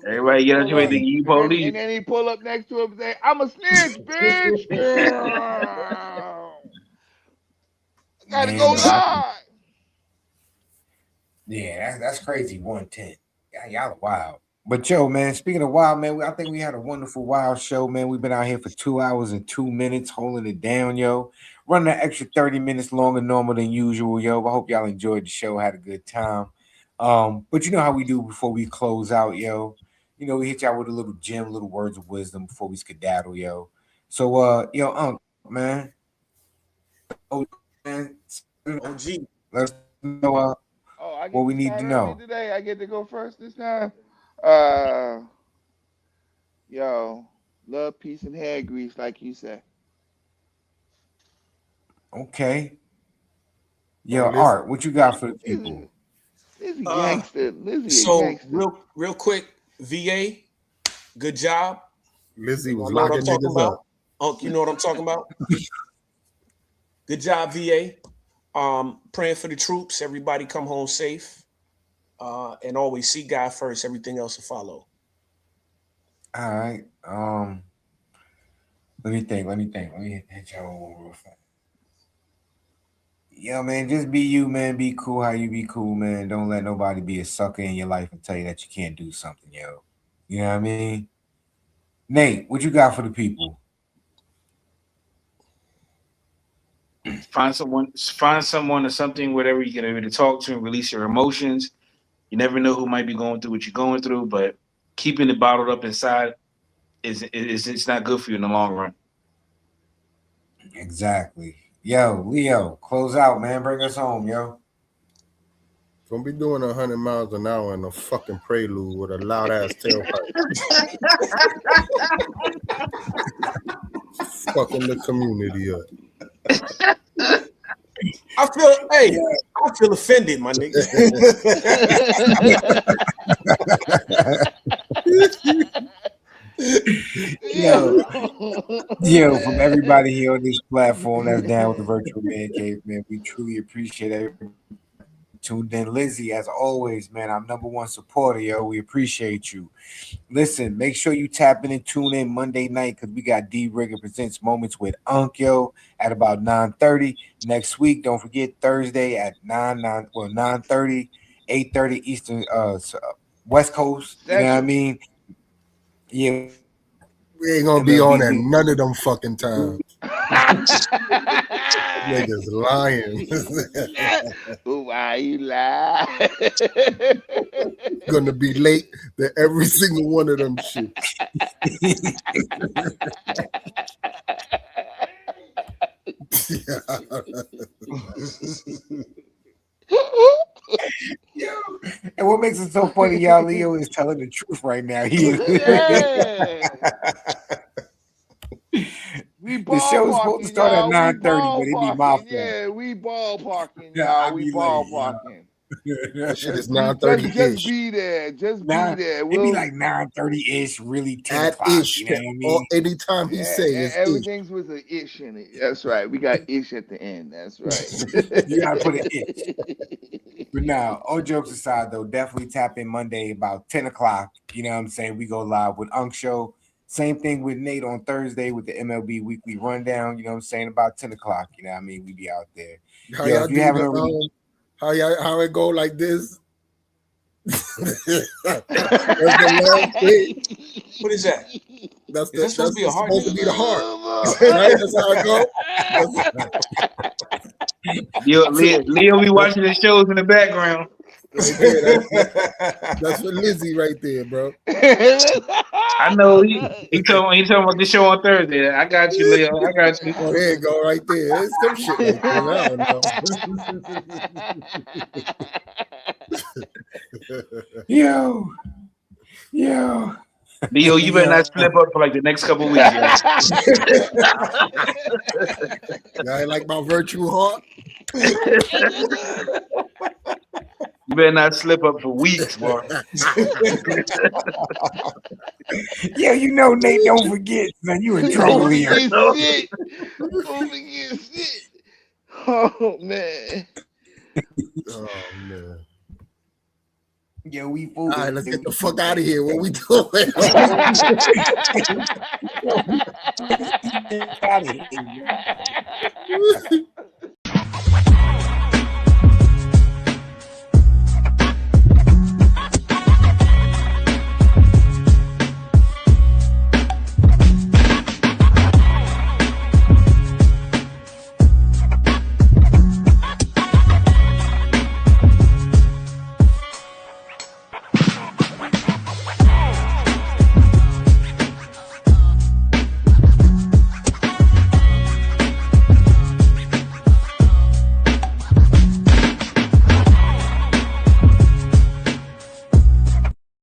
Everybody get out your way. Thinking you police. And then he pull up next to him and say, I'm a snitch, bitch. I gotta Man, go no, live. yeah, that's crazy. 110. Y'all are wild. But yo, man, speaking of wild, man, I think we had a wonderful wild show, man. We've been out here for 2 hours and 2 minutes holding it down, yo. Running an extra 30 minutes longer normal than usual, yo. I hope y'all enjoyed the show, had a good time. But you know how we do before we close out, yo. You know, we hit y'all with a little gem, little words of wisdom before we skedaddle, yo. So yo, man. Oh, man. OG. Let us know I what get we to need start to early know. today. I get to go first this time. Yo, love, peace, and hair grease, like you said. Okay. Yo, Liz- Art, what you got for the people? Lizzie gangster. Lizzie a So gangster. real quick, VA, good job. Lizzie was I know what I'm locking talking niggas about. up. Unc, you know what I'm talking about? Good job, VA. Praying for the troops. Everybody come home safe. And always seek God first. Everything else will follow. All right. Let me think. Let me hit y'all real fast. Yo, man, just be you, man. Be cool how you be cool, man. Don't let nobody be a sucker in your life and tell you that you can't do something, yo. You know what I mean? Nate, what you got for the people? Find someone or something, whatever you can able to talk to and release your emotions. You never know who might be going through what you're going through, but keeping it bottled up inside is it's not good for you in the long run. Exactly. Yo, Leo, close out, man. Bring us home, yo. Don't be doing 100 miles an hour in a fucking Prelude with a loud ass tailpipe. Fucking the community up. I feel offended, my nigga. Yo, from everybody here on this platform that's down with the virtual man cave, man, we truly appreciate everybody tuned in. Lizzie, as always, man, our #1 supporter, yo. We appreciate you. Listen, make sure you tap in and tune in Monday night because we got D Rigger Presents Moments with Unc, yo, at about 9:30. Next week, don't forget Thursday at 9:30, 8:30 Eastern, West Coast. You know what I mean? Yeah. We ain't gonna be on at none of them fucking times. Niggas lying. Why you lie? Gonna be late to every single one of them shit. Yo, and what makes it so funny, y'all, Leo is telling the truth right now. We the show's supposed to start at 9:30, but it be my fault. Yeah, we ballparking, Yeah, y'all. I We be late, ballparking. That shit is Just 9:30-ish. be there. Just be there. It'd be like 9:30-ish, really 10 At o'clock. ish. You know what I Or mean? anytime he say is ish. everything's with an ish in it. That's right. We got ish at the end. That's right. You gotta put an ish. But now, all jokes aside, though, definitely tap in Monday about 10 o'clock. You know what I'm saying? We go live with Unk Show. Same thing with Nate on Thursday with the MLB Weekly Rundown. You know what I'm saying? About 10 o'clock. You know what I mean? We be out there. How Yo, y'all if do you haven't the, already, how it go like this? That's the last thing. What is that? That's Is that supposed to be a heart? supposed to be the heart. Right? That's how it go. Leo be watching the shows in the background. Right there, that's for Lizzie right there, bro. I know he talking about the show on Thursday. I got you, Leo. I got you. Oh, there you go, right there. There's some shit right there. I don't know. Yo. Leo, you better not slip up for like the next couple weeks. I ain't like my virtual heart. You better not slip up for weeks, boy. Yeah, you know, Nate, don't forget, man. You in trouble, Leo. Don't forget shit. Oh, man. Oh, man. Yo, we all right, let's get the fuck out of here. What we doing? Out of here.